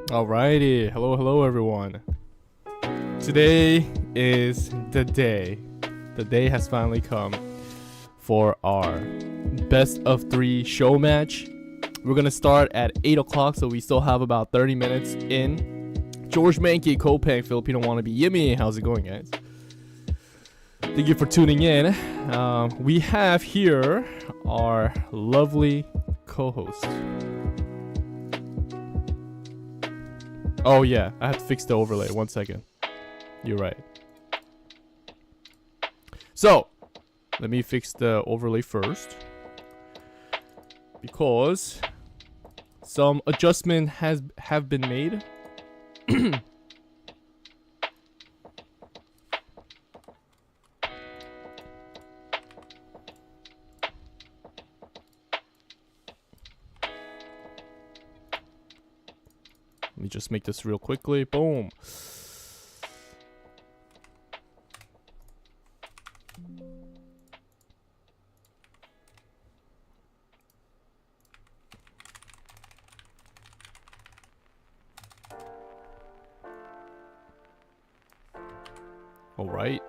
Alrighty, hello everyone. Today is the day. The day has finally come for our best of 3 show match. We're gonna start at 8 o'clock, so we still have about 30 minutes in. George Mankey, Kopang, Filipino Wannabe, Yimmy, how's it going, guys? Thank you for tuning in. We have here our lovely co-host. Oh yeah, I have to fix the overlay. 1 second. You're right. So, let me fix the overlay first, because some adjustment have been made. Let me just make this real quickly. Boom. All right.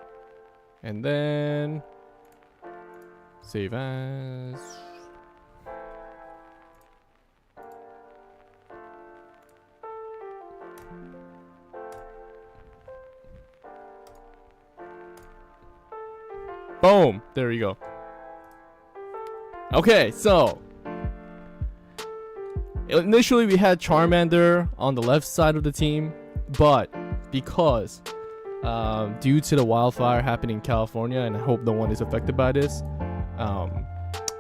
And then save as. Boom! There you go. Okay, so initially we had Charmander on the left side of the team, but because due to the wildfire happening in California, and I hope no one is affected by this,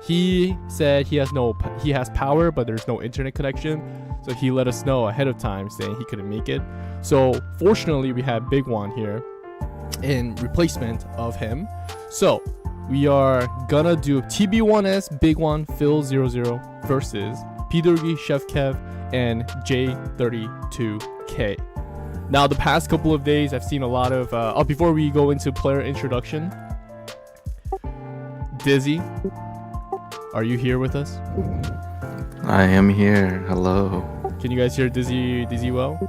he said he has power, but there's no internet connection. So he let us know ahead of time saying he couldn't make it. So fortunately, we have Big One here in replacement of him. So we are gonna do TB1S Big One Phil 00 versus Pidurgi, Chef Kev, and J32K. Now the past couple of days I've seen a lot of before we go into player introduction, Dizzy, are you here with us? I am here. Hello. Can you guys hear Dizzy well?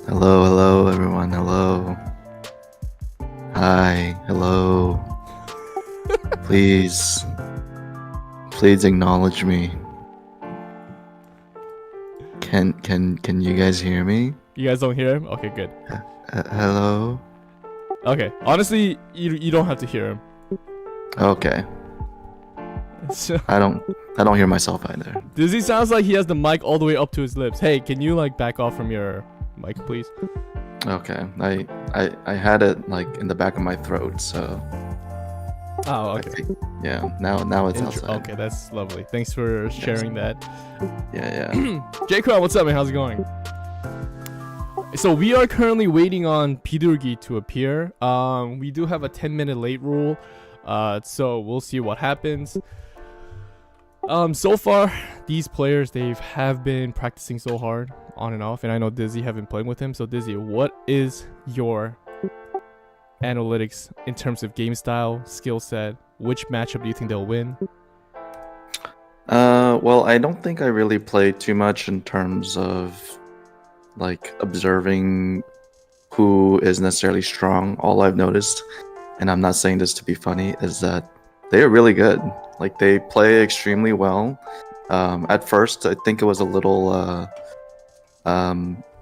Hello everyone. Hello. Hi. Hello. Please acknowledge me. Can you guys hear me? You guys don't hear him? Okay, good. Hello. Okay, honestly, you don't have to hear him. Okay. I don't hear myself either. Dizzy sounds like he has the mic all the way up to his lips. Hey, can you like back off from your mic, please? Okay. I had it like in the back of my throat, so. Oh, okay. Yeah. Now it's outside. Okay, that's lovely. Thanks for sharing that. Yeah. J Crown, what's up, man? How's it going? So we are currently waiting on Pidurgi to appear. We do have a 10-minute late rule, so we'll see what happens. So far, these players, they have been practicing so hard on and off, and I know Dizzy have been playing with him. So Dizzy, what is your analytics in terms of game style, skill set? Which matchup do you think they'll win? Well, I don't think I really played too much in terms of like observing who is necessarily strong. All I've noticed, and I'm not saying this to be funny, is that they are really good. Like they play extremely well. At first, I think it was a little,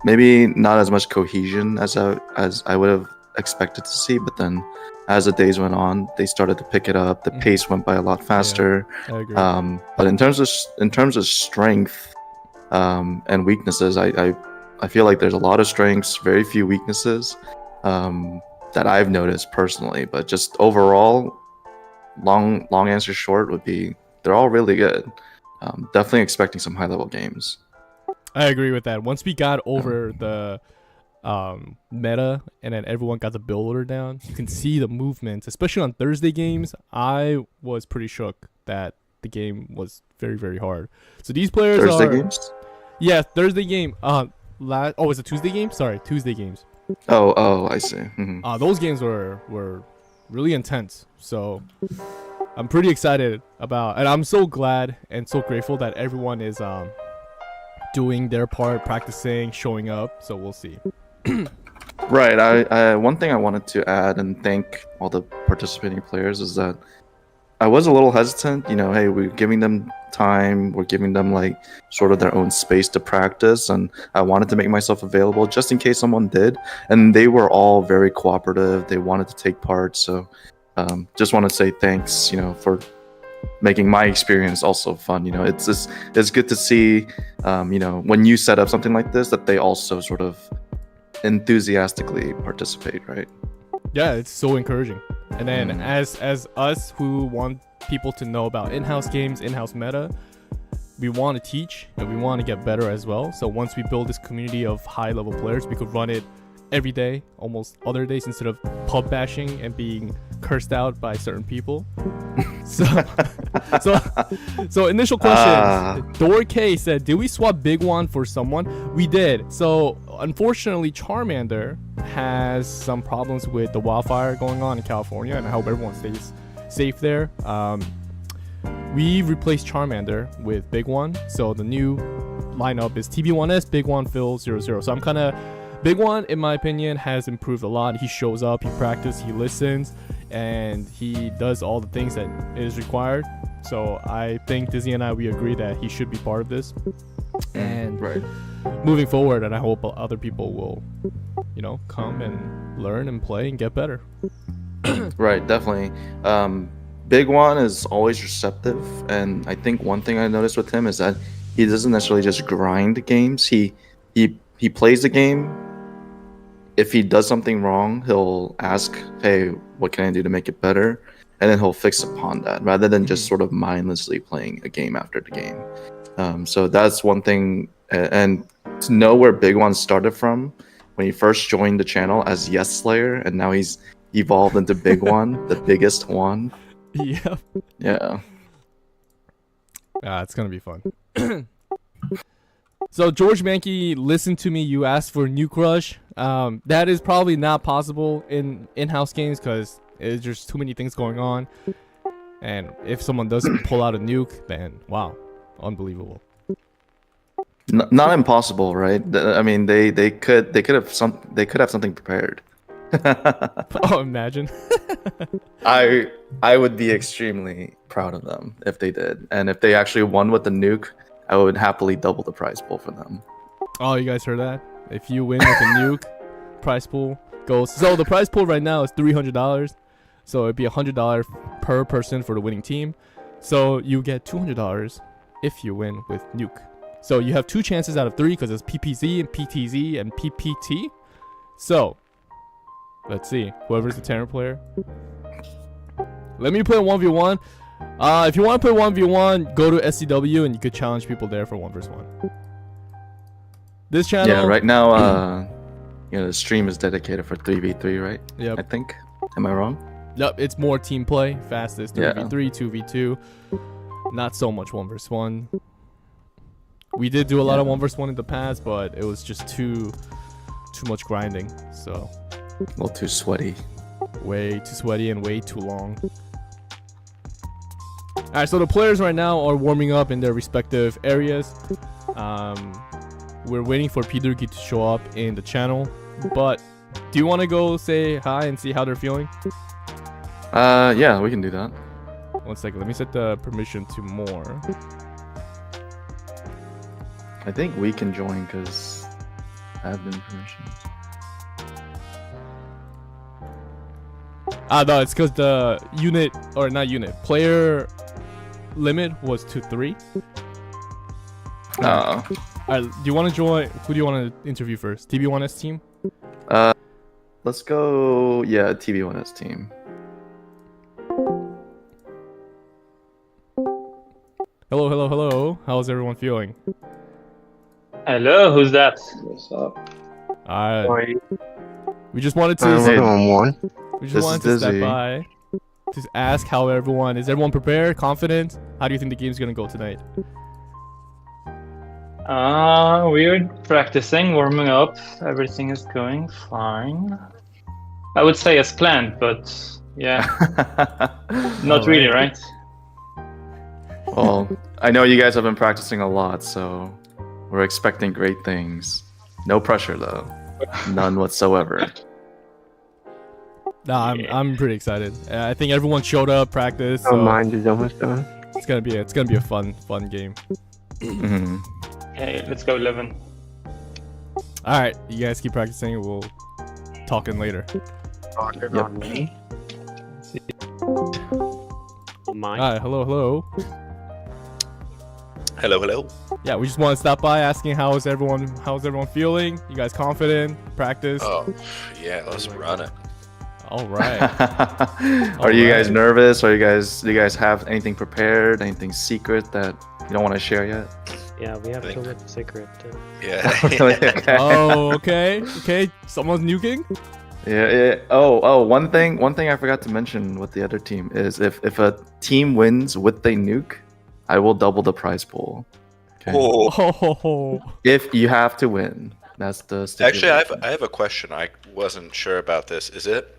maybe not as much cohesion as I would have expected to see. But then, as the days went on, they started to pick it up. The pace went by a lot faster. Yeah, I agree. But in terms of strength and weaknesses, I feel like there's a lot of strengths, very few weaknesses that I've noticed personally. But just overall, long answer short would be they're all really good. Definitely expecting some high level games. I agree with that. Once we got over the meta and then everyone got the build order down, you can see the movements, especially on Thursday games. I was pretty shook that the game was very, very hard. So these players Thursday are games? Yeah, Thursday game. It's a Tuesday game? Sorry, Tuesday games. Oh, I see. Mm-hmm. Those games were really intense. So I'm pretty excited about, and I'm so glad and so grateful that everyone is doing their part, practicing, showing up. So we'll see. Right. I one thing I wanted to add and thank all the participating players is that I was a little hesitant. You know, hey, we're giving them time. We're giving them like sort of their own space to practice, and I wanted to make myself available just in case someone did. And they were all very cooperative. They wanted to take part. So, just want to say thanks. You know, for making my experience also fun. You know, it's good to see. You know, when you set up something like this, that they also sort of enthusiastically participate, right? Yeah, it's so encouraging. And then as us who want people to know about in-house games, in-house meta, we want to teach and we want to get better as well. So once we build this community of high-level players, we could run it every day, almost other days, instead of pub bashing and being cursed out by certain people. So initial question. Door K said, did we swap Big One for someone? We did. So unfortunately, Charmander has some problems with the wildfire going on in California, and I hope everyone stays safe there. We replaced Charmander with Big One, so the new lineup is TB1S, Big One, Phil, 00. So I'm kind of Big One, in my opinion, has improved a lot. He shows up, he practices, he listens, and he does all the things that is required. So I think Dizzy and I, we agree that he should be part of this. And moving forward, and I hope other people will, you know, come and learn and play and get better. Right, definitely. Big One is always receptive, and I think one thing I noticed with him is that he doesn't necessarily just grind games. He plays the game. If he does something wrong, he'll ask, hey, what can I do to make it better? And then he'll fix upon that, rather than just sort of mindlessly playing a game after the game. So that's one thing. And to know where Big One started from, when he first joined the channel as Yes Slayer, and now he's evolved into Big One, the biggest one. Yep. Yeah. It's going to be fun. So George Mankey, listen to me. You asked for Nuke Rush. That is probably not possible in in-house games because there's just too many things going on. And if someone does pull out a nuke, then wow, unbelievable. Not impossible, right? I mean, they could have something prepared. Oh, imagine. I would be extremely proud of them if they did, and if they actually won with the nuke, I would happily double the prize pool for them. Oh, you guys heard that? If you win with a nuke, prize pool goes. So the prize pool right now is $300. So it'd be $100 per person for the winning team. So you get $200 if you win with nuke. So you have 2 chances out of 3 because it's PPZ and PTZ and PPT. So let's see. Whoever's the Terran player. Let me play 1v1. If you want to play 1v1, go to SCW and you could challenge people there for 1v1. This channel. Yeah, right now, the stream is dedicated for 3v3, right? Yep. I think. Am I wrong? Yep, it's more team play. Fastest 3v3, 2v2. Not so much 1v1. We did do a lot of 1v1 in the past, but it was just too much grinding. So. A little too sweaty. Way too sweaty and way too long. Alright, so the players right now are warming up in their respective areas. We're waiting for Pidurki to show up in the channel. But do you want to go say hi and see how they're feeling? Yeah, we can do that. 1 second, let me set the permission to more. I think we can join because I have been permissions. No, it's because the player limit was to 3. Alright, do you want to join? Who do you want to interview first? TB1S team? Let's go, TB1S team. Hello. How's everyone feeling? Hello, who's that? What's up? We just wanted to step by to ask how everyone is. Everyone prepared, confident? How do you think the game's gonna go tonight? We're practicing, warming up. Everything is going fine. I would say as planned, but yeah, not really, right? Well, I know you guys have been practicing a lot, so We're expecting great things. No pressure though. None whatsoever. No, I'm pretty excited. I think everyone showed up, practiced. Oh, So mine is almost done. it's gonna be a fun game. Mhm. Hey, let's go 11. All right, you guys keep practicing. We'll talk in later. Rocket Yep. on me. Mine. All right, hello. Hello. Yeah, we just want to stop by asking how's everyone feeling? You guys confident? Practice? Oh, yeah, let's run it. All right. Are you guys Alright. nervous? Do you guys have anything prepared? Anything secret that you don't want to share yet? Yeah, we have I to think- live secret. Yeah. Okay. Oh, okay. Someone's nuking? Yeah. Oh, one thing I forgot to mention with the other team is if a team wins with a nuke, I will double the prize pool. Okay. Oh, Oh. If you have to win, that's the actually, stipulation. I have a question. I wasn't sure about this. Is it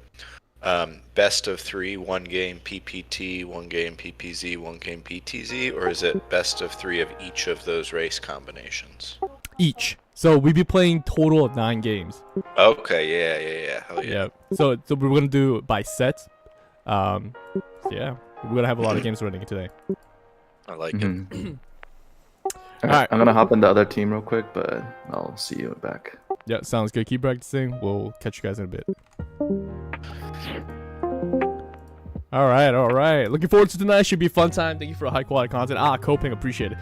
best of 3, 1 game PPT, 1 game PPZ, 1 game PTZ, or is it best of 3 of each of those race combinations? Each. So we'd be playing total of 9 games. Okay, yeah. Hell yeah. Yeah. So we're gonna do it by sets. Yeah. We're gonna have a lot of games running today. I like it. Mhm. Alright. Alright, I'm gonna hop in the other team real quick, but I'll see you back. Yeah, sounds good. Keep practicing. We'll catch you guys in a bit. All right. Looking forward to tonight. Should be a fun time. Thank you for the high quality content. Coping, appreciate it.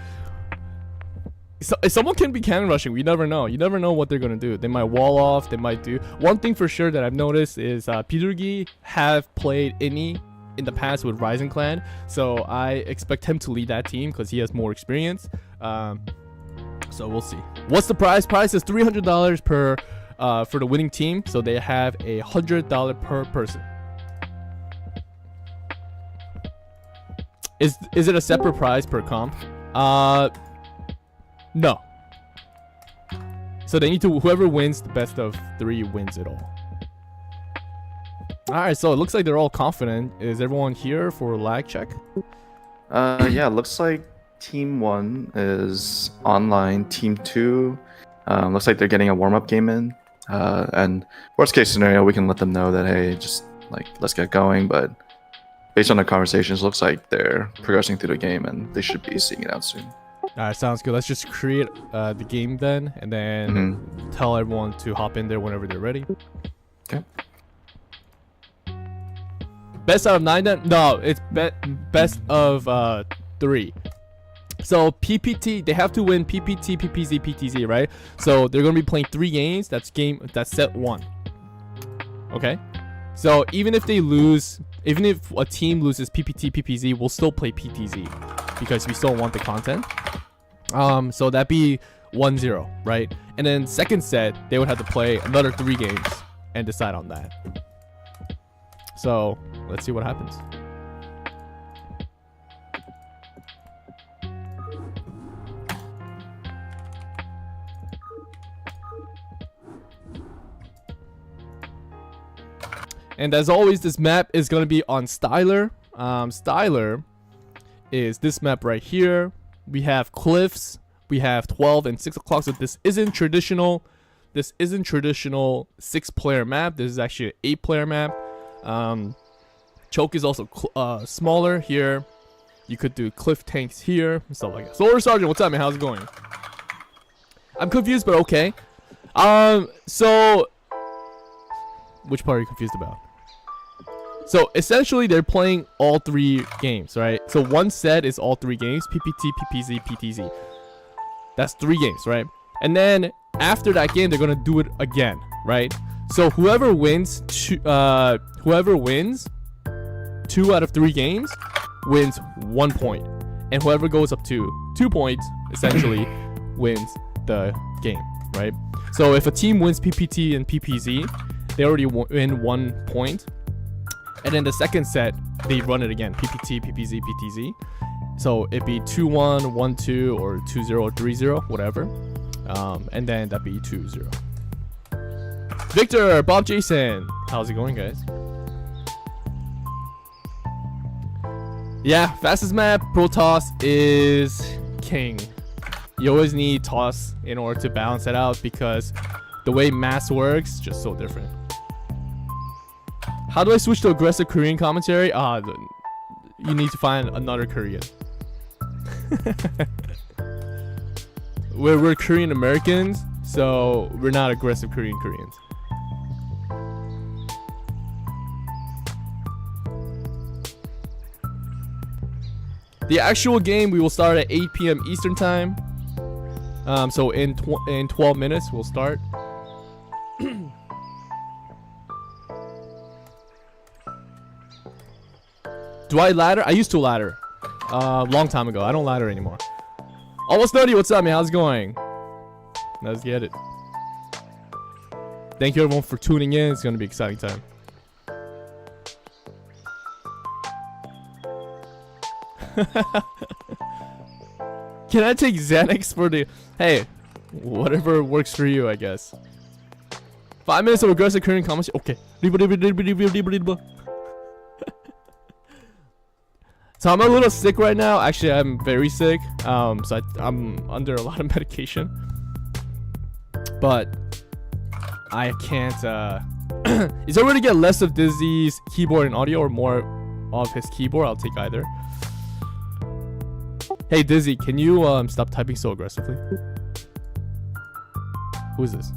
So, if someone can be cannon rushing, we never know. You never know what they're gonna do. They might wall off. They might do. One thing for sure that I've noticed is Petergi have played Inni in the past with Rising Clan, so I expect him to lead that team because he has more experience. So we'll see. What's the prize? Prize is $300 per for the winning team, so they have $100 per person. Is it a separate prize per comp? No. So they need to, whoever wins the best of 3 wins it all. Alright, so it looks like they're all confident. Is everyone here for a lag check? Yeah, looks like Team 1 is online. Team 2 looks like they're getting a warm-up game in. And worst case scenario, we can let them know that, hey, just like let's get going. But based on the conversations, looks like they're progressing through the game and they should be seeing it out soon. Alright, sounds good. Let's just create the game then, and then tell everyone to hop in there whenever they're ready. Okay. Best out of 9 then? No, it's best of 3. So PPT, they have to win PPT, PPZ, PTZ, right? So they're gonna be playing 3 games. That's set 1. Okay. So even if they lose, even if a team loses PPT, PPZ, we'll still play PTZ because we still want the content. So that'd be 1-0, right? And then second set, they would have to play another 3 games and decide on that. So let's see what happens. And as always, this map is going to be on Styler. Styler is this map right here. We have cliffs. We have 12 and 6 o'clock. So this isn't traditional. This isn't traditional 6-player map. This is actually an 8-player map. Choke is also smaller here. You could do cliff tanks here and stuff like that. Solar Sergeant, what's up, man? How's it going? I'm confused, but okay. So which part are you confused about? So essentially, they're playing all 3 games, right? So one set is all 3 games: PPT, PPZ, PTZ. That's 3 games, right? And then after that game, they're gonna do it again, right? So whoever wins 2 out of 3 games wins 1 point, and whoever goes up to 2 points essentially wins the game, right? So if a team wins PPT and PPZ, they already win 1 point. And then the second set, they run it again. PPT, PPZ, PTZ. So it'd be 2-1, 1-2, or 2-0, 3-0, whatever. And then that'd be 2-0. Victor, Bob Jason. How's it going, guys? Yeah, fastest map, Protoss is king. You always need toss in order to balance it out because the way mass works is just so different. How do I switch to aggressive Korean commentary? You need to find another Korean. We're Korean Americans, so we're not aggressive Koreans. The actual game we will start at 8 p.m. Eastern time. So in 12 minutes we'll start. Do I ladder? I used to ladder. Long time ago. I don't ladder anymore. Almost Nutty, what's up, man? How's it going? Let's get it. Thank you everyone for tuning in. It's gonna be an exciting time. Can I take Xanax for the... Hey, whatever works for you, I guess. 5 minutes of aggressive Korean comments. Okay. So I'm a little sick right now. Actually, I'm very sick. So I'm under a lot of medication. But I can't... Is there a way to get less of Dizzy's keyboard and audio or more of his keyboard? I'll take either. Hey Dizzy, can you stop typing so aggressively? Who is this?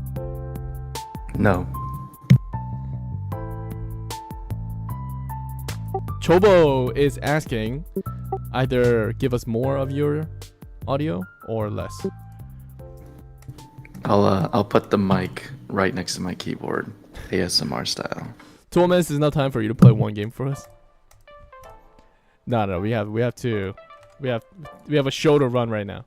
No. Chobo is asking, either give us more of your audio or less. I'll put the mic right next to my keyboard, ASMR style. 2 minutes is not time for you to play one game for us. No, we have a show to run right now.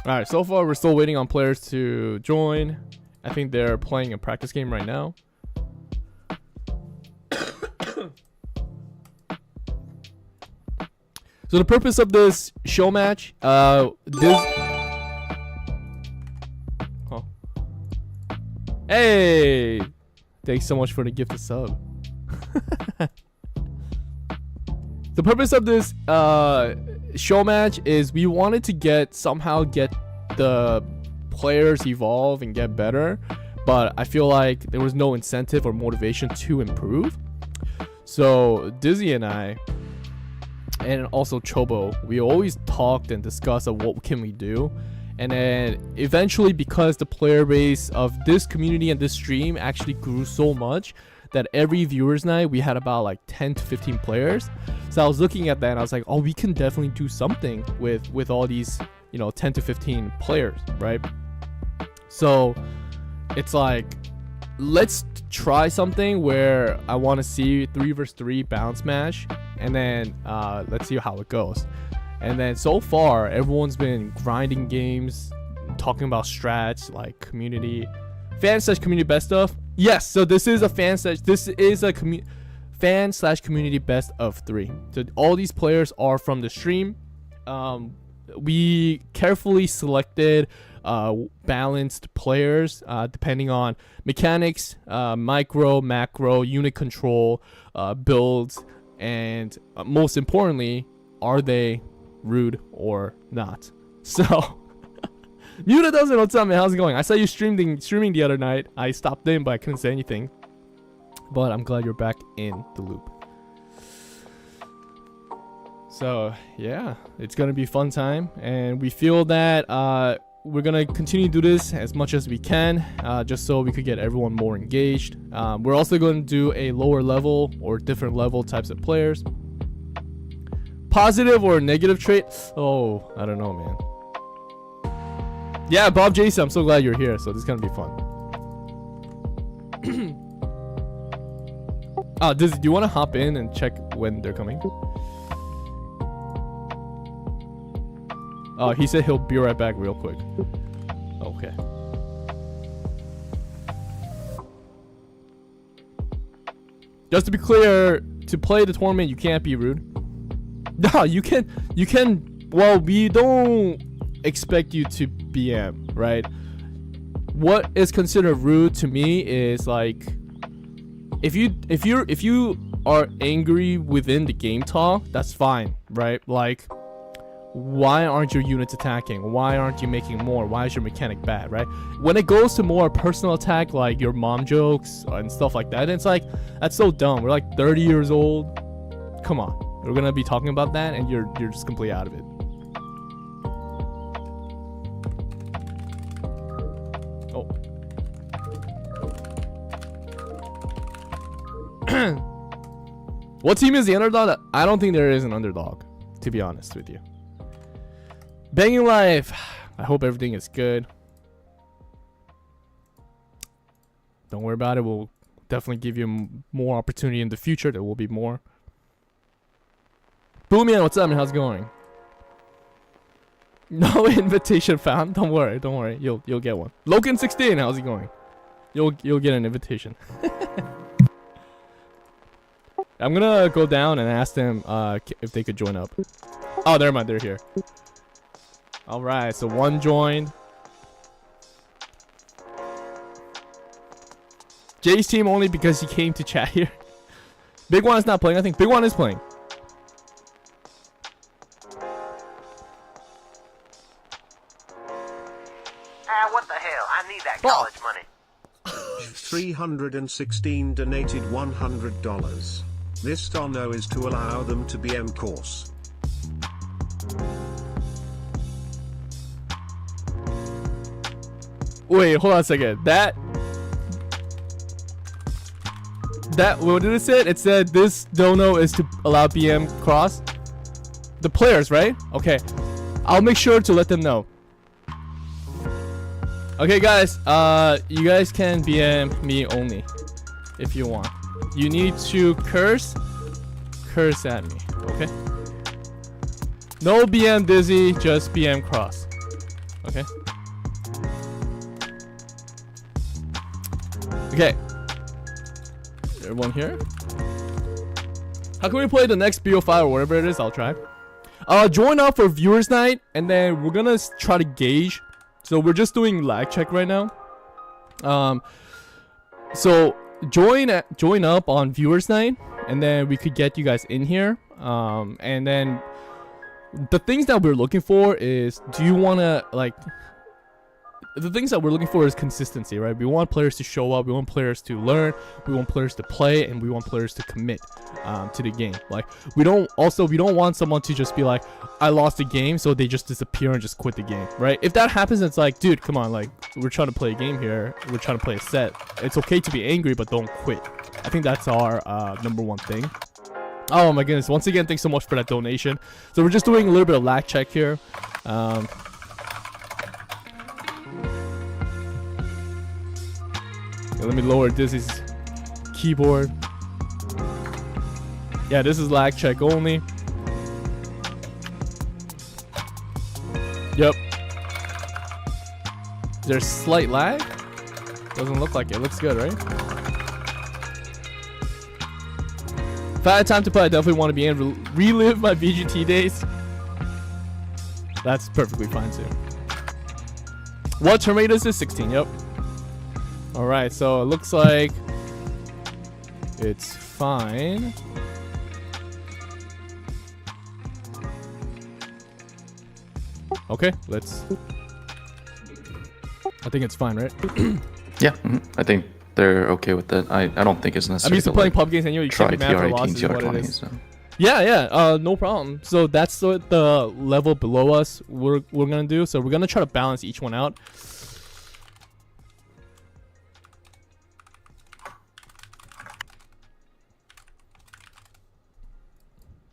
Alright, so far we're still waiting on players to join. I think they're playing a practice game right now. So the purpose of this show match, Oh. Hey! Thanks so much for the gift of sub. The purpose of this show match is we wanted to somehow get the players evolve and get better, but I feel like there was no incentive or motivation to improve. So Dizzy and I, and also Chobo, we always talked and discussed of what can we do. And then eventually, because the player base of this community and this stream actually grew so much that every viewers night we had about like 10 to 15 players. So I was looking at that and I was like, oh, we can definitely do something with all these, 10 to 15 players, right? So it's like, let's try something where I want to see 3 versus 3 bounce match, and then let's see how it goes. And then so far everyone's been grinding games, talking about strats like community best of. Yes, so this is a fan/community best of 3. So all these players are from the stream. We carefully selected balanced players depending on mechanics, micro, macro, unit control, builds, and most importantly, are they rude or not? So Muta doesn't. What's up, man? How's it going? I saw you streaming the other night. I stopped in, but I couldn't say anything. But I'm glad you're back in the loop. So yeah, it's gonna be a fun time, and we feel that we're gonna continue to do this as much as we can, just so we could get everyone more engaged. We're also going to do a lower level or different level types of players. Positive or negative trait? Oh, I don't know, man. Yeah, Bob Jason, I'm so glad you're here. So this is gonna be fun. Do you want to hop in and check when they're coming? Oh, he said he'll be right back real quick. Okay. Just to be clear, to play the tournament, you can't be rude. No, you can. Well, we don't. expect you to BM, right? What is considered rude to me is like if you are angry within the game talk, that's fine, right? Like, why aren't your units attacking? Why aren't you making more? Why is your mechanic bad, right? When it goes to more personal attack, like your mom jokes and stuff like that, it's like, that's so dumb. We're like 30 years old. Come on. We're gonna be talking about that and you're just completely out of it. Oh. What team is the underdog? I don't think there is an underdog, to be honest with you. Banging Life. I hope everything is good. Don't worry about it. We'll definitely give you more opportunity in the future. There will be more. Boomian, what's up, man? How's it going? No invitation found. Don't worry. Don't worry. You'll get one. Logan16, how's it going? You'll get an invitation. I'm gonna go down and ask them if they could join up. Oh, never mind. They're here. All right. So one joined. Jay's team only because he came to chat here. Big One is not playing. I think Big One is playing. What the hell? I need that college money. 316 donated $100. This dono is to allow them to BM course. Wait, hold on a second. That what did it say? It said this dono is to allow BM cross. The players, right? Okay. I'll make sure to let them know. Okay, guys. You guys can BM me only if you want. You need to curse at me. Okay. No BM Dizzy, just BM cross. Okay. Okay. Everyone here? How can we play the next BO5 or whatever it is? I'll try. Join up for viewers night, and then we're gonna try to gauge. So we're just doing lag check right now. So join up on viewers night, and then we could get you guys in here. And then the things that we're looking for is, do you wanna like? The things that we're looking for is consistency, right? We want players to show up, we want players to learn, we want players to play, and we want players to commit to the game. Like, we don't want someone to just be like, I lost the game, so they just disappear and just quit the game, right? If that happens, it's like, dude, come on, like, we're trying to play a game here, we're trying to play a set. It's okay to be angry, but don't quit. I think that's our number one thing. Oh my goodness, once again, thanks so much for that donation. So we're just doing a little bit of lag check here. Let me lower Dizzy's keyboard. Yeah, this is lag check only. Yep. There's slight lag? Doesn't look like it. Looks good, right? If I had time to play, I definitely want to be in. Relive my VGT days. That's perfectly fine too. What Terminator is 16? Yep. Alright, so it looks like it's fine. Okay, let's... I think it's fine, right? Yeah, I think they're okay with that. I don't think it's necessary. I'm used to playing pub games, and you try can't be mad for losses, TR20, what it is. so. Yeah, no problem. So that's what the level below us we're gonna do. So we're gonna try to balance each one out.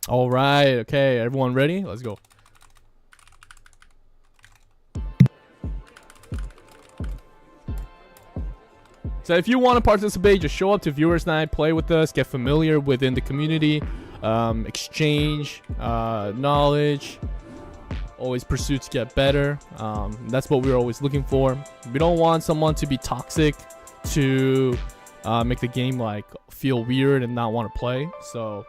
All right, okay, everyone ready? Let's go. So if you want to participate, just show up to Viewers Night, play with us, get familiar within the community, exchange knowledge, always pursue to get better. That's what we're always looking for. We don't want someone to be toxic to make the game like feel weird and not want to play. So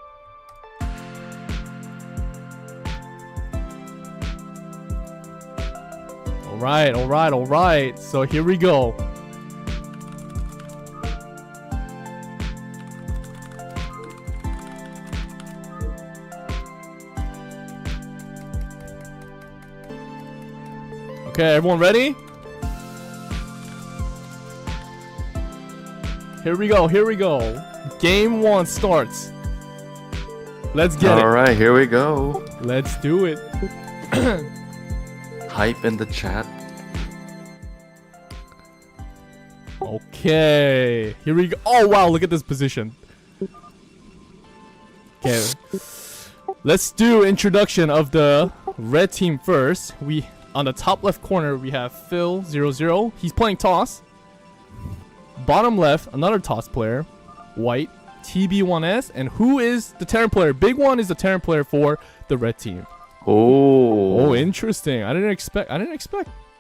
right, all right, all right. So here we go. Okay, everyone ready? Here we go, here we go. Game 1 starts. Let's get it. All right, here we go. Let's do it. Hype in the chat. Okay, here we go. Oh wow, look at this position. Okay, let's do introduction of the red team first. We on the top left corner we have Phil00. He's playing toss. Bottom left, another toss player, white TB1S, and who is the Terran player? Big One is the Terran player for the red team. Oh, interesting. I didn't expect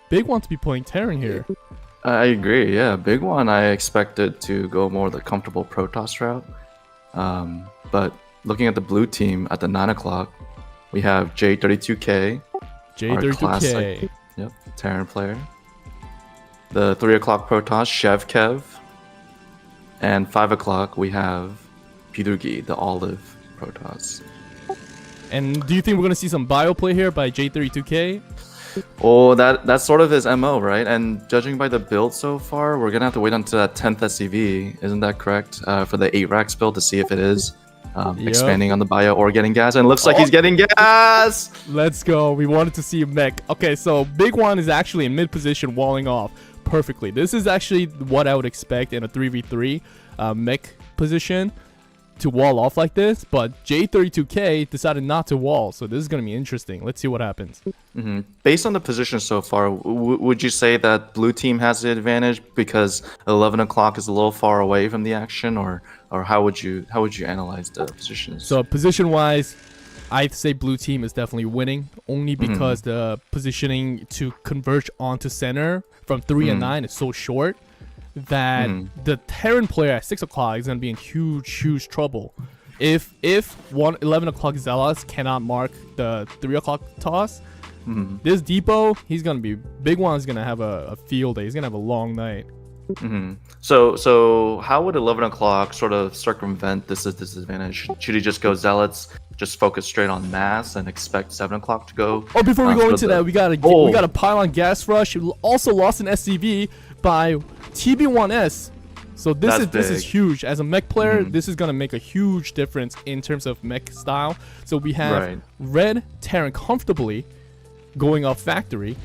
Big One to be playing Terran here. I agree. Yeah, big one. I expected to go more the comfortable Protoss route. But looking at the blue team at the 9 o'clock, we have J32K. J32K. Classic, yep, Terran player. The 3 o'clock Protoss, Chev Kev. And 5 o'clock, we have Pidugi, the olive Protoss. And do you think we're going to see some bio play here by J32K? Oh, that's sort of his MO, right? And judging by the build so far, we're going to have to wait until that 10th SCV. Isn't that correct? For the 8 racks build to see if it is expanding on the bio or getting gas. And it looks like he's getting gas! Let's go. We wanted to see a mech. Okay, so Big One is actually in mid position walling off perfectly. This is actually what I would expect in a 3v3 mech position to wall off like this, but J32K decided not to wall, so this is going to be interesting. Let's see what happens. Based on the position so far, would you say that blue team has the advantage because 11 o'clock is a little far away from the action, or how would you analyze the positions? So position wise, I'd say blue team is definitely winning, only because the positioning to converge onto center from 3 and 9 is so short that the Terran player at 6 o'clock is going to be in huge trouble. If 11 o'clock Zealots cannot mark the 3 o'clock toss, this depot, he's going to be, Big One's going to have a field day. He's going to have a long night. So how would 11 o'clock sort of circumvent this disadvantage? Should he just go Zealots, just focus straight on mass and expect 7 o'clock to go? Oh, before we go into that, we got a pylon gas rush. We also lost an SCV by TB1S. So this is huge. As a mech player, this is gonna make a huge difference in terms of mech style. So we have red Terran comfortably going off factory,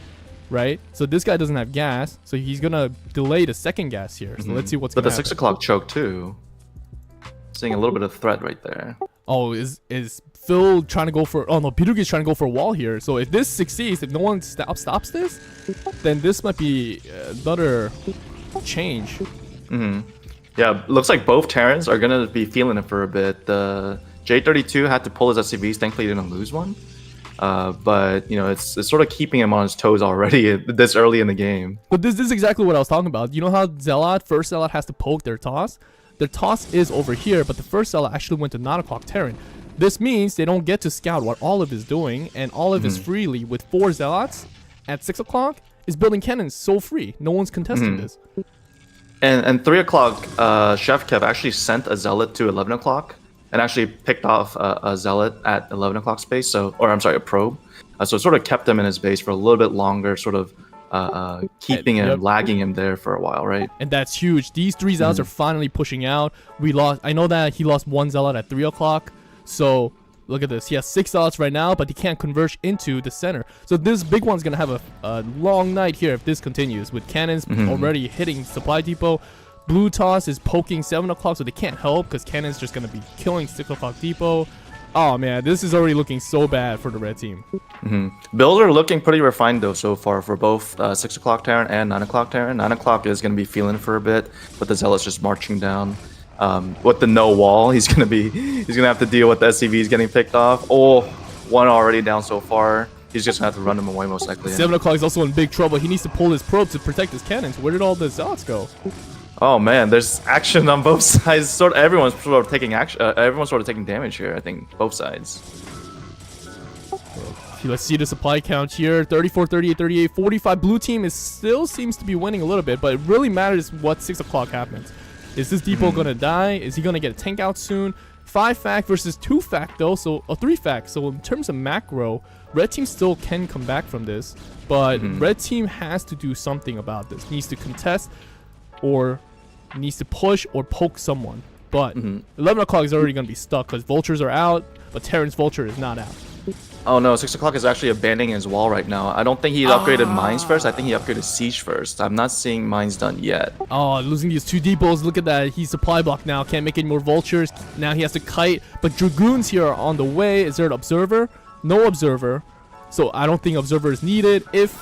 right? So this guy doesn't have gas, so he's gonna delay the second gas here. So let's see what's gonna happen. But the 6 o'clock choke too. Seeing a little bit of threat right there. Oh, is Phil trying to go for? Oh no, Pidugi is trying to go for a wall here. So if this succeeds, if no one stops this, then this might be another change. Yeah, looks like both Terrans are gonna be feeling it for a bit. The J32 had to pull his SCVs. Thankfully, he didn't lose one. But you know, it's sort of keeping him on his toes already this early in the game. But this is exactly what I was talking about. You know how first Zealot has to poke their toss? Their toss is over here, but the first Zealot actually went to 9 o'clock Terran. This means they don't get to scout what Olive is doing, and Olive is freely with 4 Zealots at 6 o'clock is building cannons so free. No one's contesting this. And 3 o'clock, Chef Kev actually sent a Zealot to 11 o'clock and actually picked off a Zealot at 11 o'clock space. So, or I'm sorry, a probe. So it sort of kept him in his base for a little bit longer, sort of keeping him, lagging him there for a while, right? And that's huge. These 3 Zealots are finally pushing out. I know that he lost 1 Zealot at 3 o'clock. So look at this. He has 6 Zealots right now, but he can't converge into the center. So this Big One's going to have a long night here if this continues, with cannons already hitting supply depot. Blue Toss is poking 7 o'clock, so they can't help because cannon's just going to be killing 6 o'clock depot. Oh man, this is already looking so bad for the red team. Builds are looking pretty refined though so far for both 6 o'clock Terran and 9 o'clock Terran. 9 o'clock is going to be feeling for a bit, but the Zealot's just marching down. With the no wall, he's gonna have to deal with the SCVs getting picked off. Oh, one already down so far. He's just gonna have to run them away most likely. 7 o'clock is also in big trouble. He needs to pull his probe to protect his cannons. Where did all the Zealots go? Oh man, there's action on both sides. Everyone's sort of taking action. Everyone's sort of taking damage here. I think both sides. Let's see the supply count here. 34, 38, 38, 45. Blue team is still seems to be winning a little bit, but it really matters what 6 o'clock happens. Is this depot gonna die? Is he gonna get a tank out soon? 5 fac versus 2 fac though, so a 3 fac. So in terms of macro, red team still can come back from this, but red team has to do something about this. Needs to contest, or needs to push or poke someone. But 11 o'clock is already gonna be stuck because vultures are out, but Terran's vulture is not out. Oh no, 6 o'clock is actually abandoning his wall right now. I don't think he upgraded mines first. I think he upgraded siege first. I'm not seeing mines done yet. Oh, losing these 2 depots. Look at that. He's supply block now. Can't make any more vultures. Now he has to kite. But dragoons here are on the way. Is there an observer? No observer. So I don't think observer is needed. If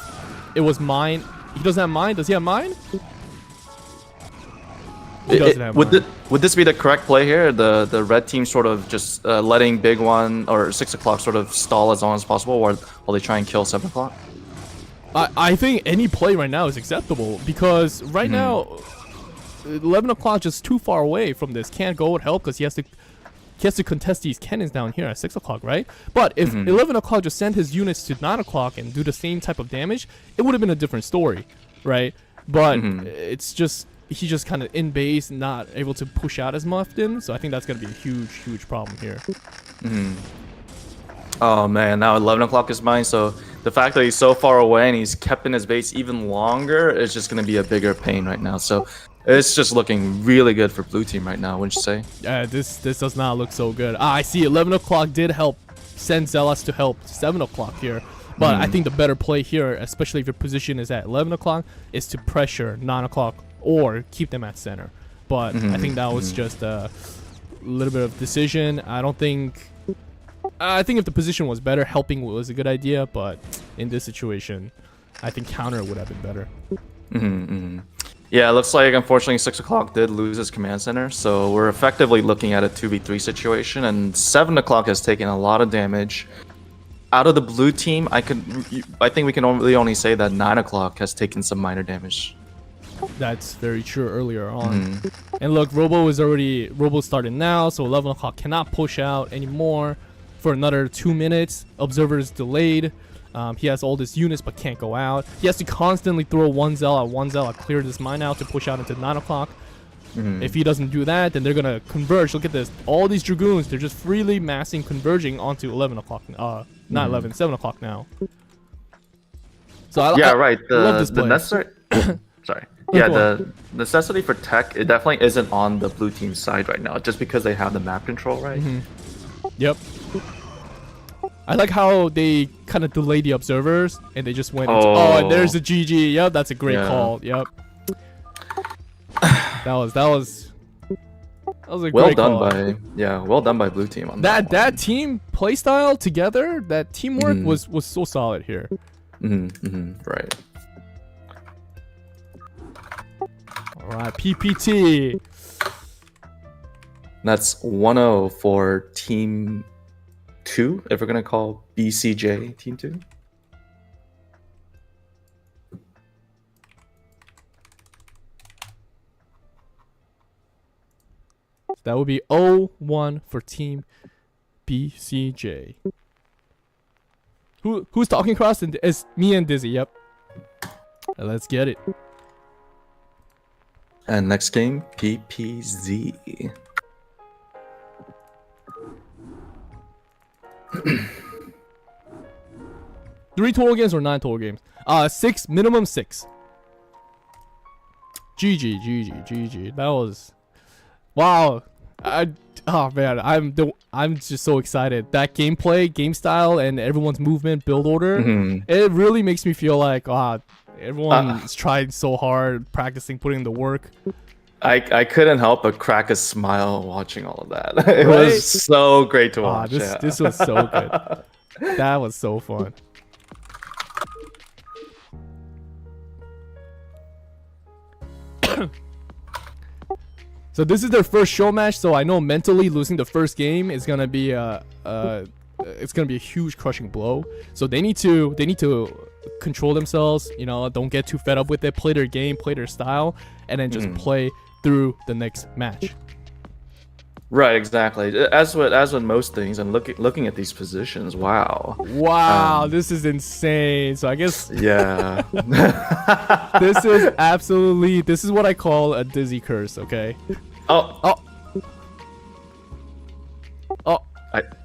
it was mine, he doesn't have mine. Does he have mine? He doesn't have mine. Would this be the correct play here? The red team sort of just letting big one or 6 o'clock sort of stall as long as possible while they try and kill 7 o'clock? I think any play right now is acceptable because right now 11 o'clock just too far away from this. Can't go and help because he has to contest these cannons down here at 6 o'clock, right? But if 11 o'clock just sent his units to 9 o'clock and do the same type of damage, it would have been a different story, right? But it's just he's just kind of in base, not able to push out as often. So I think that's going to be a huge problem here. Oh man, now 11 o'clock is mine. So the fact that he's so far away and he's kept in his base even longer is just going to be a bigger pain right now. So it's just looking really good for blue team right now, wouldn't you say? Yeah, this does not look so good. I see 11 o'clock did help send Zealots to help 7 o'clock here. But I think the better play here, especially if your position is at 11 o'clock, is to pressure 9 o'clock or keep them at center. But I think that was just a little bit of decision. I think if the position was better, helping was a good idea. But in this situation, I think counter would have been better. Yeah, it looks like unfortunately 6 o'clock did lose his command center. So we're effectively looking at a 2v3 situation. And 7 o'clock has taken a lot of damage. Out of the blue team, I think we can really only say that 9 o'clock has taken some minor damage. That's very true earlier on. And look, Robo started now, so 11 o'clock cannot push out anymore for another 2 minutes. Observer's delayed. He has all these units but can't go out. He has to constantly throw one zealot, clear this mine out to push out into 9 o'clock. If he doesn't do that, then they're gonna converge. Look at this. All these dragoons, they're just freely massing, converging onto 11 o'clock. Not 11, 7 o'clock now. So I love this play. Necessary. Sorry. Yeah, the necessity for tech, it definitely isn't on the blue team side right now, just because they have the map control, right? Yep. I like how they kind of delayed the observers and they just went into, and there's the GG. Yep, that's a great call. Yep. That was a great call. Well done by blue team on that team playstyle together, that teamwork was so solid here. Right. All right, PPT. That's 1-0 for team 2, if we're gonna call BCJ team 2. That would be 0-1 for team BCJ. Who's talking across? It's me and Dizzy. Yep. Let's get it. And next game, PPZ. Three total games or 9 total games? 6, minimum 6. GG. That was, wow. Oh man, I'm just so excited. That gameplay, game style, and everyone's movement, build order, it really makes me feel like everyone's trying so hard, practicing, putting in the work. I couldn't help but crack a smile watching all of that. It was so great to watch. This was so good. That was so fun. So this is their first show match, so I know mentally losing the first game is gonna be it's gonna be a huge crushing blow. So they need to control themselves, you know, don't get too fed up with it, play their game, play their style, and then just play through the next match. Right, exactly. As with most things, and looking at these positions, wow. Wow, this is insane. So I guess Yeah. this is what I call a dizzy curse, okay? Oh, Oh.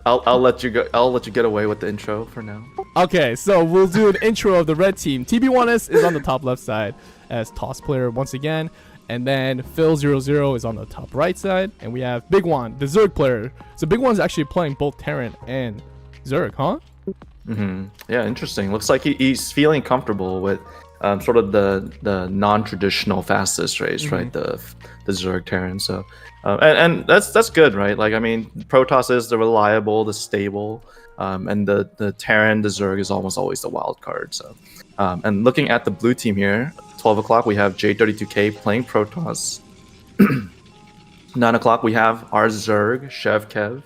Oh, I'll let you go. I'll let you get away with the intro for now. okay, so we'll do an intro of the red team. TB1S is on the top left side as toss player once again. And then Phil00 is on the top right side. And we have Big One, the Zerg player. So Big One's actually playing both Terran and Zerg, huh? Yeah, interesting. Looks like he's feeling comfortable with sort of the non-traditional fastest race, right? The Zerg Terran. So and that's good, right? Like, I mean, Protoss is the reliable, the stable, and the Terran, the Zerg is almost always the wild card. So and looking at the blue team here, 12 o'clock we have J32K playing Protoss. 9 o'clock we have our Zerg, Chev Kev.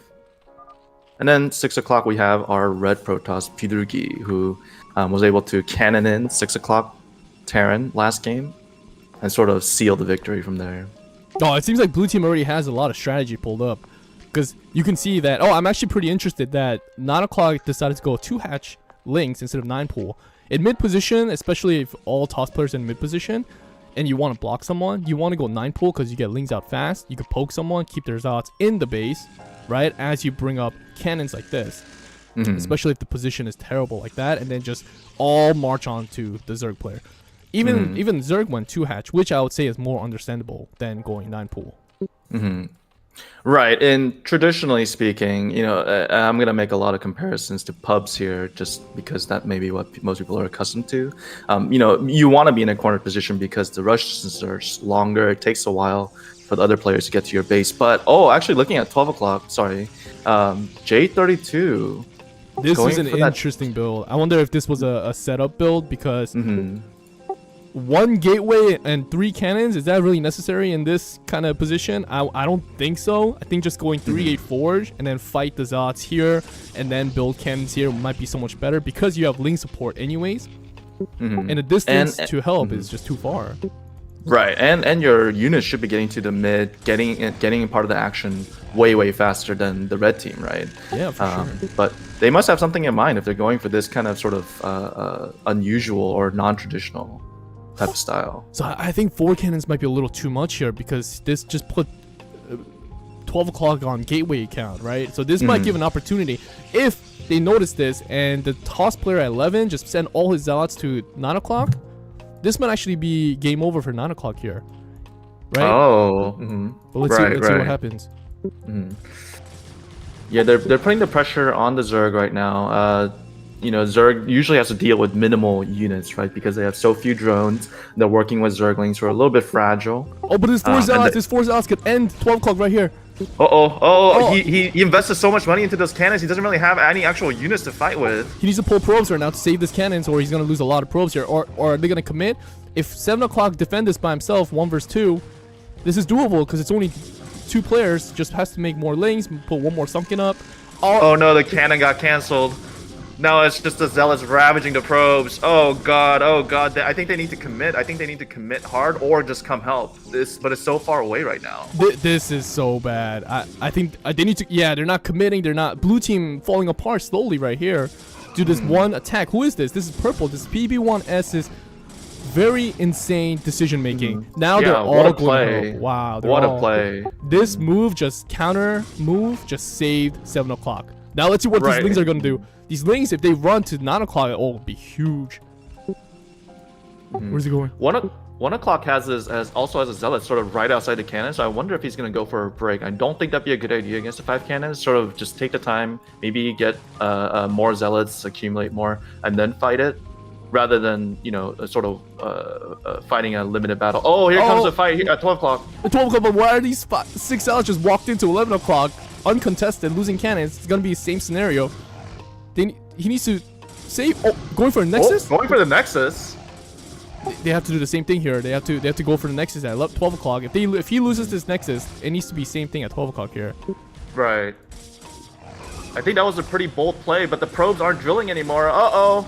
And then 6 o'clock we have our red Protoss, Pidrugi, who was able to cannon in 6 o'clock Terran last game and sort of seal the victory from there. Oh, it seems like blue team already has a lot of strategy pulled up. Because you can see that, I'm actually pretty interested that 9 o'clock decided to go 2-hatch links instead of 9-pool. In mid position, especially if all toss players are in mid position, and you want to block someone, you want to go 9-pool because you get lings out fast. You can poke someone, keep their zots in the base, right? As you bring up cannons like this. Especially if the position is terrible like that, and then just all march on to the Zerg player. Even Zerg went 2-hatch, which I would say is more understandable than going 9-pool. Right, and traditionally speaking, you know, I'm gonna make a lot of comparisons to pubs here, just because that may be what most people are accustomed to. You know, you want to be in a corner position because the rush distances are longer. It takes a while for the other players to get to your base. But actually, looking at 12 o'clock, sorry, J32. This going is an for that- interesting build. I wonder if this was a setup build because 1 gateway and 3 cannons, is that really necessary in this kind of position? I don't think so. I think just going 3-8 forge and then fight the Zots here and then build cannons here might be so much better because you have link support anyways. And the distance to help is just too far. Right, and your units should be getting to the mid, getting part of the action way faster than the red team, right? Yeah, for sure. But they must have something in mind if they're going for this kind of sort of unusual or non-traditional type of style. So I think 4 cannons might be a little too much here because this just put 12 o'clock on gateway account, right? So this might give an opportunity if they notice this and the toss player at 11 just send all his zealots to 9 o'clock. This might actually be game over for 9 o'clock here, right? But let's see what happens. Yeah, they're putting the pressure on the Zerg right now. You know, Zerg usually has to deal with minimal units, right? Because they have so few drones. They're working with Zerglings who are a little bit fragile. Oh, but his 4 zealots could end 12 o'clock right here. He invested so much money into those cannons. He doesn't really have any actual units to fight with. He needs to pull probes right now to save this cannons, or he's gonna lose a lot of probes here. Or are they gonna commit? If 7 o'clock defend this by himself, 1 versus 2, this is doable because it's only 2 players. Just has to make more lings, put 1 more sunken up. Oh no, the cannon got canceled. Now it's just the zealots ravaging the probes. Oh god. I think they need to commit. I think they need to commit hard or just come help. But it's so far away right now. This is so bad. I think they need to. Yeah, they're not committing. They're not. Blue team falling apart slowly right here. Do this one attack. Who is this? This is purple. This PB1S is very insane decision making. Now they're all going to. Wow. What a play. This move, just counter move, just saved 7 o'clock. Now let's see what these lings are going to do. These lings, if they run to 9 o'clock, it'll be huge. Where's he going? 1 o'clock also has a zealot sort of right outside the cannon, so I wonder if he's going to go for a break. I don't think that'd be a good idea against the 5 cannons. Sort of just take the time, maybe get more zealots, accumulate more, and then fight it, rather than, you know, sort of fighting a limited battle. Oh, here comes a fight here at 12 o'clock. At 12 o'clock, but why are these 6 zealots just walked into 11 o'clock, uncontested, losing cannons? It's going to be the same scenario. He needs to save. Oh, going for a Nexus? Going for the Nexus. They have to do the same thing here. They have to go for the Nexus at 12 o'clock. If he loses this Nexus, it needs to be same thing at 12 o'clock here. Right. I think that was a pretty bold play, but the probes aren't drilling anymore. Oh,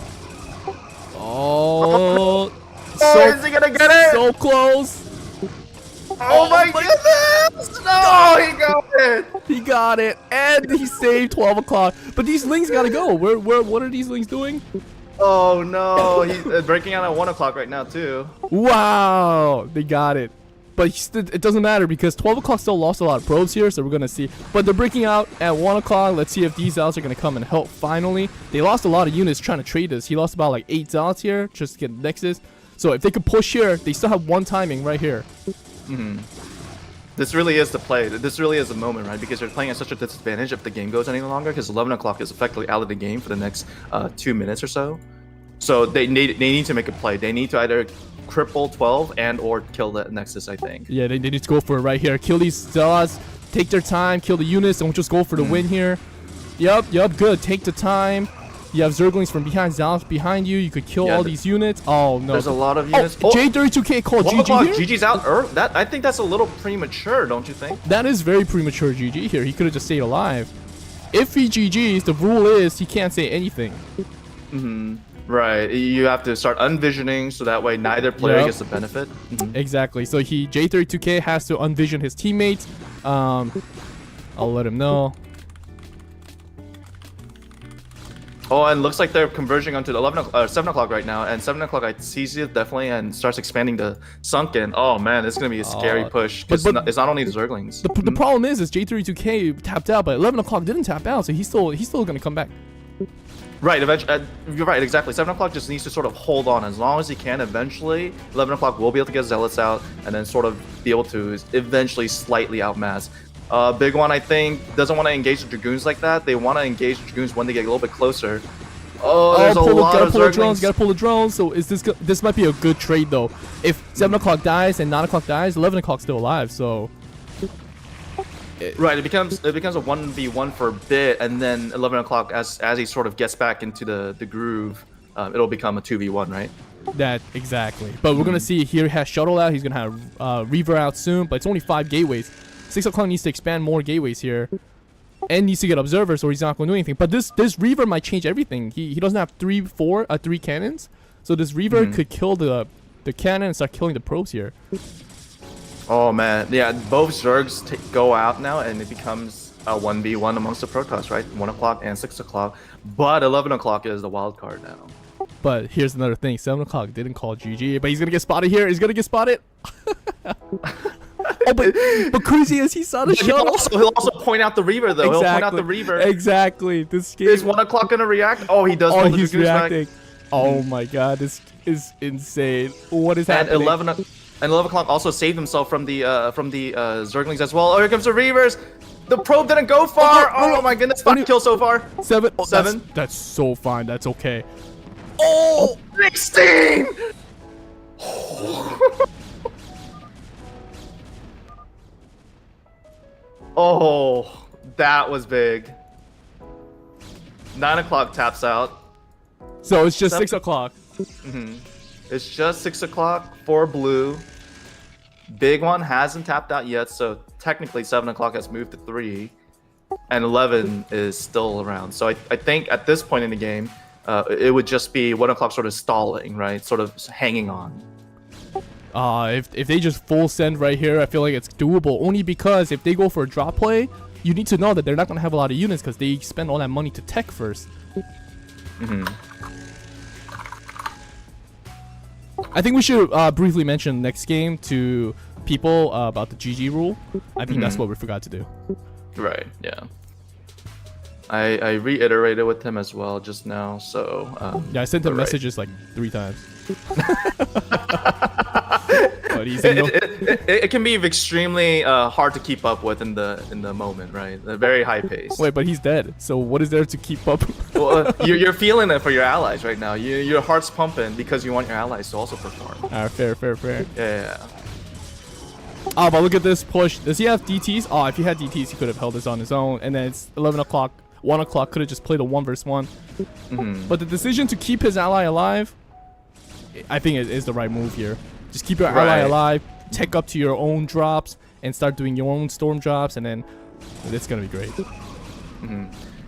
so is he gonna get it? So close. Oh my goodness! No, he got it! He got it, and he saved 12 o'clock. But these lings gotta go. What are these lings doing? Oh no, he's breaking out at 1 o'clock right now too. Wow, they got it. But it doesn't matter because 12 o'clock still lost a lot of probes here, so we're gonna see. But they're breaking out at 1 o'clock. Let's see if these zealots are gonna come and help finally. They lost a lot of units trying to trade this. He lost about like 8 zealots here just to get Nexus. So if they could push here, they still have one timing right here. This really is the play. This really is the moment, right? Because you're playing at such a disadvantage if the game goes any longer. Because 11 o'clock is effectively out of the game for the next 2 minutes or so. So they need to make a play. They need to either cripple 12 and or kill the Nexus, I think. Yeah, they need to go for it right here. Kill these zealots. Take their time. Kill the units. Don't just go for the win here. Yep, good. Take the time. You have Zerglings from behind, zealots behind you. You could kill all these units. Oh no, there's a lot of units. J32K called 1 GG o'clock, here? GG's out. I think that's a little premature, don't you think? That is very premature GG here. He could have just stayed alive. If he GG's, the rule is he can't say anything. Right. You have to start unvisioning so that way neither player gets the benefit. Exactly. So J32K has to unvision his teammates. I'll let him know. Oh, and looks like they're converging onto the 7 o'clock right now, and 7 o'clock sees it definitely and starts expanding the sunken. Oh man, it's gonna be a scary push because it's not only the Zerglings. The problem is J32K tapped out, but 11 o'clock didn't tap out, so he's still gonna come back. Right, eventually, you're right, exactly. 7 o'clock just needs to sort of hold on as long as he can. Eventually, 11 o'clock will be able to get Zealots out and then sort of be able to eventually slightly outmass. Big one, I think, doesn't want to engage the Dragoons like that. They want to engage the Dragoons when they get a little bit closer. Oh, there's a lot of Zerglings. Gotta pull the drones. So is this might be a good trade though. If 7 o'clock dies and 9 o'clock dies, 11 o'clock's still alive. So right, it becomes a 1v1 for a bit, and then 11 o'clock as he sort of gets back into the groove, it'll become a 2v1, right? That exactly. But we're gonna see here he has Shuttle out. He's gonna have Reaver out soon, but it's only 5 gateways. 6 o'clock needs to expand more gateways here, and needs to get observers, or he's not going to do anything. But this Reaver might change everything. He doesn't have 3 cannons, so this Reaver could kill the cannon and start killing the probes here. Oh man, yeah, both Zergs go out now, and it becomes a 1v1 amongst the Protoss, right? 1 o'clock and 6 o'clock, but 11 o'clock is the wild card now. But here's another thing: 7 o'clock didn't call GG, but he's gonna get spotted here. He's gonna get spotted. Oh, but crazy as he saw the shuttle. He'll also point out the Reaver, though. Exactly. He'll point out the Reaver. Exactly. This game Is 1 o'clock gonna react? Oh, he does. Oh, he's reacting. Oh my god, this is insane. What is happening? 11 o'clock also saved himself from the Zerglings as well. Oh, here comes the Reavers. The probe didn't go far. Oh my goodness, 5 kills so far. 7. Oh, 7. That's so fine. That's okay. Oh, 16. Oh, that was big. 9 o'clock taps out. So it's just 6 o'clock. It's just 6 o'clock for blue. Big one hasn't tapped out yet, so technically 7 o'clock has moved to 3. And 11 is still around. So I think at this point in the game, it would just be 1 o'clock sort of stalling, right? Sort of hanging on. If they just full send right here, I feel like it's doable. Only because if they go for a drop play, you need to know that they're not going to have a lot of units because they spend all that money to tech first. I think we should briefly mention next game to people about the GG rule. I think that's what we forgot to do. Right, yeah. I reiterated with him as well just now, so... yeah, I sent him messages like 3 times. But he's it can be extremely hard to keep up with in the moment, right? A very high pace. Wait, but he's dead. So what is there to keep up? Well, you're feeling it for your allies right now. Your heart's pumping because you want your allies to also perform. Fair. Yeah. Oh, but look at this push. Does he have DTs? Oh, if he had DTs, he could have held this on his own. And then it's 11 o'clock. 1 o'clock could have just played a 1 versus 1. But the decision to keep his ally alive, I think it is the right move here. Just keep your ally alive, tech up to your own drops, and start doing your own storm drops, and then it's going to be great.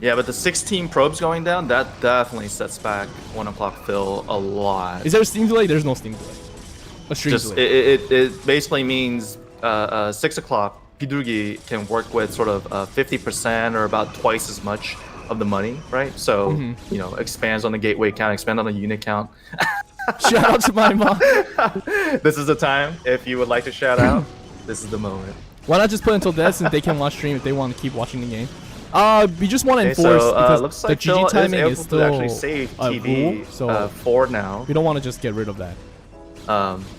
Yeah, but the 16 probes going down, that definitely sets back 1 o'clock fill a lot. Is there a steam delay? There's no steam delay. A stream delay. It basically means 6 o'clock, Pidurgi can work with sort of 50% or about twice as much of the money, right? So, you know, expands on the gateway count, expand on the unit count. Shout out to my mom. This is the time. If you would like to shout out, this is the moment. Why not just put it until death since they can watch stream if they want to keep watching the game? We just want to Okay, enforce so because looks the like Phil GG timing able is to still actually save a TV rule, so 4 now. we don't want to just get rid of that.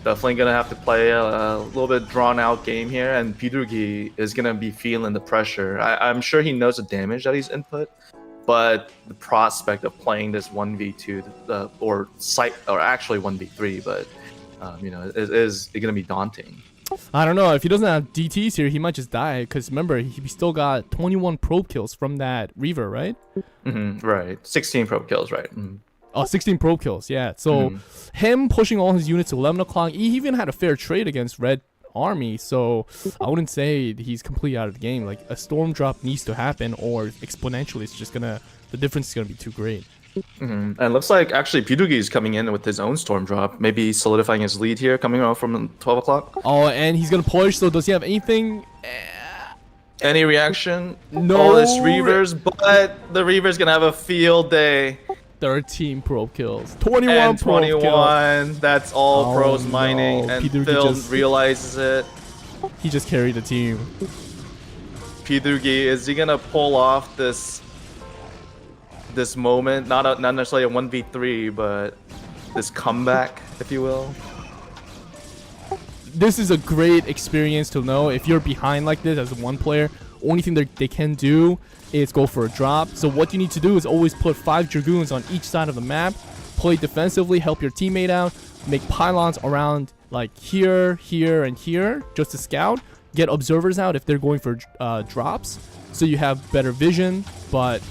Definitely gonna have to play a little bit drawn out game here, and Pidurgi is gonna be feeling the pressure. I'm sure he knows the damage that he's input, but the prospect of playing this 1v2 or actually 1v3, but you know, is gonna be daunting. I don't know if he doesn't have DTs here, he might just die. Because remember, he still got 21 probe kills from that Reaver, right? Right, 16 probe kills, right? Oh, 16 probe kills, yeah. So him pushing all his units to 11 o'clock, he even had a fair trade against Red Army. So I wouldn't say he's completely out of the game. Like a storm drop needs to happen, or exponentially, it's just gonna the difference is gonna be too great. And it looks like actually Pidurgi is coming in with his own storm drop, maybe solidifying his lead here, coming out from 12 o'clock. Oh, and he's gonna push. So does he have anything? Any reaction? No. All his Reavers, but the Reaver's gonna have a field day. 13 probe kills, 21 And probe 21. kills. That's all Oh, pros mining, no. and Pidurgi Phil just- realizes it. He just carried the team. Pidurgi, is he gonna pull off this moment? Not necessarily a 1v3, but this comeback, if you will. This is a great experience to know if you're behind like this as one player. Only thing they can do is go for a drop. So what you need to do is always put 5 Dragoons on each side of the map, play defensively, help your teammate out, make pylons around like here, here, and here just to scout, get observers out if they're going for drops, so you have better vision. But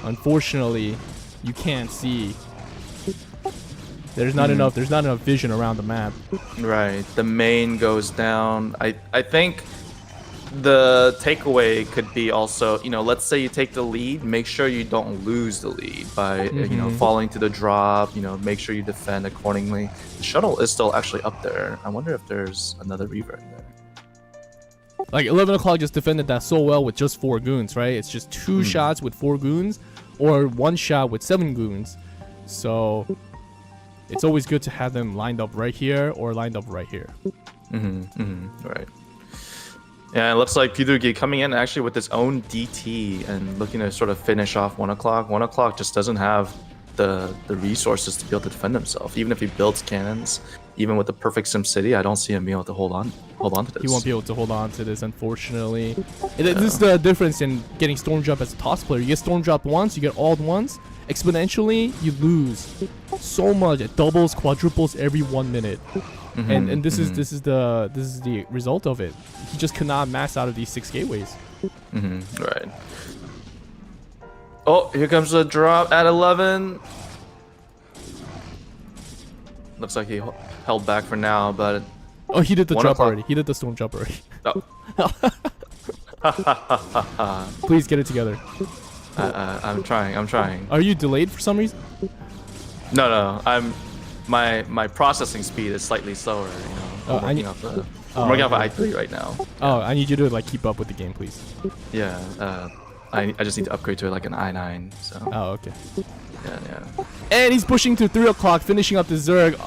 unfortunately, you can't see. There's not enough vision around the map. Right, the main goes down. I think the takeaway could be also, you know, let's say you take the lead, make sure you don't lose the lead by you know, falling to the drop. You know, make sure you defend accordingly. The shuttle is still actually up there. I wonder if there's another Reaver in there. Like 11 o'clock just defended that so well with just 4 goons, right? It's just 2 shots with 4 goons, or 1 shot with 7 goons. So it's always good to have them lined up right here or lined up right here. Right. Yeah, it looks like Pidurgi coming in actually with his own DT and looking to sort of finish off 1 o'clock. 1 o'clock just doesn't have the resources to be able to defend himself. Even if he builds cannons, even with the perfect Sim City, I don't see him being able to hold on to this. He won't be able to hold on to this, unfortunately. This is the difference in getting Storm Drop as a toss player. You get Storm Drop once, you get Ald once. Exponentially, you lose so much. It doubles, quadruples every 1 minute. And this is the result of it. He just cannot max out of these 6 gateways. Right. Oh, here comes the drop at 11. Looks like he held back for now, but Oh, he did the 1 drop o'clock. already. He did the Storm Drop already. Oh. Please get it together. I'm trying. Are you delayed for some reason? No. My processing speed is slightly slower. You know, I'm working off the. I'm working off i3 right now. Oh, I need you to like keep up with the game, please. Yeah. I just need to upgrade to like an i9. So. Oh, okay. Yeah. And he's pushing to 3 o'clock, finishing up the Zerg.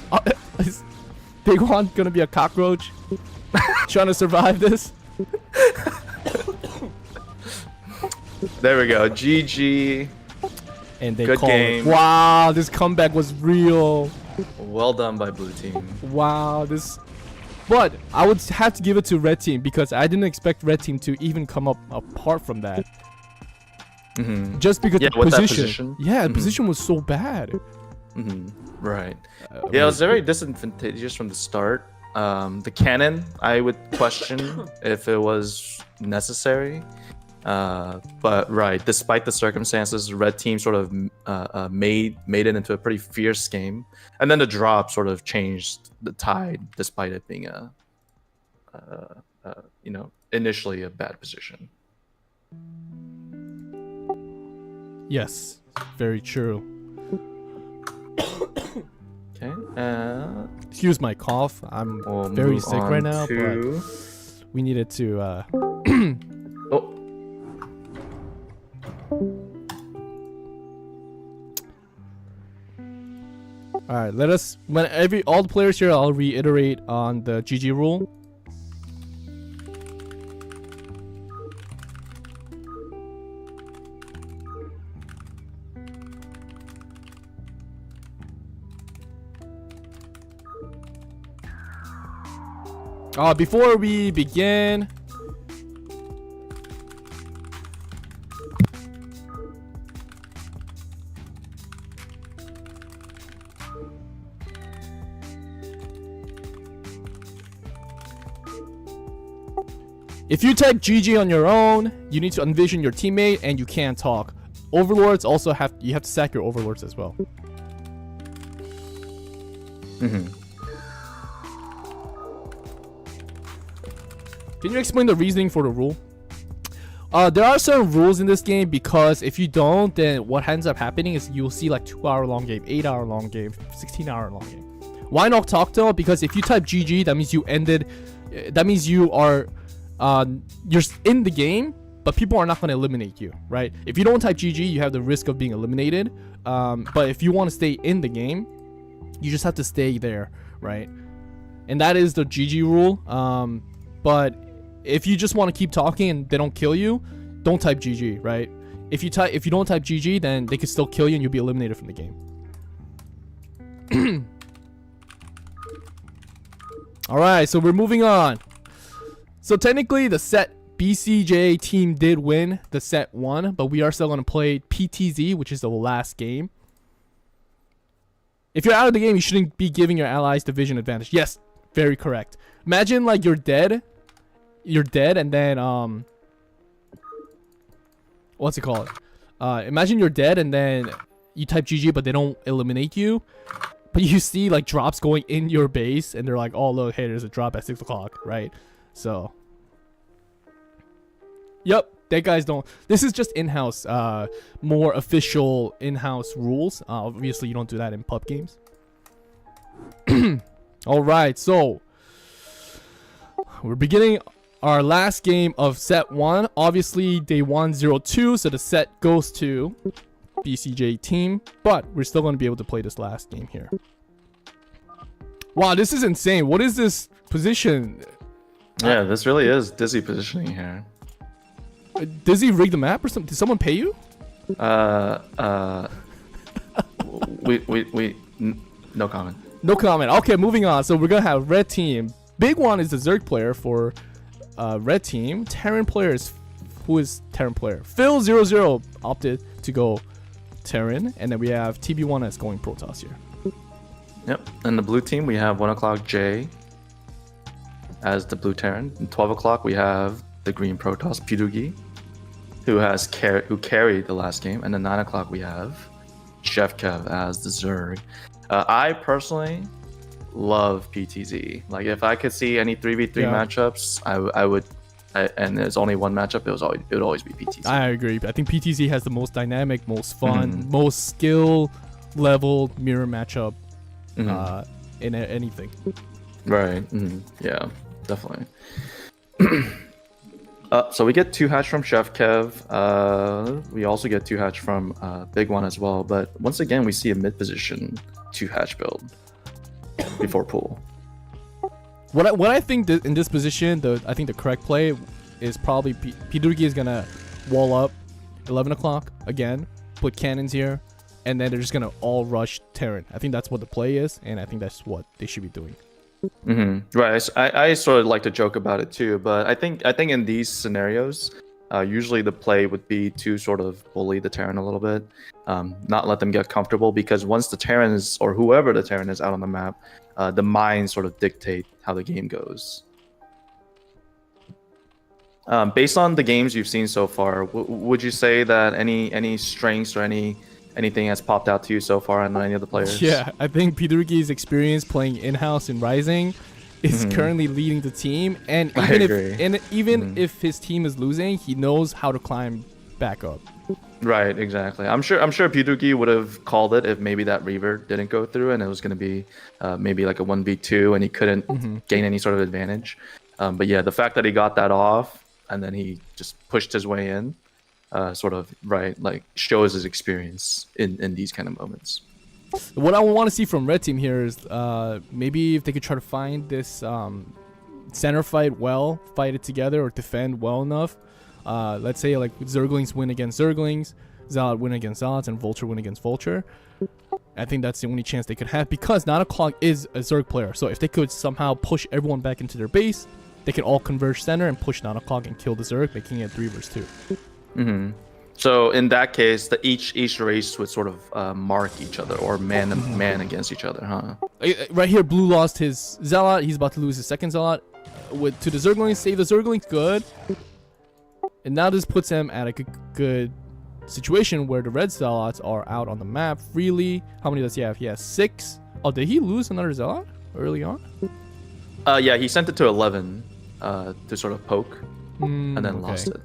Is Big Juan gonna be a cockroach? Trying to survive this? There we go. GG. And they Good call game. it. Wow, this comeback was real. Well done by blue team. Wow, this. But I would have to give it to red team because I didn't expect red team to even come up apart from that. Just because the with that position. Yeah, the position was so bad. Right. Yeah, it was very disadvantageous from the start. The cannon, I would question if it was necessary. But right, despite the circumstances, red team sort of made it into a pretty fierce game, and then the drop sort of changed the tide, despite it being initially a bad position. Yes, very true. Okay. Excuse my cough. I'm We'll very move sick on right now, to- but we needed to. Oh. All right, let us. When all the players here, I'll reiterate on the GG rule. Before we begin, if you type GG on your own, you need to envision your teammate and you can't talk. Overlords also have to sack your overlords as well. Mm-hmm. Can you explain the reasoning for the rule? There are certain rules in this game because if you don't, then what ends up happening is you'll see like 2-hour long game, 8-hour long game, 16-hour long game. Why not talk though? Because if you type GG, that means you ended. That means you are, you're in the game, but people are not going to eliminate you, right? If you don't type GG, you have the risk of being eliminated. But if you want to stay in the game, you just have to stay there, right? And that is the GG rule. But if you just want to keep talking and they don't kill you, don't type GG, right? If you don't type GG, then they can still kill you and you'll be eliminated from the game. All right, so we're moving on. So technically, the set BCJ team did win the set 1, but we are still going to play PTZ, which is the last game. If you're out of the game, you shouldn't be giving your allies division advantage. Yes, very correct. Imagine like you're dead and then what's it called? Imagine you're dead and then you type GG but they don't eliminate you, but you see like drops going in your base and they're like, oh look, hey, there's a drop at 6 o'clock, right? So yep, that guys don't. This is just in-house, more official in-house rules. Obviously you don't do that in pub games. All right, so we're beginning our last game of set 1. Obviously, day 102, so the set goes to BCJ team, but we're still going to be able to play this last game here. Wow, this is insane. What is this position? Yeah, this really is dizzy positioning here. Does he rig the map or something? Did someone pay you? No comment. No comment. Okay, moving on. So we're going to have red team. Big one is the Zerg player for red team. Terran player is, who is Terran player? Phil00 opted to go Terran, and then we have TB1 that's going Protoss here. Yep. And the blue team, we have 1 o'clock J as the blue Terran. And 12 o'clock we have the green Protoss Pirugi, who carried the last game. And then 9 o'clock we have Chef Kev as the Zerg. I personally love PTZ. Like if I could see any 3v3 matchups, I would. And there's only one matchup. It would always be PTZ. I agree. I think PTZ has the most dynamic, most fun, most skill level mirror matchup in anything. Right. Yeah, definitely. So we get 2 hatch from Chef Kev. We also get 2 hatch from Big One as well. But once again, we see a mid position 2 hatch build before pool. What I think in this position, I think the correct play is probably Pidugi is gonna wall up 11 o'clock again, put cannons here, and then they're just gonna all rush Terran. I think that's what the play is, and I think that's what they should be doing. Right. I sort of like to joke about it too, but I think in these scenarios, usually the play would be to sort of bully the Terran a little bit, not let them get comfortable, because once the Terran is, or whoever the Terran is out on the map, the mines sort of dictate how the game goes. Based on the games you've seen so far, would you say that any strengths or anything has popped out to you so far on any of the players? Yeah, I think Pidugi's experience playing in-house in Rising is currently leading the team, and even if his team is losing, he knows how to climb back up. Right, exactly. I'm sure Pidugi would have called it if maybe that Reaver didn't go through and it was going to be maybe like a 1v2 and he couldn't gain any sort of advantage. But yeah, the fact that he got that off and then he just pushed his way in, sort of right, like shows his experience in these kind of moments. What I want to see from red team here is maybe if they could try to find this center fight it together or defend well enough. Let's say like Zerglings win against Zerglings, Zealot win against Zealots, and Vulture win against Vulture. I think that's the only chance they could have because 9 o'clock is a Zerg player. So if they could somehow push everyone back into their base, they can all converge center and push 9 o'clock and kill the Zerg, making it 3 versus 2. So in that case, each race would sort of mark each other or man against each other, huh? Right here, Blue lost his Zealot. He's about to lose his second Zealot. To the Zerglings, save the Zerglings, good. And now this puts him at a good situation where the red Zealots are out on the map freely. How many does he have? He has 6. Oh, did he lose another Zealot early on? Yeah, he sent it to 11 to sort of poke and then lost it.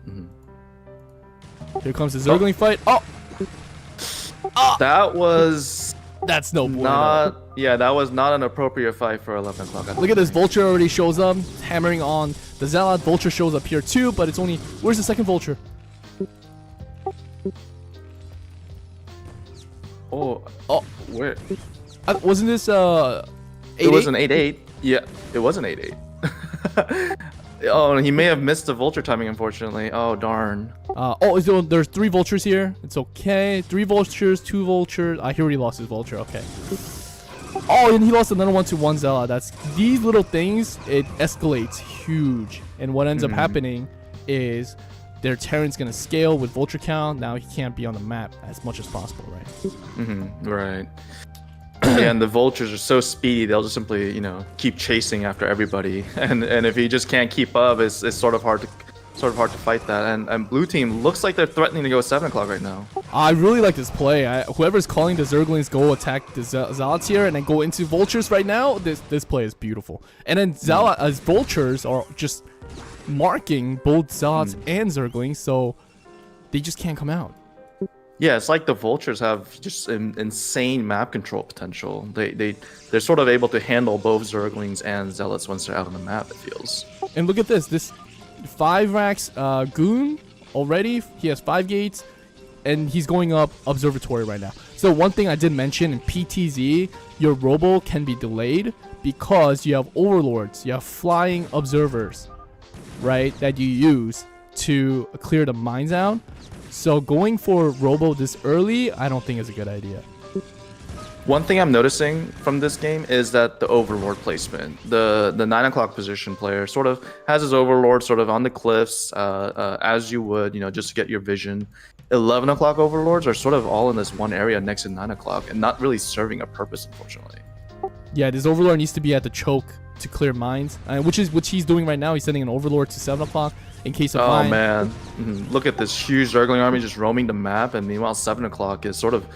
Here comes the Zergling fight. Oh! That's no bueno. That was not an appropriate fight for 11 o'clock. Look at this, Vulture already shows up, hammering on the Zealot. Vulture shows up here too, but it's only... Where's the second Vulture? Oh, where? Wasn't this 8-8? It was an 8-8. Yeah, it was an 8-8. Oh, he may have missed the Vulture timing, unfortunately. Oh, darn. So there's 3 Vultures here. It's okay. 3 Vultures, 2 Vultures. He already lost his Vulture. Okay. Oh, and he lost another one to 1 Zealot. That's these little things. It escalates huge. And what ends up happening is their Terran's gonna scale with Vulture count. Now he can't be on the map as much as possible, right? Right. Yeah, and the Vultures are so speedy, they'll just simply, keep chasing after everybody. And if he just can't keep up, it's sort of hard to fight that. And blue team looks like they're threatening to go 7 o'clock right now. I really like this play. Whoever's calling the Zerglings go attack the Zealots here and then go into Vultures right now, this play is beautiful. And then Vultures are just marking both Zealots and Zerglings, so they just can't come out. Yeah, it's like the Vultures have just insane map control potential. They're sort of able to handle both Zerglings and Zealots once they're out on the map, it feels. And look at this 5 racks Goon already. He has 5 gates, and he's going up Observatory right now. So one thing I did mention in PTZ, your Robo can be delayed because you have Overlords, you have flying observers, right, that you use to clear the mines out. So going for Robo this early, I don't think is a good idea. One thing I'm noticing from this game is that the Overlord placement, the 9 o'clock position player sort of has his Overlord sort of on the cliffs, as you would, just to get your vision. 11 o'clock Overlords are sort of all in this one area next to 9 o'clock and not really serving a purpose, unfortunately. Yeah, this Overlord needs to be at the choke to clear mines, which is what he's doing right now. He's sending an Overlord to 7 o'clock in case of mine. Man. Look at this huge Zergling army just roaming the map, and meanwhile 7 o'clock is sort of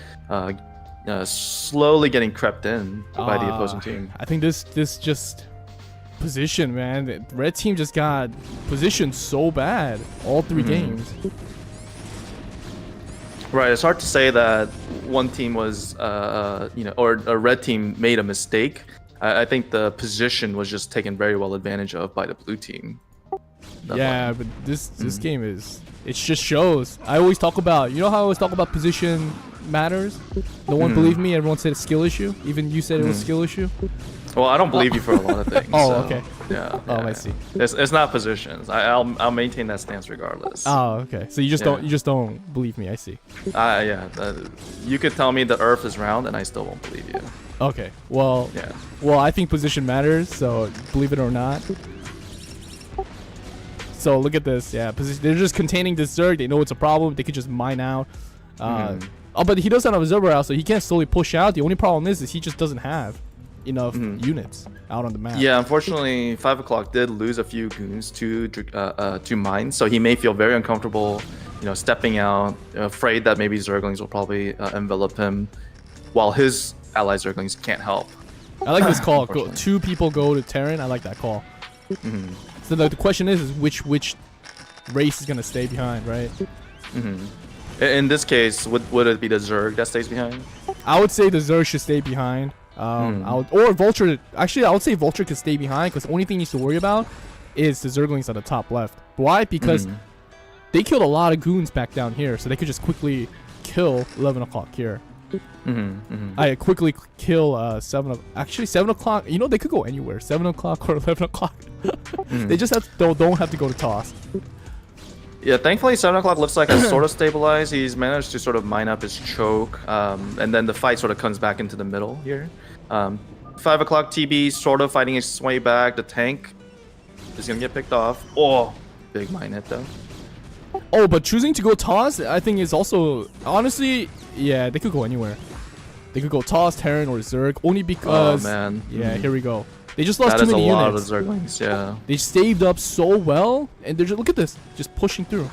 slowly getting crept in by the opposing team. I think this just position, man. The red team just got positioned so bad all 3 games. Right, it's hard to say that one team was, or a red team made a mistake. I think the position was just taken very well advantage of by the blue team. Yeah, but this game it just shows. I always talk about, how I always talk about position matters? No one believed me. Everyone said a skill issue. Even you said it was a skill issue. Well, I don't believe you for a lot of things. Okay. Yeah. I see. It's not positions. I'll maintain that stance regardless. Oh, okay. So you just don't believe me. I see. You could tell me the Earth is round, and I still won't believe you. Okay. Well. Yeah. Well, I think position matters. So believe it or not. So look at this. Yeah, they're just containing this Zerg. They know it's a problem. They could just mine out. But he doesn't have a Observer out, so he can't slowly push out. The only problem is he just doesn't have enough units out on the map. Yeah, unfortunately, 5 o'clock did lose a few goons to mine, so he may feel very uncomfortable, stepping out, afraid that maybe Zerglings will probably envelop him, while his ally Zerglings can't help. I like this call. 2 people go to Terran. I like that call. So the question is which race is gonna stay behind, right? In this case, would it be the Zerg that stays behind? I would say the Zerg should stay behind. Or Vulture. Actually, I would say Vulture could stay behind because the only thing he needs to worry about is the Zerglings at the top left. Why? Because they killed a lot of goons back down here, so they could just quickly kill 11 o'clock here. I quickly kill 7 actually 7 o'clock. You know, they could go anywhere, 7 o'clock or 11 o'clock. They just have to, don't have to go to toss. Yeah, thankfully 7 o'clock looks like it's sort of stabilized. He's managed to sort of mine up his choke, and then the fight sort of comes back into the middle here. 5 o'clock TB sort of fighting his way back. The tank is gonna get picked off. Oh, big mine hit though. Oh, but choosing to go toss, I think is also honestly, yeah, they could go anywhere. They could go toss, Terran, or Zerg, only because. Oh man. Yeah, here we go. They just lost That too is a many lot units. of Zerglings, yeah. They saved up so well, and they're just look at this, just pushing through.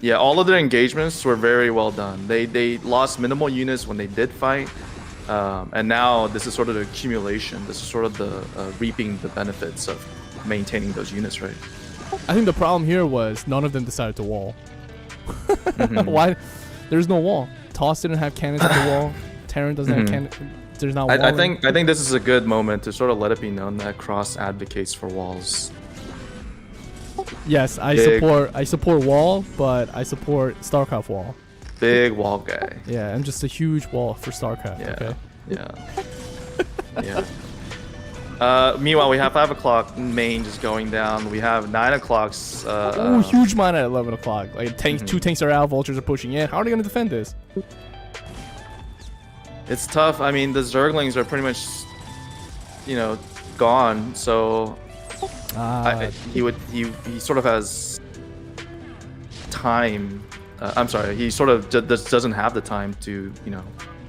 Yeah, all of their engagements were very well done. They lost minimal units when they did fight, and now this is sort of the accumulation. This is sort of the reaping the benefits of maintaining those units, right? I think the problem here was none of them decided to wall. Why? There's no wall. Toss didn't have cannons at the wall. Terran doesn't have cannons. There's not. I think this is a good moment to sort of let it be known that Cross advocates for walls. Yes, I support wall, but I support Starcraft wall. Big wall guy. Yeah, I'm just a huge wall for Starcraft. Yeah. Okay. Yeah. Meanwhile, we have 5 o'clock main just going down. We have 9 o'clock's. Ooh, huge mine at 11 o'clock. Like tanks, 2 tanks are out. Vultures are pushing in. How are they gonna defend this? It's tough. I mean, the Zerglings are pretty much, you know, gone. So he sort of has time. I'm sorry. He sort of just doesn't have the time to, you know,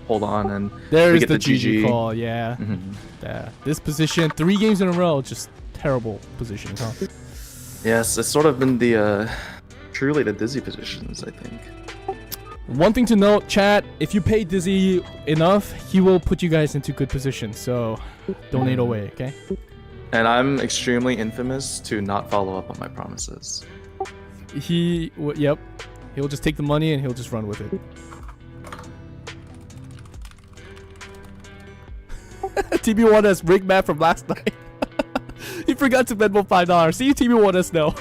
hold on, and there's we get the GG call. Yeah. Yeah. This position, 3 games in a row, just terrible position, huh? Yes, it's sort of been the truly the dizzy positions, I think. One thing to note, chat, if you pay Dizzy enough, he will put you guys into good positions. So donate away, okay? And I'm extremely infamous to not follow up on my promises. Yep. He'll just take the money and he'll just run with it. TB1S rig map from last night. He forgot to Venmo $5. See, TB1S know.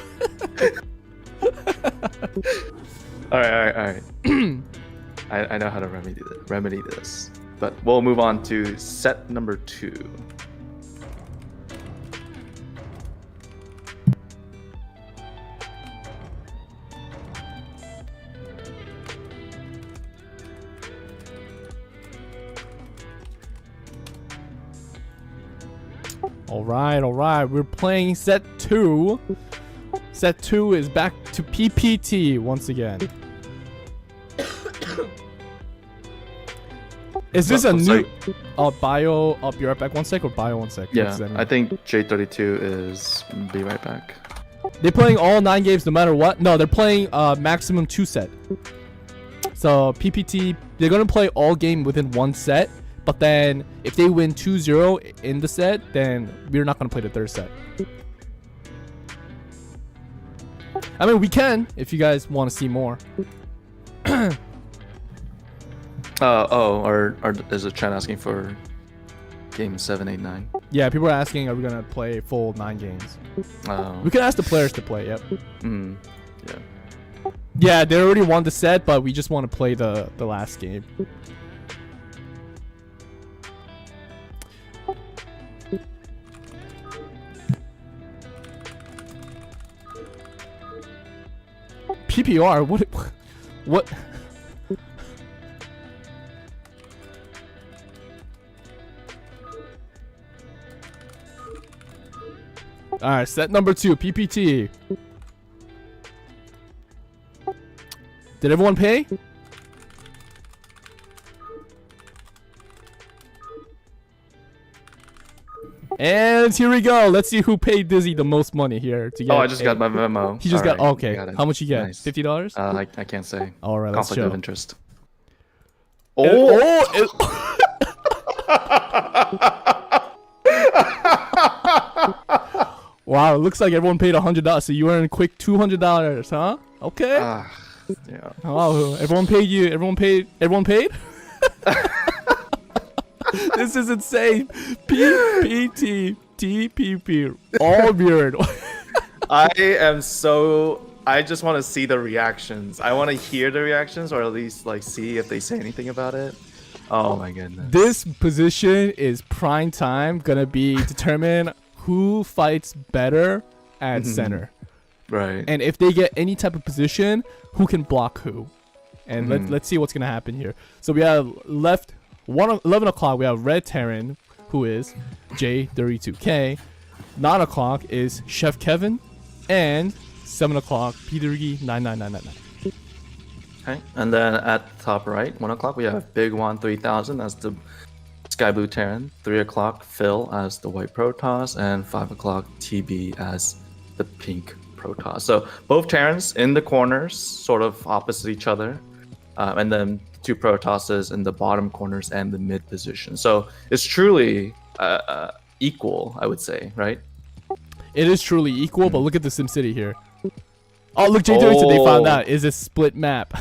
All right. I know how to remedy this, but we'll move on to set number 2. All right. We're playing set 2. Set 2 is back to PPT once again. Is this a new bio? I'll be right back. 1 sec or bio 1 sec? Yeah, I think J32 is be right back. They're playing all 9 games no matter what. No, they're playing maximum 2 set. So PPT, they're gonna play all game within 1 set. But then if they win 2-0 in the set, then we're not gonna play the 3rd set. I mean, we can if you guys want to see more. Or is the chat asking for game 7, 8, 9? Yeah, people are asking, are we gonna play full 9 games? Oh. We can ask the players to play. Yep. Yeah. Yeah, they already won the set, but we just want to play the last game. PPR? What? Alright, set number 2, PPT. Did everyone pay? And here we go. Let's see who paid Dizzy the most money here to get. Oh, I just got my memo. He just got. Okay. Got How much you get? Nice. $50? I can't say. All right, let's Conflict show. of interest. Wow, it looks like everyone paid $100, so you earned quick $200, huh? Okay. Yeah. Oh, everyone paid you. Everyone paid. Everyone paid. This is insane. PPT, TPP, all weird. I just want to see the reactions. I want to hear the reactions, or at least like see if they say anything about it. Oh my goodness. This position is prime time. Gonna be determine who fights better at center. Right. And if they get any type of position, who can block who. And let's see what's gonna happen here. So we have left 11 o'clock. We have Red Terran, who is J32K. 9 o'clock is Chef Kevin, and 7 o'clock P3 99999. Okay. And then at the top right, 1 o'clock, we have Big One 3000 as the Sky Blue Terran. 3 o'clock, Phil as the White Protoss, and 5 o'clock, TB as the Pink Protoss. So both Terrans in the corners, sort of opposite each other, and then 2 Protosses in the bottom corners and the mid position. So it's truly equal, I would say, right? It is truly equal, but look at the SimCity here. Oh, look, J32, they found out is a split map.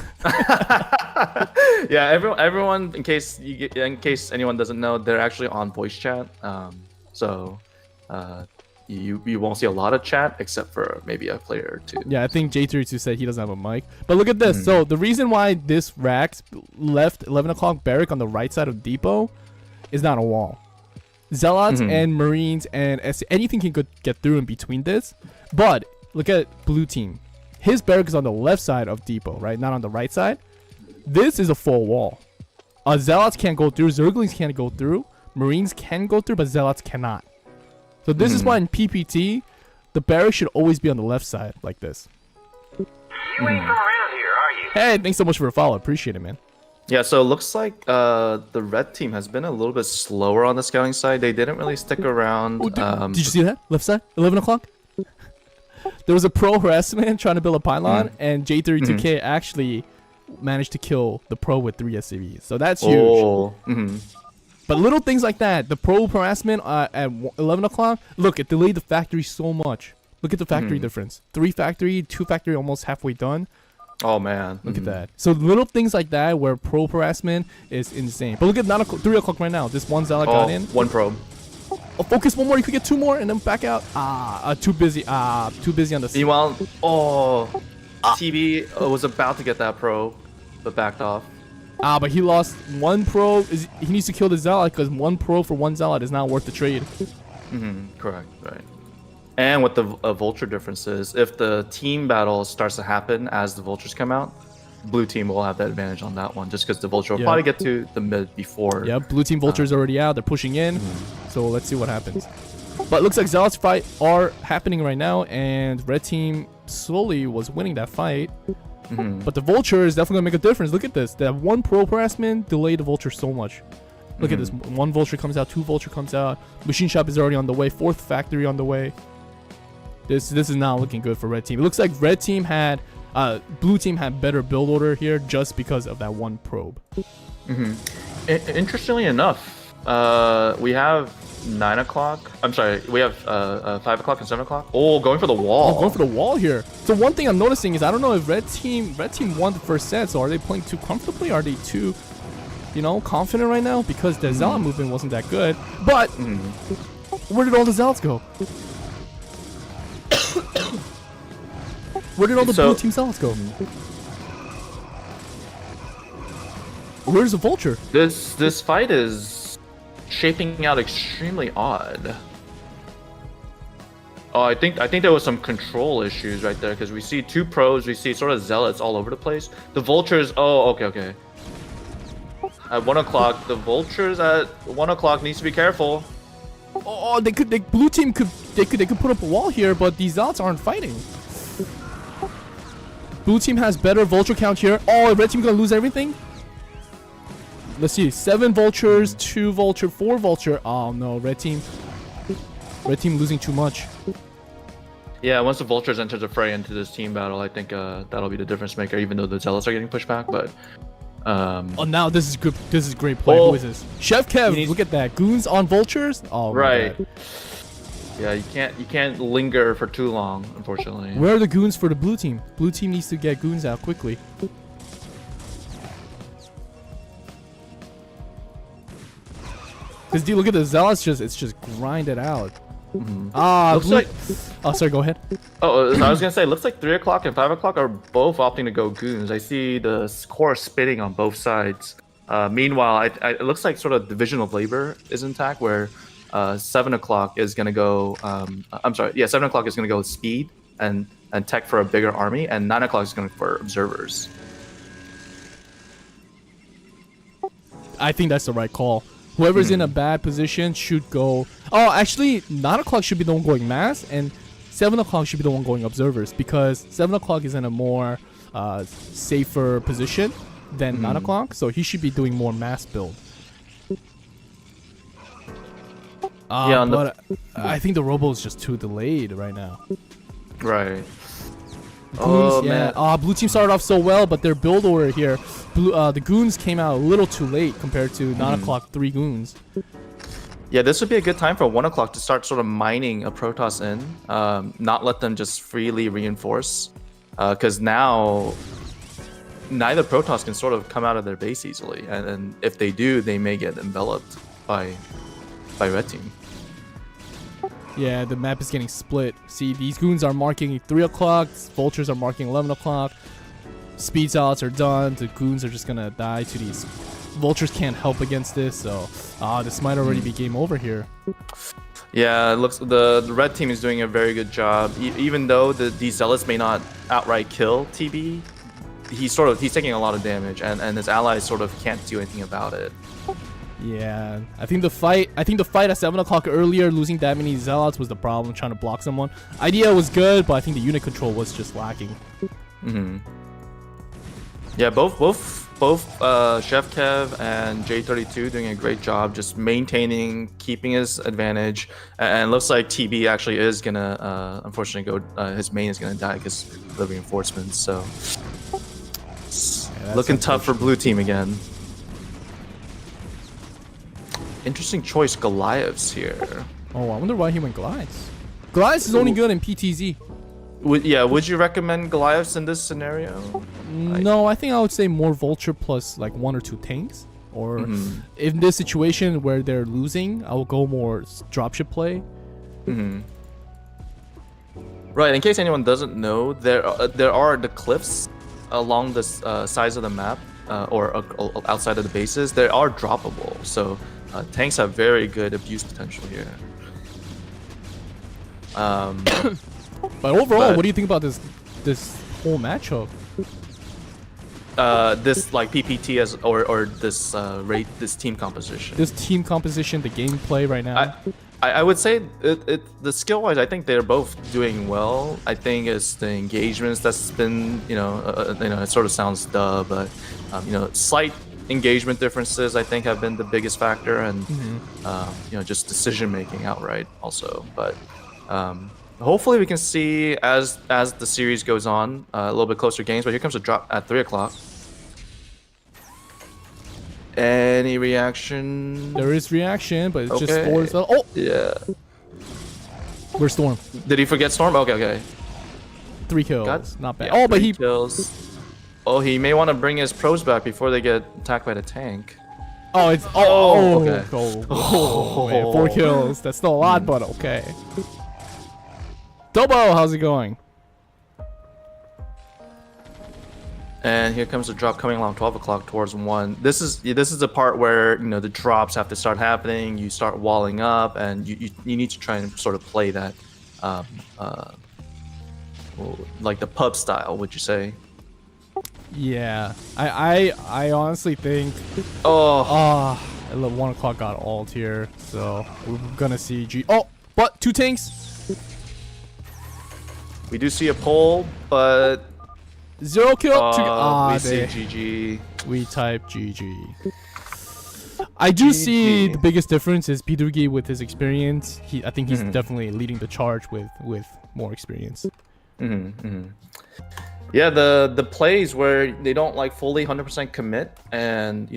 Yeah, everyone, in case anyone doesn't know, they're actually on voice chat. You won't see a lot of chat except for maybe a player or two. Yeah, I think J32 said he doesn't have a mic. But look at this. So the reason why this Rax left 11 o'clock barrack on the right side of Depot is not a wall. Zealots and Marines and anything can get through in between this. But look at blue team. His barrack is on the left side of Depot, right? Not on the right side. This is a full wall. Zealots can't go through. Zerglings can't go through. Marines can go through, but Zealots cannot. So this is why in PPT, the barrack should always be on the left side, like this. You ain't from around here, are you? Hey, thanks so much for the follow. Appreciate it, man. Yeah, so it looks like the red team has been a little bit slower on the scouting side. They didn't really stick around. Oh, did you see that? Left side? 11 o'clock? There was a pro harassment trying to build a pylon, and J32K actually managed to kill the pro with 3 SCVs. So that's huge. Oh. But little things like that, the pro harassment at 11 o'clock, look, it delayed the factory so much. Look at the factory difference. 3 factory, 2 factory almost halfway done. Oh, man. Look at that. So little things like that where pro harassment is insane. But look at 3 o'clock right now. This one Zealot got in. 1 probe. Oh, focus one more. You could get 2 more and then back out. Too busy. Too busy on the. Meanwhile, TB was about to get that probe, but backed off. But he lost 1 pro. He needs to kill the Zealot because 1 pro for 1 Zealot is not worth the trade. Correct, right. And what the vulture difference is, if the team battle starts to happen as the vultures come out, blue team will have that advantage on that one, just because the vulture will probably get to the mid before. Yeah, blue team vulture's already out. They're pushing in. So let's see what happens. But it looks like Zealots fight are happening right now, and red team slowly was winning that fight. But the vulture is definitely gonna make a difference. Look at this. That 1 pro harassment delayed the vulture so much. Look at this. 1 vulture comes out, 2 vulture comes out. Machine shop is already on the way. 4th factory on the way. This is not looking good for red team. It looks like red team had blue team had better build order here just because of that 1 probe. Interestingly enough, we have 9 o'clock. I'm sorry, we have 5 o'clock and 7 o'clock. Oh, going for the wall. Oh, going for the wall here. So one thing I'm noticing is I don't know if red team won the first set. So are they playing too comfortably? Are they too, confident right now? Because the Zealot movement wasn't that good. But where did all the Zealots go? Where did all the blue team Zealots go? Where's the vulture? This fight is shaping out extremely odd. Oh, I think there was some control issues right there, because we see 2 pros, we see sort of zealots all over the place. The vultures. Oh, okay. At 1 o'clock, the vultures at 1 o'clock needs to be careful. Oh, blue team could put up a wall here, but these zealots aren't fighting. Blue team has better vulture count here. Oh, red team gonna lose everything? Let's see. 7 vultures, 2 vulture, 4 vulture. Oh no, red team losing too much. Yeah, once the vultures enter the fray into this team battle, I think that'll be the difference maker, even though the zealots are getting pushed back. But oh, now this is good. This is great play. Who is this? Chef Kev. Look at that. Goons on vultures. Oh, right. Yeah, you can't linger for too long, unfortunately. Where are the goons for the blue team? Blue team needs to get goons out quickly. Cause dude, look at the zealots. It's just grinded out. Looks blue. like Oh, sorry. Go ahead. I was gonna say, looks like 3 o'clock and 5 o'clock are both opting to go goons. I see the core spinning on both sides. Meanwhile, it looks like sort of division of labor is intact, where 7 o'clock is gonna go. I'm sorry, yeah, 7 o'clock is gonna go speed and tech for a bigger army, and 9 o'clock is going for observers. I think that's the right call. Whoever's in a bad position should go. Oh, actually, 9 o'clock should be the one going mass, and 7 o'clock should be the one going observers, because 7 o'clock is in a more safer position than 9 o'clock, so he should be doing more mass build. Yeah, but I think the robo is just too delayed right now. Right. Goons, yeah. Blue team started off so well, but their build order here, the goons came out a little too late compared to 9 o'clock 3 goons. Yeah, this would be a good time for 1 o'clock to start sort of mining a Protoss in, not let them just freely reinforce, because now neither Protoss can sort of come out of their base easily, and if they do, they may get enveloped by red team. Yeah, the map is getting split. See, these goons are marking 3 o'clock, vultures are marking 11 o'clock, speed zealots are done, the goons are just gonna die to these. Vultures can't help against this, so this might already be game over here. Yeah, it looks the red team is doing a very good job. Even though these zealots may not outright kill TB, he's taking a lot of damage, and his allies sort of can't do anything about it. Yeah, I think the fight at 7 o'clock earlier, losing that many zealots was the problem, trying to block someone. Idea was good, but I think the unit control was just lacking. Yeah, both Chef Kev and J32 doing a great job just maintaining, keeping his advantage, and looks like TB actually is gonna unfortunately go. His main is gonna die because of the reinforcements. So Yeah, looking tough for blue team again. Interesting choice, Goliaths here. Oh, I wonder why he went Goliaths. Goliaths is only good in PTZ. Would you recommend Goliaths in this scenario? No, I think I would say more Vulture plus like 1 or 2 tanks. Or in this situation where they're losing, I will go more dropship play. Right. In case anyone doesn't know, there are the cliffs along the sides of the map, or outside of the bases. They are droppable, so tanks have very good abuse potential here. But overall, what do you think about this whole matchup? This like PPT or this this team composition. This team composition, the gameplay right now. I would say the skill wise, I think they're both doing well. I think it's the engagements that's been it sort of sounds duh, but slight engagement differences I think have been the biggest factor, and just decision making outright also. But hopefully we can see as the series goes on a little bit closer games. But here comes a drop at 3 o'clock. Any reaction? There is reaction, but it's just Storm's. Oh! Yeah. Where's Storm? Did he forget Storm? Okay. 3 kills. Not bad. Yeah, but 3 kills. Oh, he may want to bring his pros back before they get attacked by the tank. Oh, it's... okay. Man, 4 kills. That's still a lot, but okay. Dobo, how's it going? And here comes the drop coming along 12 o'clock towards 1. This is the part where the drops have to start happening. You start walling up, and you need to try and sort of play that, like the pub style. Would you say? Yeah, I honestly think. 1 o'clock got ult here, so we're gonna see but 2 tanks. We do see a pull, but 0 kill. We see GG. We type GG. I do see the biggest difference is Bidurgi with his experience. I think he's definitely leading the charge with more experience. Yeah, the plays where they don't like fully 100% commit, and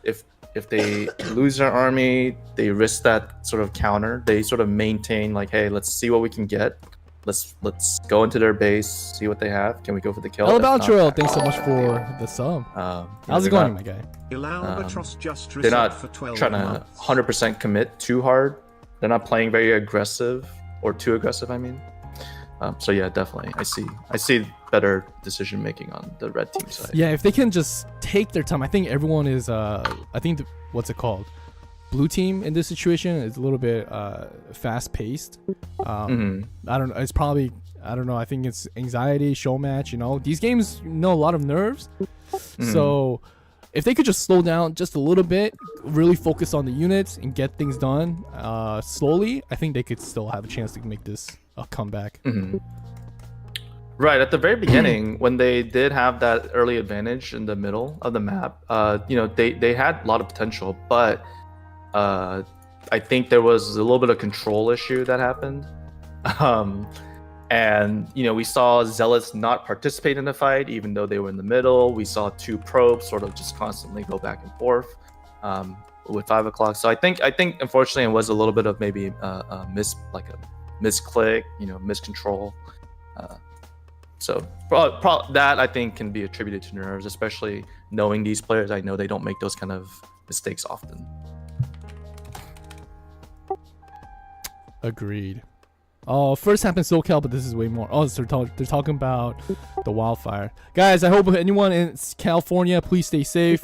if if they lose their army, they risk that sort of counter. They sort of maintain like, hey, let's see what we can get. Let's go into their base, see what they have. Can we go for the kill? Hello, If not, Baltril. Thanks so much for the sub. How's it going, my guy? Albatross just They're reset not for 12 trying to months. 100% commit too hard. They're not playing very aggressive or too aggressive. I mean, so yeah, definitely. I see better decision making on the red team side. Yeah, if they can just take their time, I think everyone is. I think what's it called? Blue team in this situation is a little bit fast paced. I don't know. It's probably I don't know. I think it's anxiety, show match. You know, these games know a lot of nerves. So if they could just slow down just a little bit, really focus on the units and get things done slowly, I think they could still have a chance to make this a comeback. Right at the very beginning, when they did have that early advantage in the middle of the map, you know, they had a lot of potential, but I think there was a little bit of control issue that happened. And you know, we saw Zealots not participate in the fight even though they were in the middle. We saw two probes sort of just constantly go back and forth with 5 o'clock. So I think unfortunately it was a little bit of maybe a misclick, you know, miscontrol. So that I think can be attributed to nerves, especially knowing these players. I know they don't make those kind of mistakes often. Agreed. Oh, first happened SoCal, but this is way more. Oh, so they're talking about the wildfire. Guys, I hope anyone in California, please stay safe.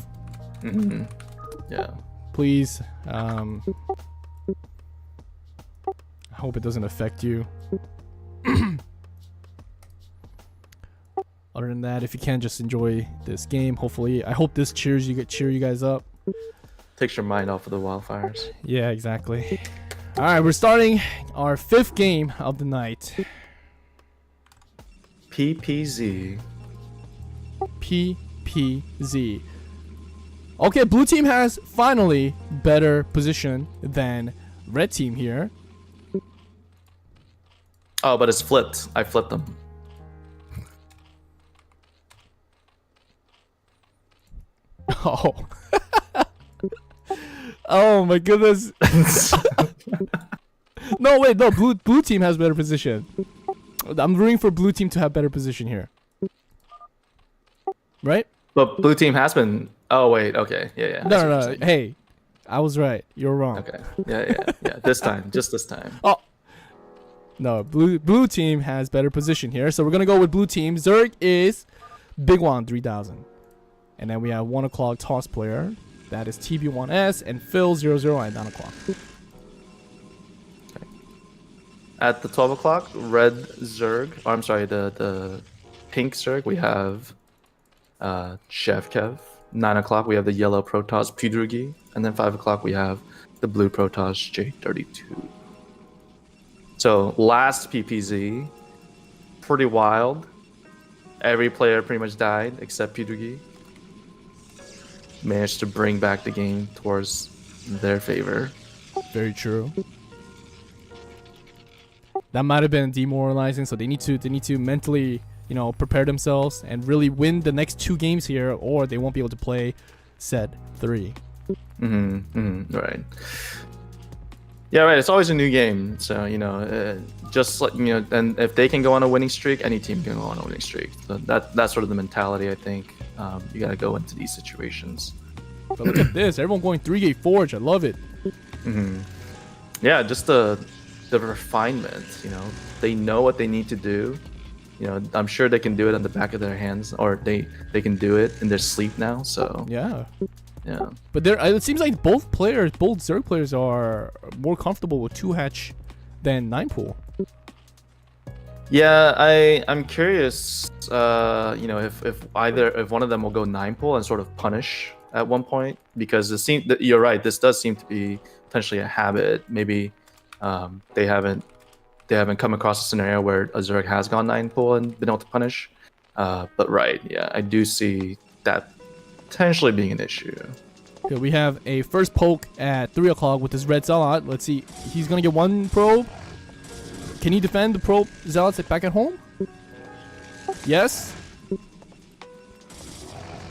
Yeah. Please. I hope it doesn't affect you. Other than that, if you can, just enjoy this game. Hopefully, I hope this cheer you guys up. Takes your mind off of the wildfires. Yeah, exactly. All right, we're starting our 5th game of the night. PPZ. PPZ. Okay, blue team has finally better position than red team here. Oh, but it's flipped. I flipped them. Oh. Oh my goodness. No, wait, no, blue team has better position. I'm rooting for blue team to have better position here. Right? But blue team has been. Oh wait, okay, yeah. No. Hey, I was right. You're wrong. Okay, yeah. This time, just this time. Oh. No, blue team has better position here, so we're gonna go with blue team. Zerg is Big One 3000, and then we have 1 o'clock toss player. That is TB1S and Phil00 at 9 o'clock. Okay. At the 12 o'clock, red Zerg. Oh, I'm sorry, the pink Zerg. We have Chef Kev. 9 o'clock, we have the yellow Protoss Pudrugi, and then 5 o'clock, we have the blue Protoss J32. So last PPZ, pretty wild. Every player pretty much died except Pudrugi. Managed to bring back the game towards their favor. Very true. That might have been demoralizing, so they need to mentally, you know, prepare themselves and really win the next 2 games here, or they won't be able to play set 3. Right. Yeah, right. It's always a new game, so you know, just like, you know, and if they can go on a winning streak, any team can go on a winning streak. So that's sort of the mentality I think you gotta go into these situations. But look at this, everyone going 3-gate Forge. I love it. Yeah, just the refinement. You know, they know what they need to do. You know, I'm sure they can do it on the back of their hands, or they can do it in their sleep now. So Yeah. yeah. But it seems like both Zerg players are more comfortable with 2-hatch than 9-pool. Yeah, I'm curious. You know, if one of them will go 9-pool and sort of punish at one point, because you're right. This does seem to be potentially a habit. Maybe they haven't come across a scenario where a Zerg has gone 9-pool and been able to punish. But right, yeah, I do see that potentially being an issue. Okay, we have a first poke at 3 o'clock with this red Zealot. Let's see. He's going to get 1 probe. Can he defend the probe Zealots back at home? Yes.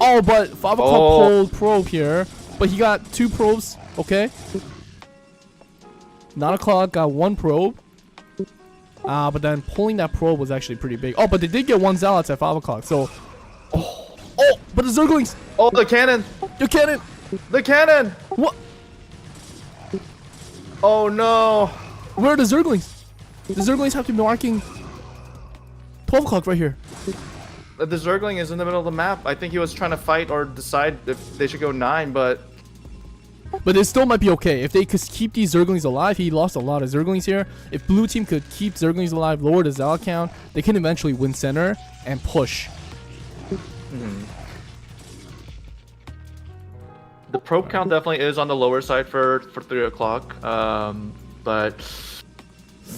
Oh, but 5 o'clock pulled probe here. but he got 2 probes. Okay. 9 o'clock got 1 probe. But then pulling that probe was actually pretty big. Oh, but they did get 1 Zealots at 5 o'clock. So, but the Zerglings. Oh, the cannon! The cannon. The cannon! What? Oh no! Where are the Zerglings? The Zerglings have to be marking 12 o'clock right here. The Zergling is in the middle of the map. I think he was trying to fight or decide if they should go 9, but But it still might be okay. If they could keep these Zerglings alive, he lost a lot of Zerglings here. If blue team could keep Zerglings alive, lower the Zealot count, they can eventually win center and push. the probe count definitely is on the lower side for 3 o'clock. But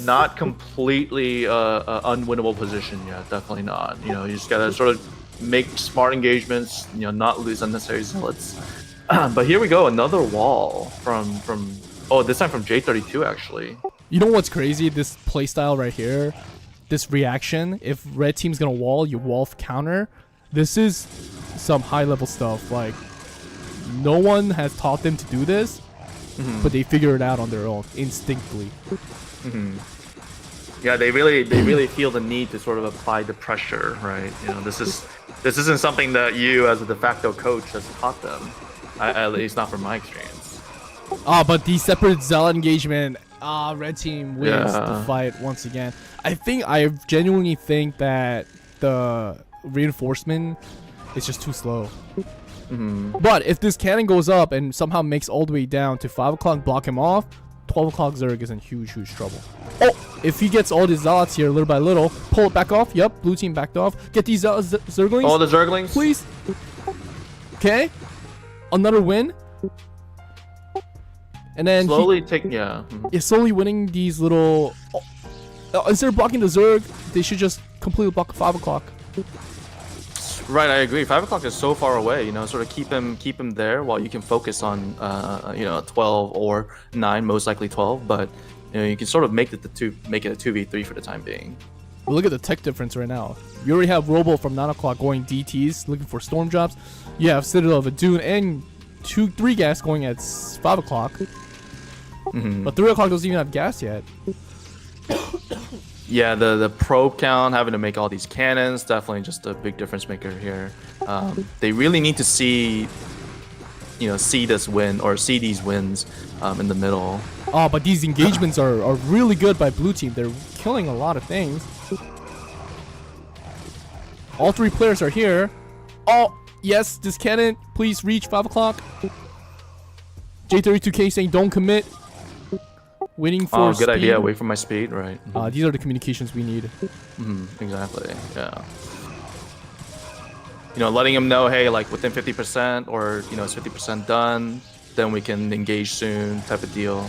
not completely unwinnable position yet. Definitely not. You know, you just gotta sort of make smart engagements. You know, not lose unnecessary zealots. But here we go, another wall from oh, this time from J32 actually. You know what's crazy? This playstyle right here, this reaction. If red team's gonna wall, you wall counter. This is some high level stuff. Like, no one has taught them to do this, but they figure it out on their own instinctively. Yeah, they really feel the need to sort of apply the pressure, right? You know, this isn't something that you as a de facto coach has taught them. At least not from my experience. But the separate zealot engagement, red team wins the fight once again. I genuinely think that the reinforcement is just too slow. But if this cannon goes up and somehow makes all the way down to 5 o'clock, block him off, 12 o'clock Zerg is in huge trouble. Oh, if he gets all these zealots here little by little, pull it back off. Yep, blue team backed off. Get these Zerglings. Oh, the Zerglings, please. Okay, another win. And then slowly slowly winning these little. Instead of blocking the Zerg, they should just completely block 5 o'clock. Right, I agree. 5 o'clock is so far away. You know, sort of keep him there while you can focus on 12 or 9, most likely 12. But you know, you can sort of make it a 2v3 for the time being. But look at the tech difference right now. You already have Robo from 9 o'clock going DTs, looking for storm drops. You have Citadel of Adun and 3 gas going at 5 o'clock. But 3 o'clock doesn't even have gas yet. Yeah, the probe count, having to make all these cannons, definitely just a big difference maker here. They really need to see this win or see these wins in the middle. Oh, but these engagements are really good by blue team. They're killing a lot of things. All 3 players are here. Oh, yes, this cannon, please reach 5 o'clock. J32K saying don't commit. Waiting for good speed. idea. Wait for my speed, right? These are the communications we need. Exactly. Yeah. You know, letting them know, hey, like within 50% or it's 50% done, then we can engage soon, type of deal,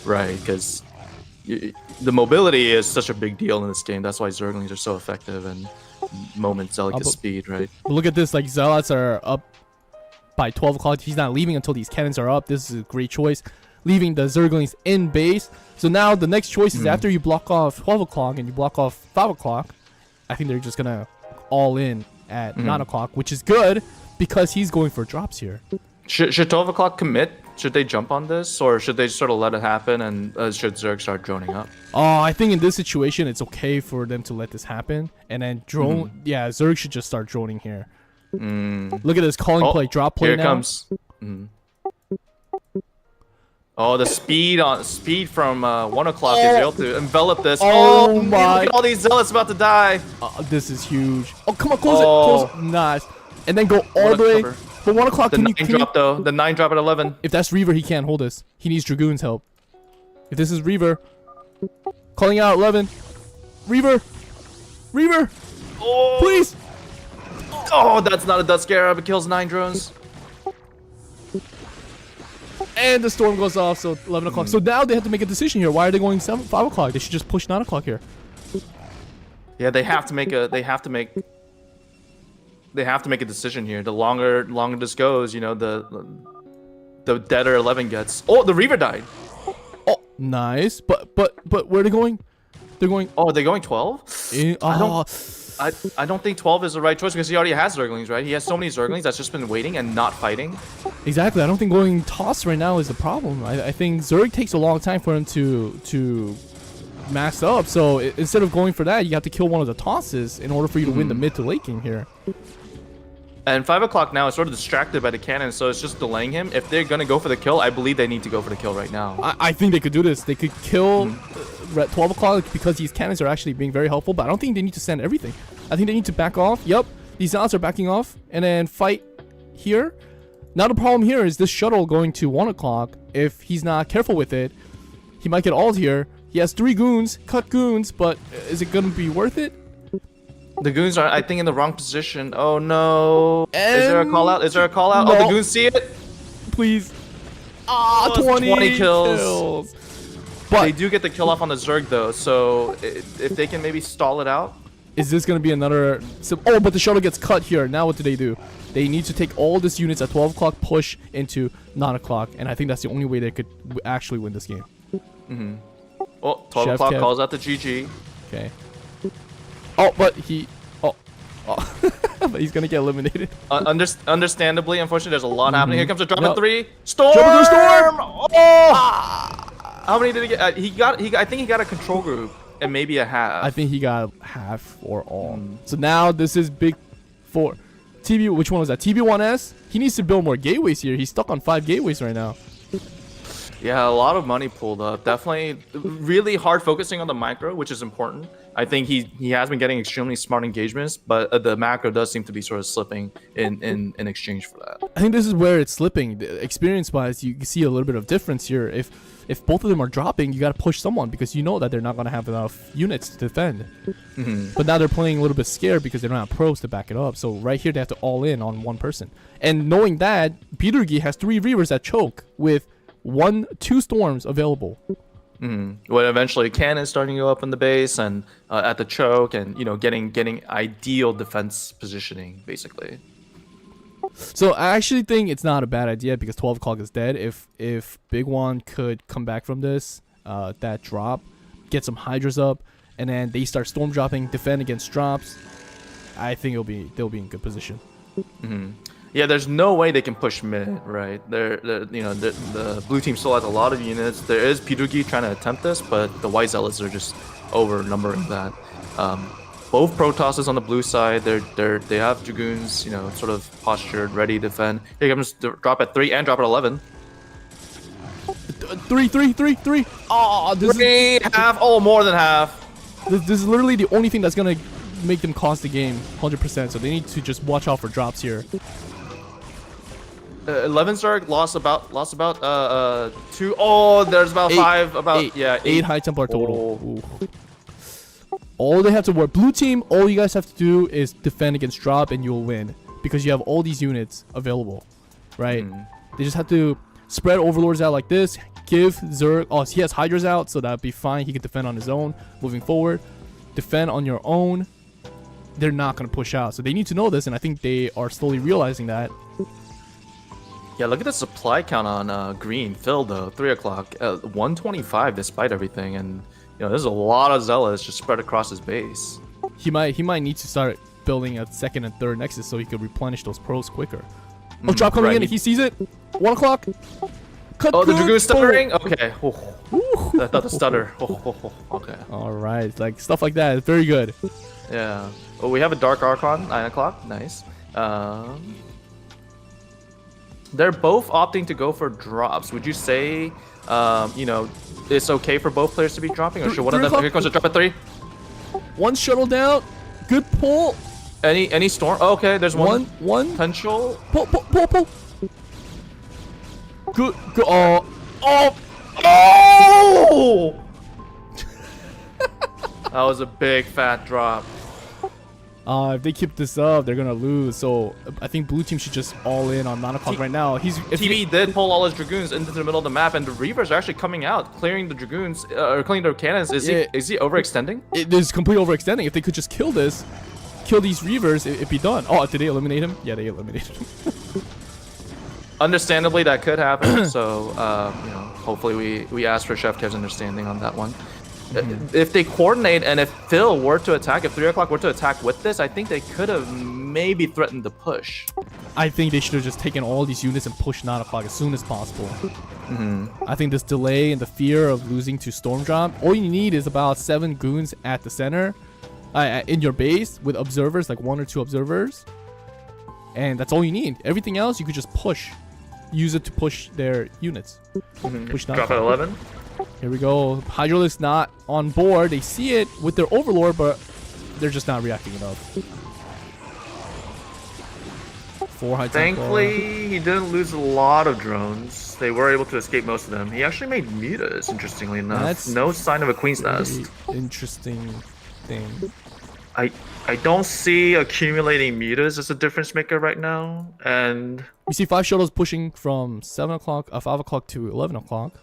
right? Because the mobility is such a big deal in this game. That's why Zerglings are so effective and Moment Zealot speed, right? Look at this. Like, Zealots are up by 12 o'clock. He's not leaving until these cannons are up. This is a great choice. Leaving the Zerglings in base. So now the next choice is after you block off 12 o'clock and you block off 5 o'clock, I think they're just going to all in at 9 o'clock, which is good because he's going for drops here. Should 12 o'clock commit? Should they jump on this? Or should they sort of let it happen and should Zerg start droning up? I think in this situation, it's okay for them to let this happen. And then drone, Zerg should just start droning here. Look at this calling play, drop play here now. Here it comes. Oh, the speed from 1 o'clock is able to envelop this. Oh my! Look at all these zealots about to die. This is huge. Oh, come on, close it. Close it. Nice. And then go all the way. But 1 o'clock, the 9 drop though. The 9 drop at 11. If that's Reaver, he can't hold us. He needs Dragoon's help. If this is Reaver, calling out 11. Reaver. Oh, please. Oh, that's not a Dust Scarab. It kills 9 drones. And the storm goes off, so 11 o'clock. So now they have to make a decision here. Why are they going 5 o'clock? They should just push 9 o'clock here. Yeah, they have to make a decision here. The longer this goes, the deader 11 gets. Oh, the Reaver died. Oh, nice. But where are they going? They're going. Oh, they're going 12. I don't think 12 is the right choice because he already has Zerglings, right? He has so many Zerglings that's just been waiting and not fighting. Exactly. I don't think going toss right now is the problem. I think Zerg takes a long time for him to max up. So instead of going for that, you have to kill one of the tosses in order for you to win the mid to late game here. And 5 o'clock now is sort of distracted by the cannon, so it's just delaying him. If they're gonna go for the kill, I believe they need to go for the kill right now. I think they could do this. They could kill at 12 o'clock because these cannons are actually being very helpful, but I don't think they need to send everything. I think they need to back off. Yep, these zealots are backing off and then fight here. Now the problem here is this shuttle going to 1 o'clock. If he's not careful with it, he might get ult here. He has 3 goons, cut goons, but is it gonna be worth it? The goons are, I think, in the wrong position. Oh no! Is there a call out? Is there a call out? No. Oh, the goons see it. Please. Ah, 20 kills. But they do get the kill off on the Zerg though, so if they can maybe stall it out. Is this gonna be another? Oh, but the shuttle gets cut here. Now what do? They need to take all these units at 12 o'clock, push into 9 o'clock, and I think that's the only way they could actually win this game. Oh, 12 Chef o'clock Kev. calls out the GG. Okay. Oh, but he. Oh. But he's gonna get eliminated. Understandably, unfortunately, there's a lot happening. Here comes a drop in 3. Storm! Jump into the storm! Oh! How many did he get? I think he got a control group and maybe a half. I think he got half or all. So now this is big for TB. Which one was that? TB1S. He needs to build more gateways here. He's stuck on 5 gateways right now. Yeah, a lot of money pulled up. Definitely really hard focusing on the micro, which is important. I think he has been getting extremely smart engagements, but the macro does seem to be sort of slipping in exchange for that. I think this is where it's slipping. Experience-wise, you can see a little bit of difference here. If both of them are dropping, you got to push someone because you know that they're not going to have enough units to defend. But now they're playing a little bit scared because they don't have pros to back it up. So right here, they have to all in on one person. And knowing that, Biturgi has 3 Reavers that choke with 2 storms available. Well, eventually cannons starting to go up in the base and at the choke, and getting ideal defense positioning basically. So I actually think it's not a bad idea because 12 o'clock is dead. If Big One could come back from this that drop, get some Hydras up, and then they start storm dropping, defend against drops, I think they'll be in good position. Yeah, there's no way they can push mid, right? The blue team still has a lot of units. There is Biturgi trying to attempt this, but the white zealots are just over-numbering that. Both Protosses on the blue side, they have Dragoons, sort of postured, ready to defend. Here comes drop at 3 and drop at 11. 3. Oh, this is half. Oh, more than half. This is literally the only thing that's gonna make them cost the game 100%. So they need to just watch out for drops here. 11 Zerg lost about 2. Oh, there's about 5. About 8 High Templar total. Ooh. All they have to work. Blue team, all you guys have to do is defend against drop and you'll win because you have all these units available, right? They just have to spread overlords out like this. Give Zerg. Oh, he has Hydras out, so that'd be fine. He can defend on his own. Moving forward, defend on your own. They're not gonna push out, so they need to know this, and I think they are slowly realizing that. Yeah, look at the supply count on green. Phil though, 3 o'clock, 125 despite everything, and there's a lot of zealots just spread across his base. He might need to start building a 2nd and 3rd nexus so he could replenish those pros quicker. Oh, drop coming in. He sees it. 1 o'clock. Cut. Oh, the Dragoon stuttering. Okay. I thought the stutter. Okay. All right, like stuff like that. Very good. Yeah. Oh, we have a Dark Archon, 9 o'clock. Nice. They're both opting to go for drops. Would you say, it's okay for both players to be dropping, or should one of them? Here comes a drop at 3. 1 shuttle down. Good pull. Any storm? Oh, okay, there's one potential. Pull. Good. Oh! That was a big fat drop. If they keep this up, they're gonna lose. So I think blue team should just all in on 9 o'clock right now. TV did pull all his dragoons into the middle of the map, and the Reavers are actually coming out, clearing the dragoons, or clearing their cannons. Is he overextending? It is complete overextending. If they could just kill these Reavers, it'd be done. Oh, did they eliminate him? Yeah, they eliminated him. Understandably, that could happen. So hopefully we ask for Chef Kev's understanding on that one. If they coordinate and if Phil were to attack, if 3 o'clock were to attack with this, I think they could have maybe threatened the push. I think they should have just taken all these units and pushed 9 o'clock as soon as possible. I think this delay and the fear of losing to Storm Drop, all you need is about 7 goons at the center, in your base with observers, like 1 or 2 observers, and that's all you need. Everything else you could just push, use it to push their units. Push 9 Drop at 11. Here we go. Hydraulic's not on board. They see it with their overlord, but they're just not reacting enough. 4 high tempo. Thankfully, he didn't lose a lot of drones. They were able to escape most of them. He actually made mutas, interestingly enough. That's no sign of a queen's nest. Interesting thing. I don't see accumulating mutas as a difference maker right now. And We see 5 shuttles pushing from 5 o'clock to 11 o'clock.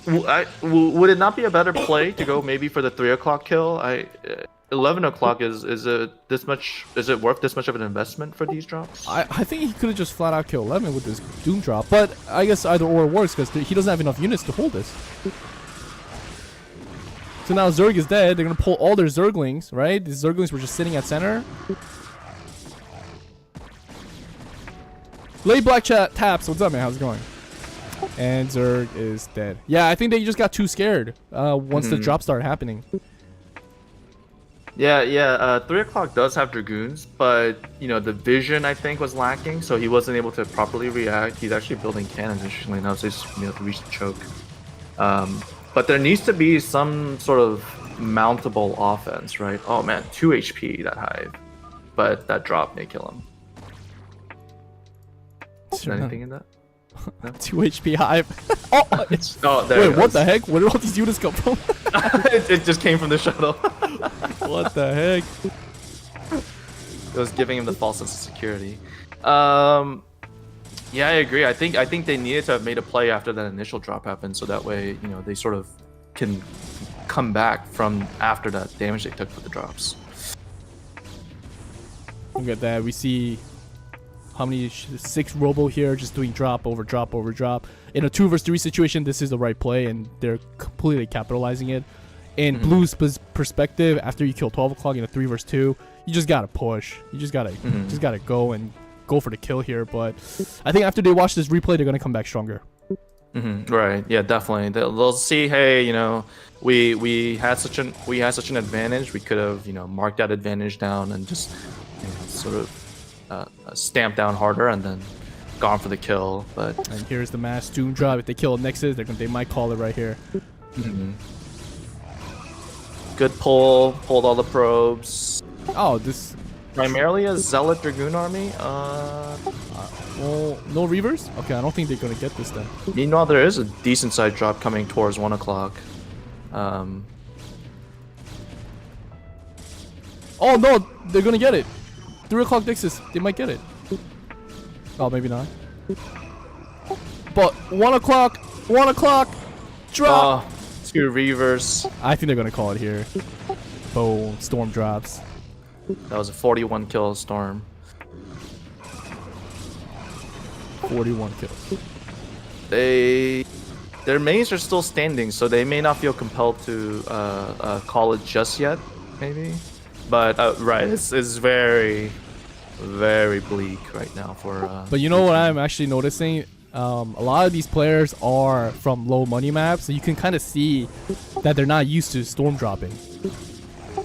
would it not be a better play to go maybe for the 3 o'clock kill? 11 o'clock is it worth this much of an investment for these drops? I think he could have just flat out killed 11 with this Doom drop, but I guess either or works because he doesn't have enough units to hold this. So now Zerg is dead. They're gonna pull all their Zerglings, right? The Zerglings were just sitting at center. Lay Black Chat taps. What's up, man? How's it going? And Zerg is dead. Yeah, I think they just got too scared once the drop started happening. Yeah. 3 o'clock does have dragoons, but the vision I think was lacking, so he wasn't able to properly react. He's actually building cannons, interestingly enough, so he's able to reach the choke. But there needs to be some sort of mountable offense, right? Oh man, 2 HP that hive, but that drop may kill him. Is there anything in that? No? 2 HP hive. Oh, there wait, it what goes. the heck? Where did all these units come from? it just came from the shuttle. What the heck? It was giving him the false sense of security. Yeah, I agree. I think they needed to have made a play after that initial drop happened, so that way they sort of can come back from after that damage they took with the drops. Look at that. We see how many 6 robo here, just doing drop over drop over drop. In a 2 versus 3 situation, this is the right play, and they're completely capitalizing it. In Blue's perspective, after you kill 12 o'clock in a 3 versus 2, you just gotta push. You just gotta go and go for the kill here. But I think after they watch this replay, they're gonna come back stronger. Right. Yeah, definitely. They'll see, hey, we had such an advantage. We could have marked that advantage down and just sort of stamped down harder and then gone for the kill. But And here's the mass Doom drop. If they kill Nexus, they might call it right here. good pulled all the probes. Oh, this Primarily a Zealot Dragoon army. well, no Reavers? Okay, I don't think they're gonna get this then. Meanwhile, there is a decent sized drop coming towards 1 o'clock. Oh no, they're gonna get it. 3 o'clock Nexus, they might get it. Oh, maybe not. But 1 o'clock, drop. 2 Reavers. I think they're gonna call it here. Boom, Storm drops. That was a 41 kill storm. 41 kills. Their mains are still standing, so they may not feel compelled to call it just yet, maybe. But right, it's very, very bleak right now for. But you know what I'm actually noticing? A lot of these players are from low money maps, so you can kind of see that they're not used to storm dropping.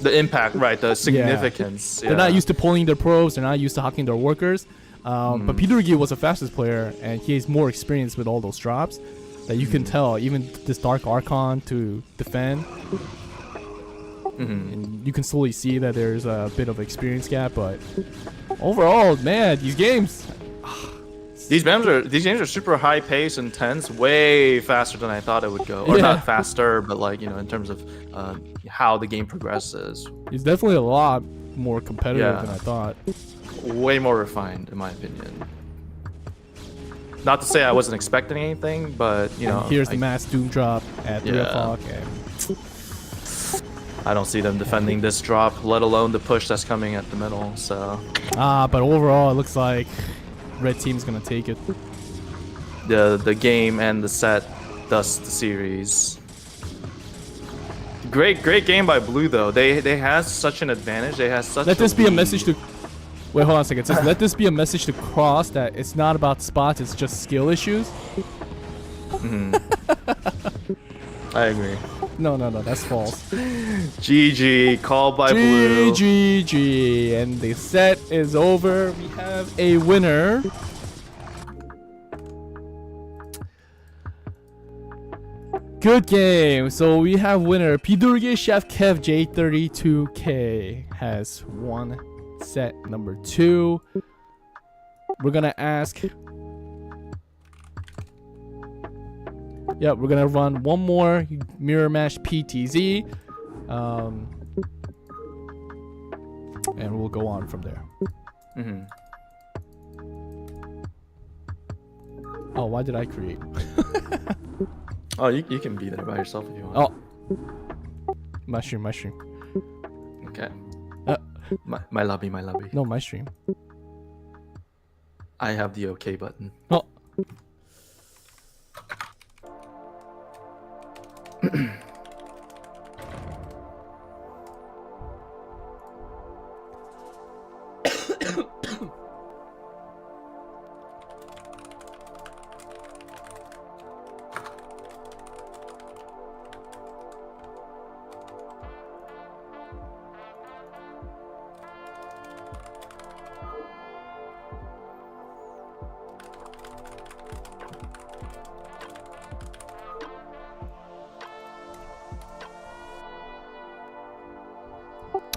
The impact, right? The significance. They're not used to pulling their probes. They're not used to hawking their workers. But Peter G was the fastest player, and he has more experience with all those drops. That you can tell, even this Dark Archon to defend. And you can slowly see that there's a bit of experience gap, but overall, man, these games. These games are super high pace, intense, way faster than I thought it would go. Or not faster, but in terms of how the game progresses. It's definitely a lot more competitive than I thought. Way more refined, in my opinion. Not to say I wasn't expecting anything, but Here's the mass Doom drop at 3 o'clock, and I don't see them defending this drop, let alone the push that's coming at the middle. So but overall, it looks like Red Team's gonna take it. the game and the set Dust series. Great game by Blue though. They have such an advantage. They have such. Let this be a lead. message to. Wait, hold on a second. It says, let this be a message to Cross that it's not about spots, it's just skill issues. I agree. No, that's false. GG, called by Blue. GG, and the set is over. We have a winner. Good game. So we have winner. Pidurge Chef Kev J32K has won set number 2. We're gonna ask. Yeah, we're gonna run one more mirror match PTZ, and we'll go on from there. Oh, why did I create? Oh, you can be there by yourself if you want. Oh, mushroom. Okay. My lobby. No, my stream. I have the OK button. Oh.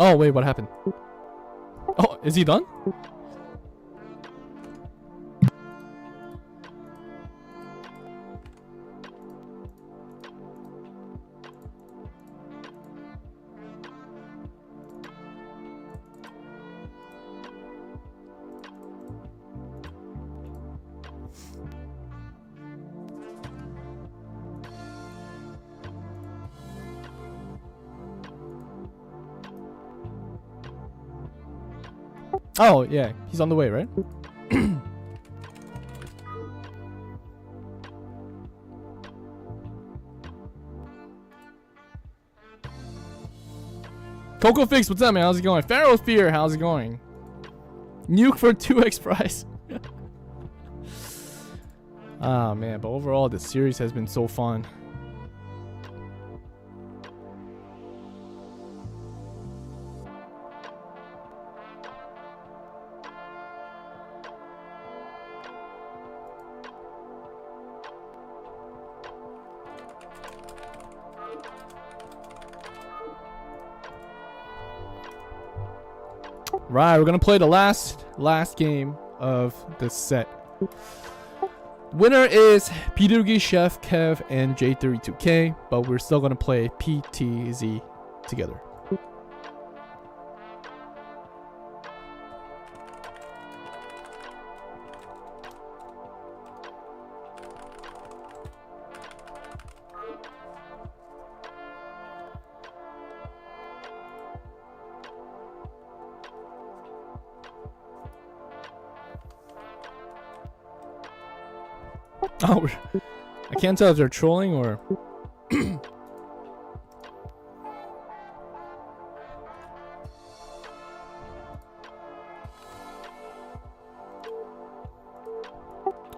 Oh, wait, what happened? Oh, is he done? Oh, yeah, he's on the way, right? Coco Fix, what's up, man? How's it going? Pharaoh Fear, how's it going? Nuke for 2x price. Ah, man, but overall, the series has been so fun. Right, we're gonna play the last game of the set. Winner is Pidurgi, Chef, Kev, and J32K, but we're still gonna play PTZ together. Oh, I can't tell if they're trolling or...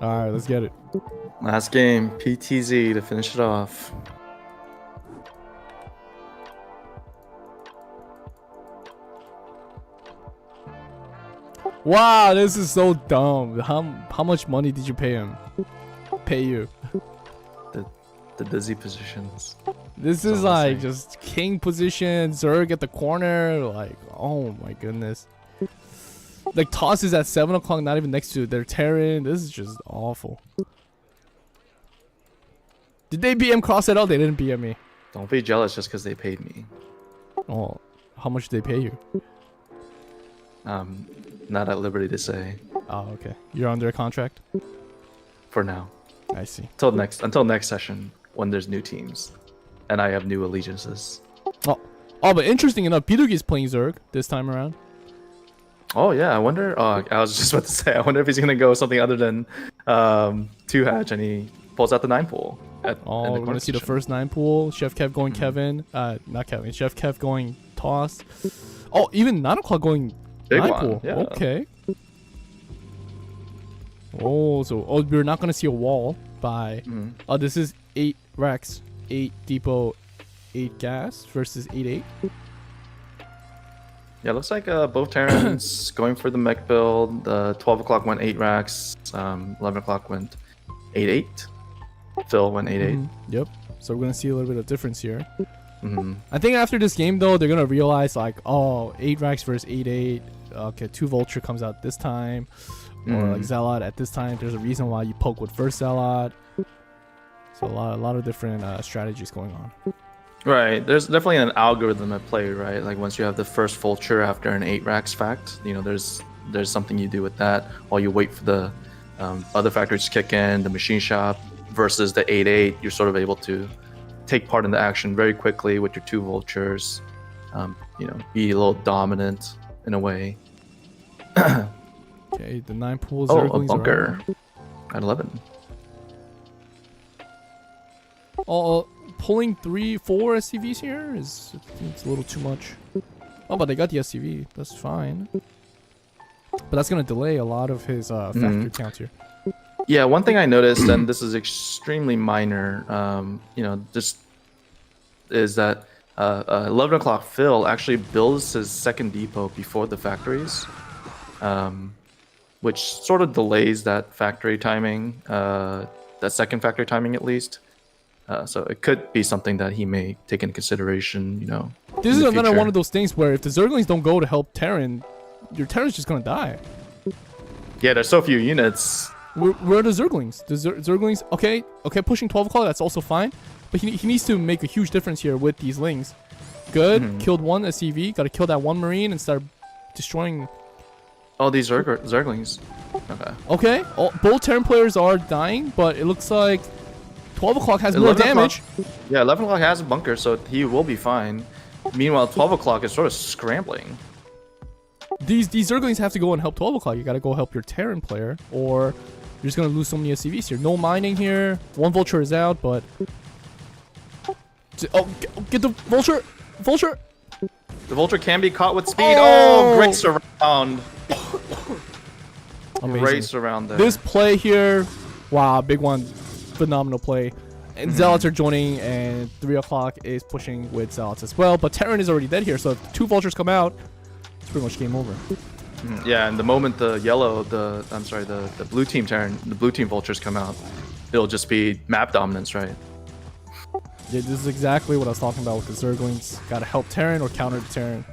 Alright, let's get it. Last game, PTZ to finish it off. Wow, this is so dumb. How much money did you pay him? Pay you? The dizzy positions. This is like just king position, Zerg at the corner. Like, oh my goodness. Like, toss is at 7 o'clock, not even next to their Terran. This is just awful. Did they BM Cross at all? They didn't BM me. Don't be jealous just because they paid me. Oh, how much did they pay you? Not at liberty to say. Oh, okay. You're under a contract? For now. I see. Until next session when there's new teams, and I have new allegiances. Oh, but interesting enough, Pidurgi's playing Zerg this time around. Oh yeah, I wonder. I was just about to say, I wonder if he's gonna go something other than 2 hatch, and he pulls out the 9 pool. Oh, we're gonna see the first 9 pool. Chef Kev going Kevin. Not Kevin. Chef Kev going toss. Oh, even 9 o'clock going Big 9 one, pool. yeah. Okay. Oh, so we're not gonna see a wall by. Oh, this is 8 Rex, 8 Depot, 8 Gas versus 8-8. Yeah, looks like both Terrans going for the mech build. 12 o'clock went 8 racks. 11 o'clock went 8-8. Phil went 8-8. Yep. So we're gonna see a little bit of difference here. Mm-hmm. I think after this game though, they're gonna realize like, oh, 8 racks versus 8-8. Okay, 2 Vulture comes out this time, or like Zealot at this time. There's a reason why you poke with first Zealot. So a lot of different strategies going on. Right. There's definitely an algorithm at play, right? Like once you have the first Vulture after an 8 racks fact, you know, there's something you do with that while you wait for the other factories to kick in, the machine shop versus the 8-8. You're sort of able to take part in the action very quickly with your 2 Vultures. You know, be a little dominant in a way. Okay, the 9 pools. Oh, a bunker at 11. Oh, pulling 3, 4 SCVs here is it's a little too much. Oh, but they got the SCV. That's fine. But that's gonna delay a lot of his factory count here. Yeah, one thing I noticed, and this is extremely minor, you know, just is that 11 o'clock Phil actually builds his second depot before the factories, which sort of delays that factory timing, that second factory timing at least. So it could be something that he may take into consideration, you know. This is another one of those things where if the Zerglings don't go to help Terran, your Terran's just gonna die. Yeah, there's so few units. Where are the Zerglings? The Zerglings, okay, pushing 12 o'clock, that's also fine. But he needs to make a huge difference here with these Lings. Good, killed 1 SCV, gotta kill that 1 Marine and start destroying. Oh, these Zerglings. Okay. Okay, both Terran players are dying, but it looks like 12 o'clock has more damage. Yeah, 11 o'clock has a bunker, so he will be fine. Meanwhile, 12 o'clock is sort of scrambling. These Zerglings have to go and help 12 o'clock. You gotta go help your Terran player, or you're just gonna lose so many SCVs here. No mining here. 1 Vulture is out, but... Oh, get the Vulture! Vulture! The Vulture can be caught with speed. Oh, great surround. Amazing. Great surround there. This play here, wow, big one. Phenomenal play. And Zealots are joining, and 3 o'clock is pushing with Zealots as well. But Terran is already dead here, so if 2 Vultures come out, it's pretty much game over. Yeah, and the moment the the blue team Terran, the blue team Vultures come out, it'll just be map dominance, right? Yeah, this is exactly what I was talking about with the Zerglings. Gotta help Terran or counter the Terran.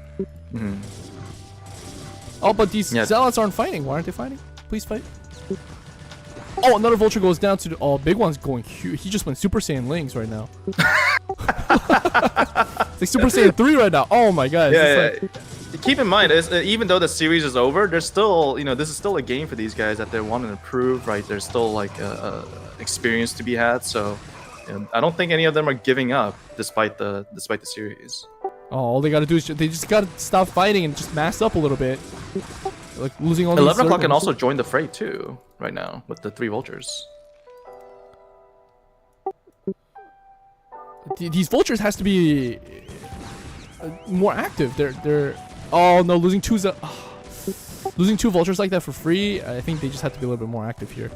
Oh, but these Zealots aren't fighting. Why aren't they fighting? Please fight. Oh, another Vulture goes down to the... Oh, big one's going huge. He just went Super Saiyan Lings right now. It's like Super Saiyan 3 right now. Oh my god. Yeah, keep in mind, even though the series is over, there's still, you know, this is still a game for these guys that they want to improve, right? There's still like a experience to be had, so you know, I don't think any of them are giving up despite the series. Oh, all they gotta do is they just gotta stop fighting and just mass up a little bit. Like losing all 11 these o'clock can Zerglings. also join the fray too, right now, with the 3 Vultures. These Vultures has to be more active. They're oh no, losing 2 Vultures like that for free. I think they just have to be a little bit more active here.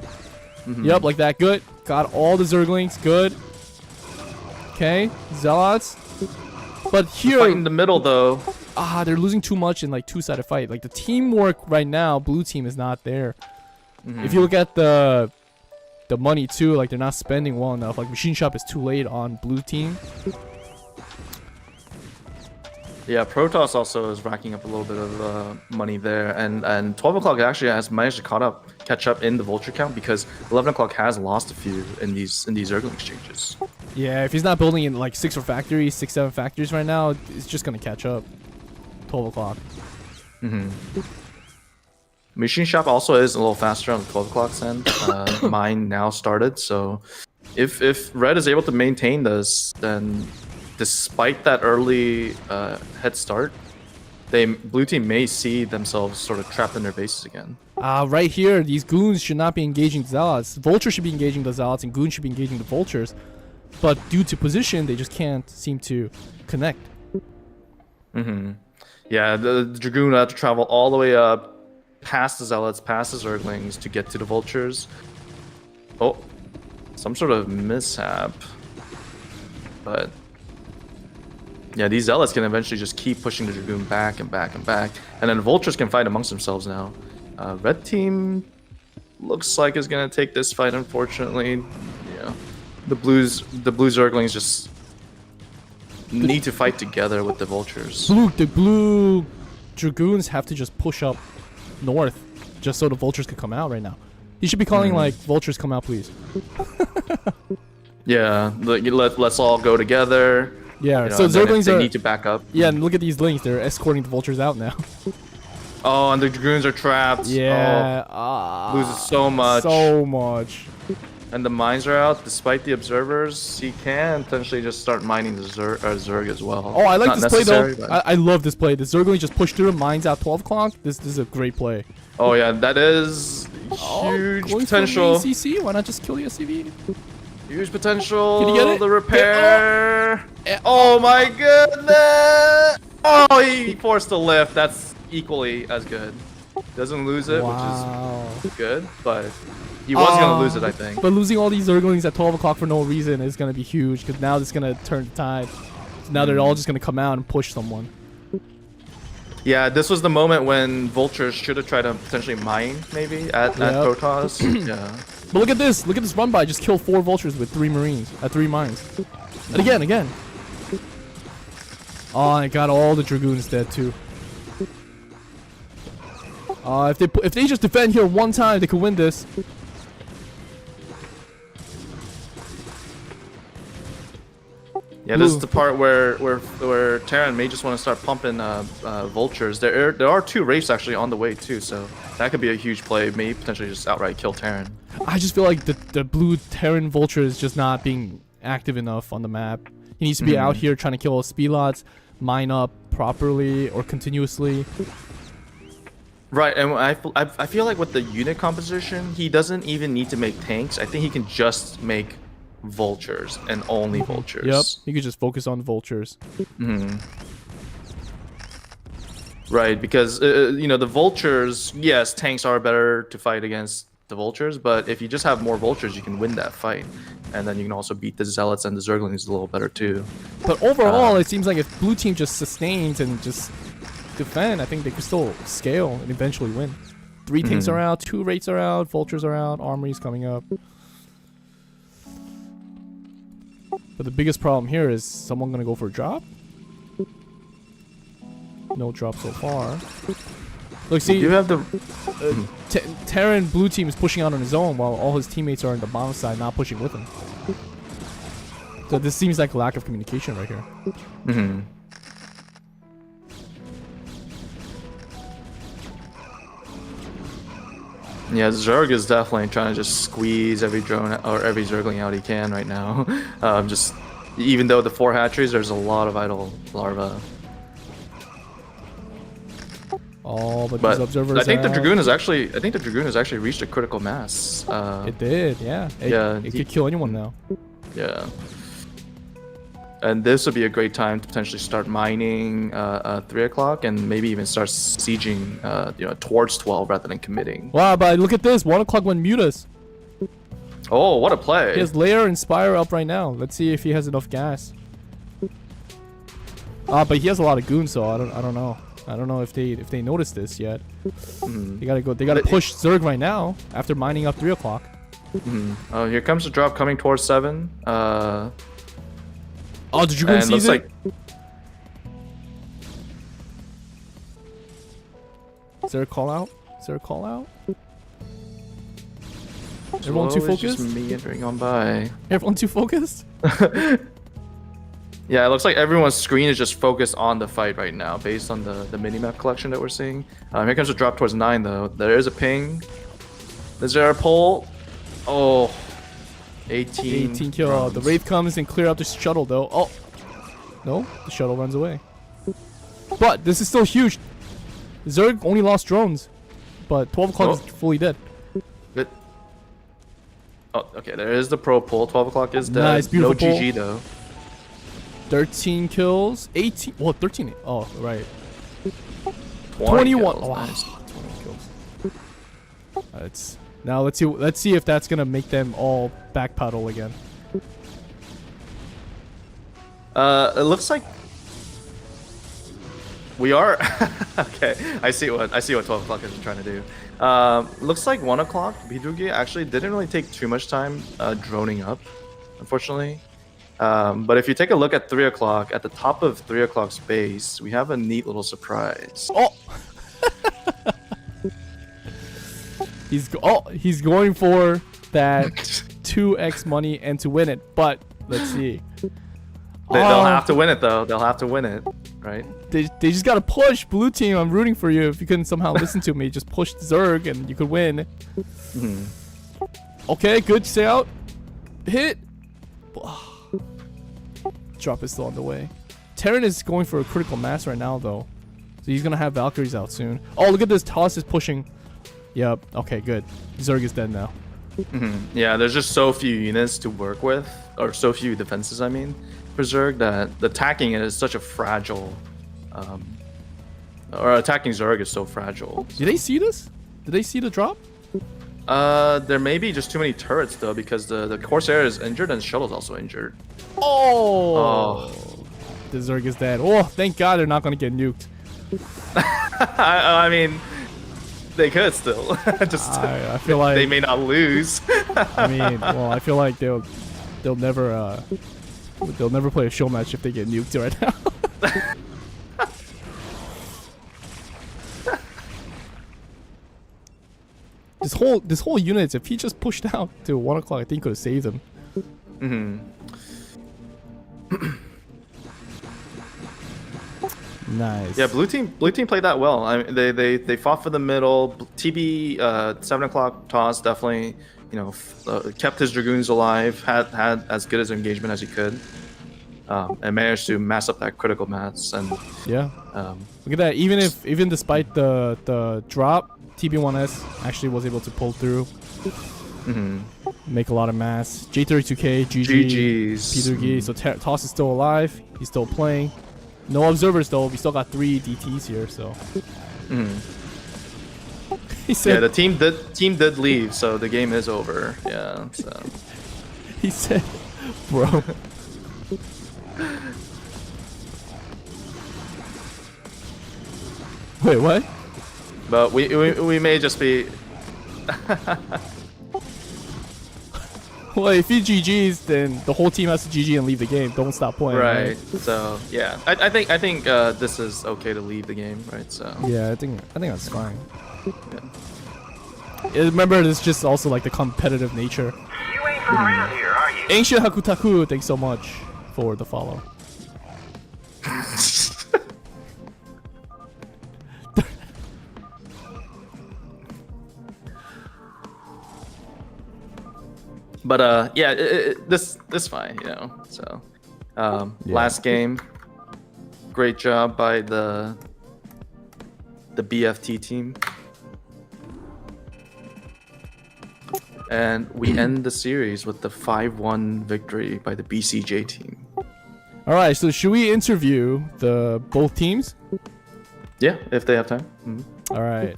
Yep, like that. Good. Got all the Zerglings. Good. Okay, Zealots. But here Fight in the middle though. they're losing too much in like 2-sided fight. Like the teamwork right now, blue team is not there. If you look at the money too, like they're not spending well enough. Like machine shop is too late on blue team. Yeah, Protoss also is racking up a little bit of money there, and 12 o'clock actually has managed to catch up in the Vulture count because 11 o'clock has lost a few in these Zergling exchanges. Yeah, if he's not building in like 6 factories, 6-7 factories right now, it's just gonna catch up. 12 o'clock. Machine shop also is a little faster on the 12 o'clock's end. Mine now started, so if Red is able to maintain this, then despite that early head start, blue team may see themselves sort of trapped in their bases again. Right here, these goons should not be engaging the Zealots. Vulture should be engaging the Zealots, and goons should be engaging the Vultures. but due to position, they just can't seem to connect. Yeah, the Dragoon had to travel all the way up, past the Zealots, past the Zerglings to get to the Vultures. Oh, some sort of mishap. But yeah, these Zealots can eventually just keep pushing the Dragoon back and back and back. And then the Vultures can fight amongst themselves now. Red team looks like is going to take this fight, unfortunately. Yeah, the blue Zerglings just need to fight together with the Vultures. The blue Dragoons have to just push up north just so the Vultures could come out right now. You should be calling like, Vultures come out, please. Yeah, let's all go together. Yeah, You know, so and then if Zerglings they are... need to back up. Yeah, and look at these links. They're escorting the Vultures out now. Oh, and the Dragoons are trapped. Yeah. Oh, loses so much. So much. And the mines are out. Despite the observers, he can potentially just start mining the Zerg as well. Oh, I like Not this play though. necessary, but- I love this play. The Zerglings just push through the mines at 12 o'clock. This is a great play. Oh yeah, that is huge potential. CC, why not just kill the SCV? Huge potential. Can you get it? The repair. Oh my goodness! Oh, he forced the lift. That's equally as good. Doesn't lose it, Wow. which is good, but he was gonna lose it, I think. But losing all these Zerglings at 12 o'clock for no reason is gonna be huge, because now it's gonna turn the tide. So now they're all just gonna come out and push someone. Yeah, this was the moment when Vultures should have tried to potentially mine, maybe, at Protoss. Yeah. But look at this run by. Just kill 4 Vultures with 3 Marines at 3 mines. And again. Oh, I got all the Dragoons dead too. If they just defend here one time, they could win this. Yeah, this is the part where Terran may just want to start pumping Vultures. There are 2 Wraiths actually on the way too, so that could be a huge play. Maybe potentially just outright kill Terran. I just feel like the blue Terran Vulture is just not being active enough on the map. He needs to be out here trying to kill speedlots, mine up properly or continuously. Right, and I feel like with the unit composition, he doesn't even need to make tanks. I think he can just make Vultures and only Vultures. Yep, you could just focus on the Vultures. Right, because you know, the Vultures, yes, tanks are better to fight against the Vultures, but if you just have more Vultures, you can win that fight, and then you can also beat the Zealots and the Zerglings a little better too. But overall, it seems like if blue team just sustains and just defend, I think they could still scale and eventually win. 3 tanks are out, 2 Wraiths are out, Vultures are out, Armory's coming up. But the biggest problem here is someone gonna go for a drop? No drop so far. Look, see, You have the Terran blue team is pushing out on his own while all his teammates are on the bottom side not pushing with him. So this seems like a lack of communication right here. Yeah, Zerg is definitely trying to just squeeze every drone or every Zergling out he can right now. Just even though the 4 hatcheries, there's a lot of idle larvae. Oh, but But these observers. I think the out. Dragoon has actually reached a critical mass. It did, yeah. It could kill anyone now. Yeah. And this would be a great time to potentially start mining 3 o'clock and maybe even start sieging towards 12 rather than committing. Wow, but look at this. 1 o'clock went Mutas. Oh, what a play. He has Lair and Spire up right now. Let's see if he has enough gas. But he has a lot of goons, so I don't know. I don't know if they noticed this yet. They gotta push Zerg right now after mining up 3 o'clock. Oh, here comes the drop coming towards 7. Oh, the Dragoon and looks sees it? like Is there a call out? Everyone too slowly just focused? meandering on by. Everyone too focused? Yeah, it looks like everyone's screen is just focused on the fight right now, based on the minimap collection that we're seeing. Here comes a drop towards 9, though. There is a ping. Is there a pull? Oh, 18 kill. drones. The Wraith comes and clear out the shuttle, though. Oh, no, the shuttle runs away. But this is still huge. Zerg only lost drones, but 12 o'clock is fully dead. Oh, okay. There is the pro poll. 12 o'clock is dead. Nice, beautiful No poll. GG though. 13 kills, 18. Well, 13. Oh, right. 21. 21. Oh, Nice. 20 kills. Now let's see if that's gonna make them all backpedal again. It looks like we are. Okay, I see what 12 o'clock is trying to do. Looks like 1 o'clock. Bidrugi actually didn't really take too much time droning up, unfortunately. But if you take a look at 3 o'clock, at the top of 3 o'clock's base, we have a neat little surprise. Oh. He's going for that 2x money and to win it, but let's see. They'll have to win it though. They'll have to win it, right? They just gotta push. Blue team, I'm rooting for you. If you couldn't somehow listen to me, just push Zerg and you could win. Okay, good. Stay out. Hit. Drop is still on the way. Terran is going for a critical mass right now though, so he's gonna have Valkyries out soon. Oh, look at this. Toss is pushing. Yep. Okay, good. Zerg is dead now. Yeah, there's just so few units to work with, or so few defenses, I mean, for Zerg, that the attacking it is such a fragile, or attacking Zerg is so fragile. Did they see this? Did they see the drop? There may be just too many turrets though, because the Corsair is injured and Shuttle's also injured. Oh. The Zerg is dead. Oh, thank God they're not gonna get nuked. I mean, they could still. Just I feel like they may not lose. I mean, well, I feel like they'll never play a show match if they get nuked right now. This whole unit, if he just pushed out to 1 o'clock, I think could have saved him. Nice. Yeah, blue team played that well. I mean, they fought for the middle. TB 7 o'clock toss definitely, kept his dragoons alive. Had as good as engagement as he could, and managed to mass up that critical mass. And yeah, look at that. Even despite the drop, TB1S actually was able to pull through. Make a lot of mass. J32K, GG's. P3G. So Toss is still alive. He's still playing. No observers though. We still got 3 DTs here, so. He said, yeah, the team did leave, so the game is over. Yeah, so. He said, bro. Wait, what? But we may just be. Well, if he GG's, then the whole team has to GG and leave the game. Don't stop playing. Right. So yeah, I think this is okay to leave the game, right? So yeah, I think that's fine. Yeah. Remember, it's just also like the competitive nature. You ain't from around here, are you? Ancient Hakutaku, thanks so much for the follow. But yeah, this fine, So, last game, great job by the BFT team, and we end the series with the 5-1 victory by the BCJ team. All right, so should we interview both teams? Yeah, if they have time. All right.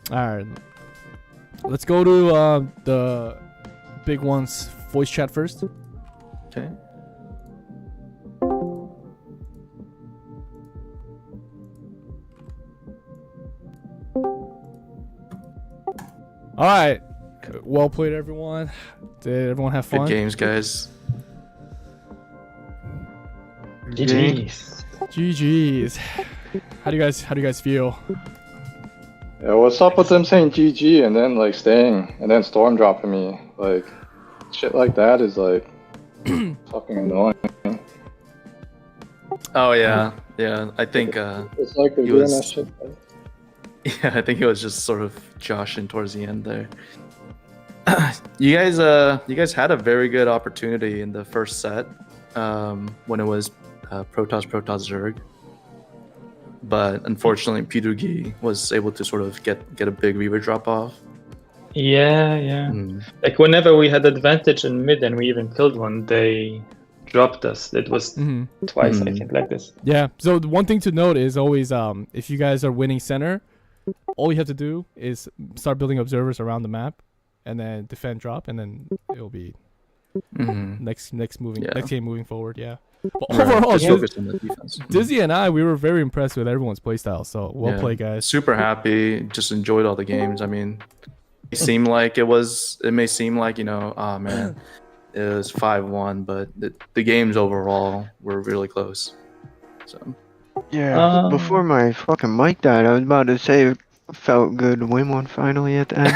Alright, let's go to the big ones voice chat first. Okay. Alright, well played everyone. Did everyone have fun? Good games, guys. GG's. GG's. How do you guys feel? Yeah, what's up with them saying GG and then like staying and then storm dropping me? Like, shit like that is like fucking annoying. Oh yeah, yeah. I think It's like they're he doing was- that shit. yeah, I think it was just sort of joshing towards the end there. You guys had a very good opportunity in the first set. when it was Protoss Zerg. But unfortunately, Pidugi was able to sort of get a big Reaver drop off. Yeah. Mm. Like whenever we had advantage in mid and we even killed one, they dropped us. It was twice, I think, like this. Yeah. So the one thing to note is always if you guys are winning center, all you have to do is start building observers around the map, and then defend drop, and then it'll be next game moving forward. Yeah. But overall, Just focus on the defense. Dizzy and I, we were very impressed with everyone's playstyle. So well played, guys. Super happy. Just enjoyed all the games. I mean, it seemed like it may seem like, oh man, it was 5-1, but the games overall were really close. So Yeah, before my fucking mic died, I was about to say it felt good to win one finally at the end.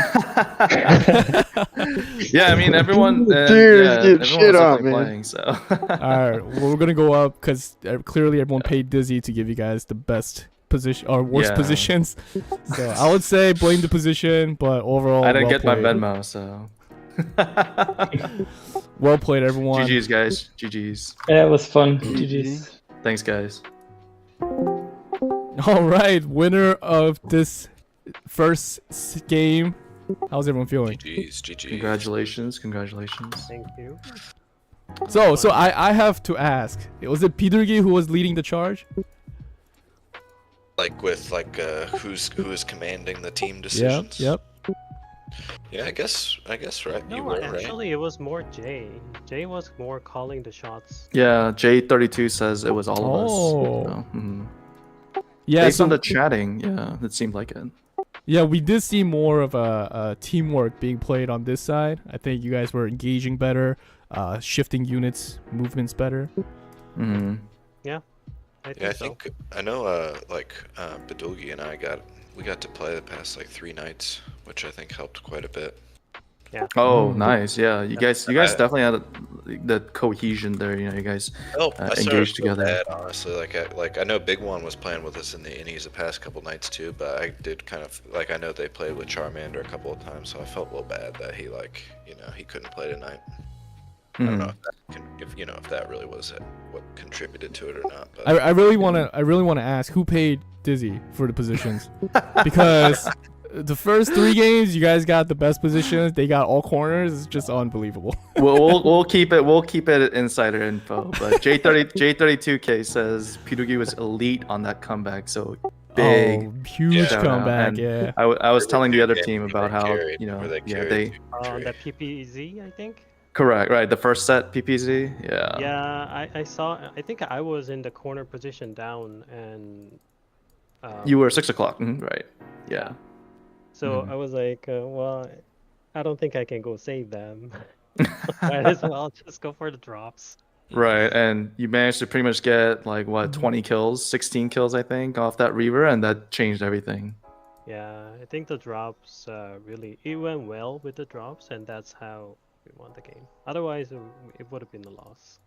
yeah, I mean everyone. Dude, shit on, man. Playing, so. All right, well, we're gonna go up because clearly everyone paid Dizzy to give you guys the best position or worst positions. So I would say blame the position, but overall, I didn't get my Venmo, so. Well played, everyone. GG's, guys. GG's. Yeah, it was fun. GG's. Thanks, guys. All right, winner of this first game. How's everyone feeling? GG's. Congratulations. Thank you. So I have to ask, was it Pidugi who was leading the charge? Like with who is commanding the team decisions? Yep. Yeah, I guess right. You No, were actually, right. it was more Jay. Jay was more calling the shots. Yeah, J32 says it was all of us. Oh. So, Yeah, based on the chatting, yeah, it seemed like it. Yeah, we did see more of a teamwork being played on this side. I think you guys were engaging better, shifting units, movements better. Yeah, I think I know Badulgi and I got to play the past 3 nights, which I think helped quite a bit. Yeah. Oh, nice. Yeah, you guys definitely had the cohesion there. You guys engaged together. Bad, honestly, I know Big One was playing with us in the innies the past couple nights too, but I did kind of I know they played with Charmander a couple of times, so I felt a little bad that he he couldn't play tonight. I don't know if that really was what contributed to it or not. But I really want to ask who paid Dizzy for the positions, because the first 3 games you guys got the best positions. They got all corners. It's just unbelievable. We'll keep it insider info. But J32K says Pidugi was elite on that comeback. So big, huge comeback. And yeah. I was telling the other team about how they that PPZ, I think. Correct, right. The first set PPZ, yeah. Yeah, I saw. I think I was in the corner position down, and you were 6 o'clock, right? Yeah. So I was like, well, I don't think I can go save them. Might as well just go for the drops. Right, and you managed to pretty much get 20 kills, 16 kills, I think, off that Reaver, and that changed everything. Yeah, I think the drops it went well with the drops, and that's how we won the game. Otherwise, it would have been a loss.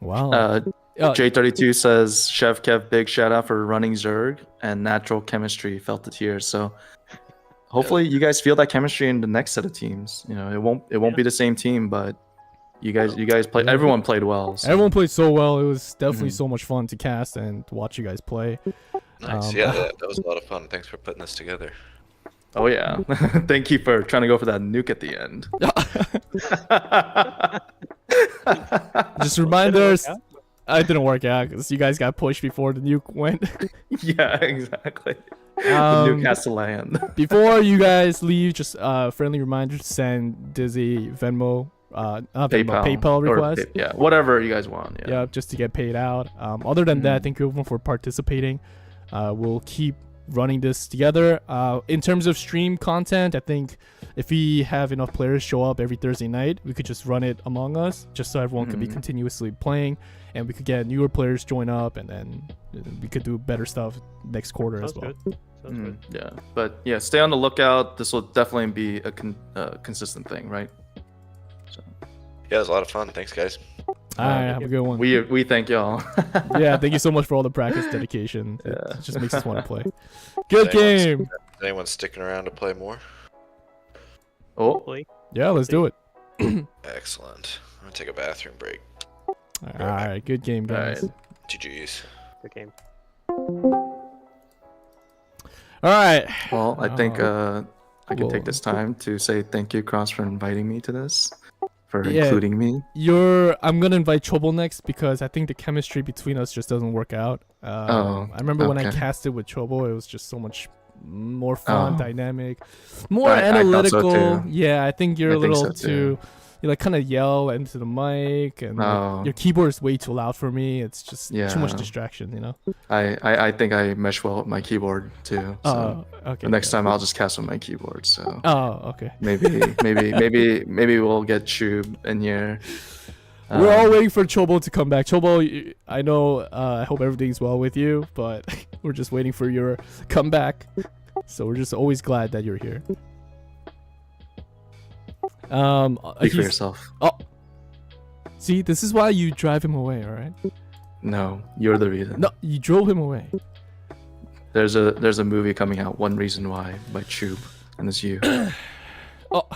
Wow. J32 says Chef Kev, big shout out for running Zerg and natural chemistry. Felt the tears. So hopefully you guys feel that chemistry in the next set of teams. It won't be the same team, but you guys played. Everyone played well. So. Everyone played so well. It was definitely so much fun to cast and watch you guys play. Nice. That was a lot of fun. Thanks for putting this together. Oh yeah, thank you for trying to go for that nuke at the end. Just reminders. It didn't work out because you guys got pushed before the nuke went. Yeah, exactly. The nuke has to land. Before you guys leave, just friendly reminder to send Dizzy Venmo, PayPal request. Whatever you guys want. Yeah, just to get paid out. Other than that, thank you everyone for participating. We'll keep running this together. In terms of stream content, I think if we have enough players show up every Thursday night, we could just run it among us, just so everyone could be continuously playing, and we could get newer players join up, and then we could do better stuff next quarter as well. Sounds good. Yeah, but stay on the lookout. This will definitely be a consistent thing, right? So. Yeah, it was a lot of fun. Thanks, guys. All right, have a good one. We thank y'all. Yeah, thank you so much for all the practice dedication. It just makes us want to play. Good game. Is anyone sticking around to play more? Oh, yeah, let's do it. Excellent. gonna take a bathroom break. All right, good game, guys. All GG's. Good game. All right. Well, I think I can well- take this time to say thank you, Cross, for inviting me to this, for Yeah. including me. I'm gonna invite Chobo next because I think the chemistry between us just doesn't work out. I remember when I okay. casted with Chobo, it was just so much more fun, Oh. dynamic, more I thought so analytical. too. Yeah, I think you're I a think little so too. You like kind of yell into the mic, and like, Oh. your keyboard is way too loud for me. It's just too much Yeah. distraction, you know. I think I mesh well with my keyboard too. So Okay. the next good. time I'll just cast with my keyboard. So Oh, okay. maybe we'll get Chube in here. We're all waiting for Chobo to come back. Chobo, I know. I hope everything's well with you, but we're just waiting for your comeback. So we're just always glad that you're here. Speak for he's- yourself. Oh, see, this is why you drive him away. All right. No, you're the reason. No, you drove him away. There's a movie coming out, One Reason Why, by Chube, and it's you. Oh.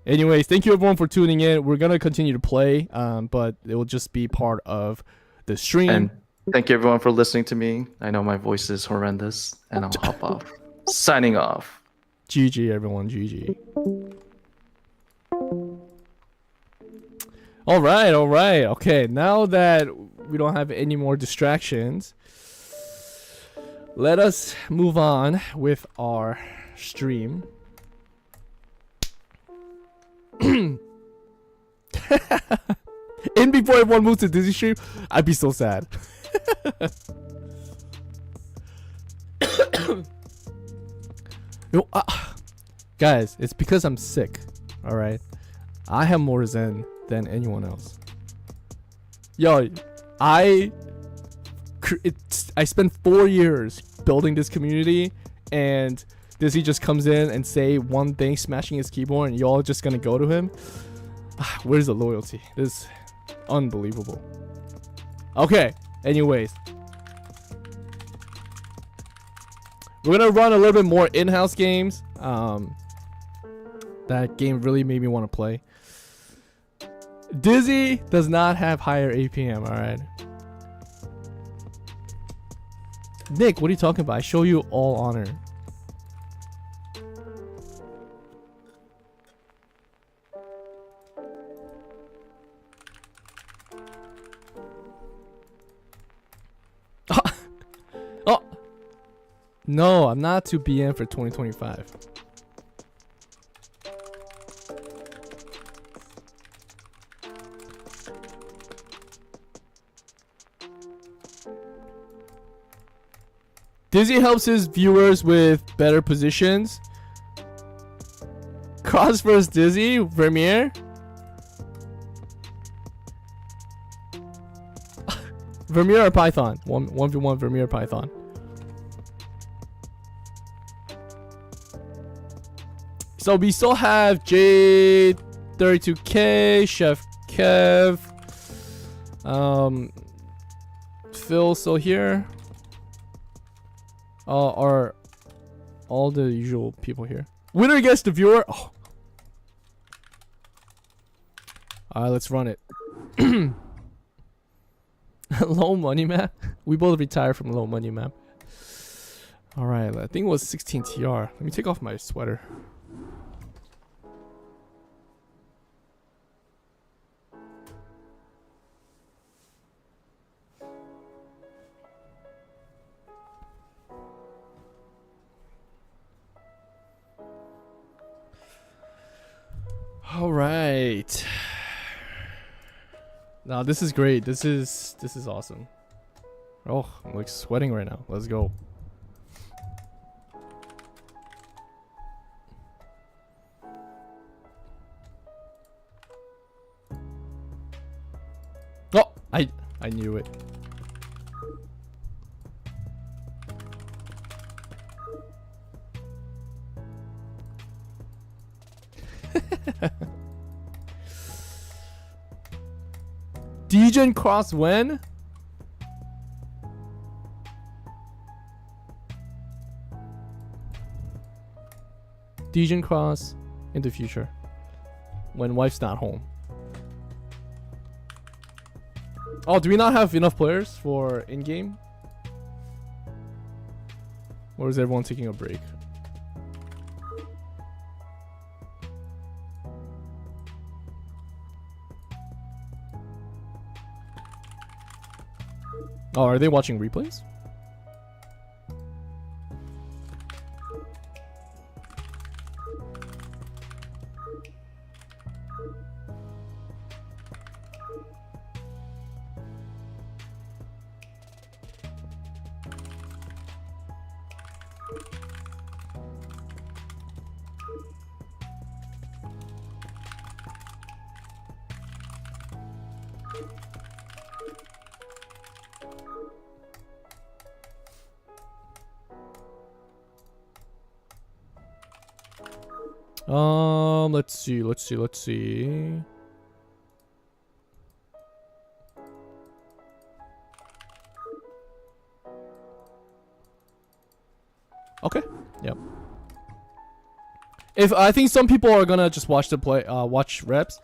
Anyways, thank you everyone for tuning in. We're gonna continue to play, but it will just be part of the stream. And thank you everyone for listening to me. I know my voice is horrendous, and I'll hop off. Signing off. GG, everyone. GG. All right. Okay, now that we don't have any more distractions, let us move on with our stream. In before everyone moves to Disney stream, I'd be so sad. Yo, guys, it's because I'm sick. All right, I have more zen than anyone else. Yo, I spent 4 years building this community, and Dizzy just comes in and say one thing, smashing his keyboard, and y'all just gonna go to him. Where's the loyalty? This is unbelievable. Okay, anyways, we're gonna run a little bit more in-house games. That game really made me want to play. Dizzy does not have higher APM, alright? Nick, what are you talking about? I show you all honor. Oh! No, I'm not to BN for 2025. Dizzy helps his viewers with better positions. Cross vs Dizzy, Vermeer. Vermeer or Python? 1v1 Vermeer or Python. So we still have J32K, Chef Kev, Phil still here. Are all the usual people here. Winner gets the viewer. Oh. Alright, let's run it. Low money map. We both retired from low money map. Alright, I think it was 16 TR. Let me take off my sweater. All right. Now this is great. This is awesome. Oh, I'm like sweating right now. Let's go. Oh, I knew it. Degen cross when? Degen cross in the future. When wife's not home. Oh, do we not have enough players for in-game? Or is everyone taking a break? Oh, are they watching replays? Let's see. Okay. Yep. If I think some people are gonna just watch the play, watch reps.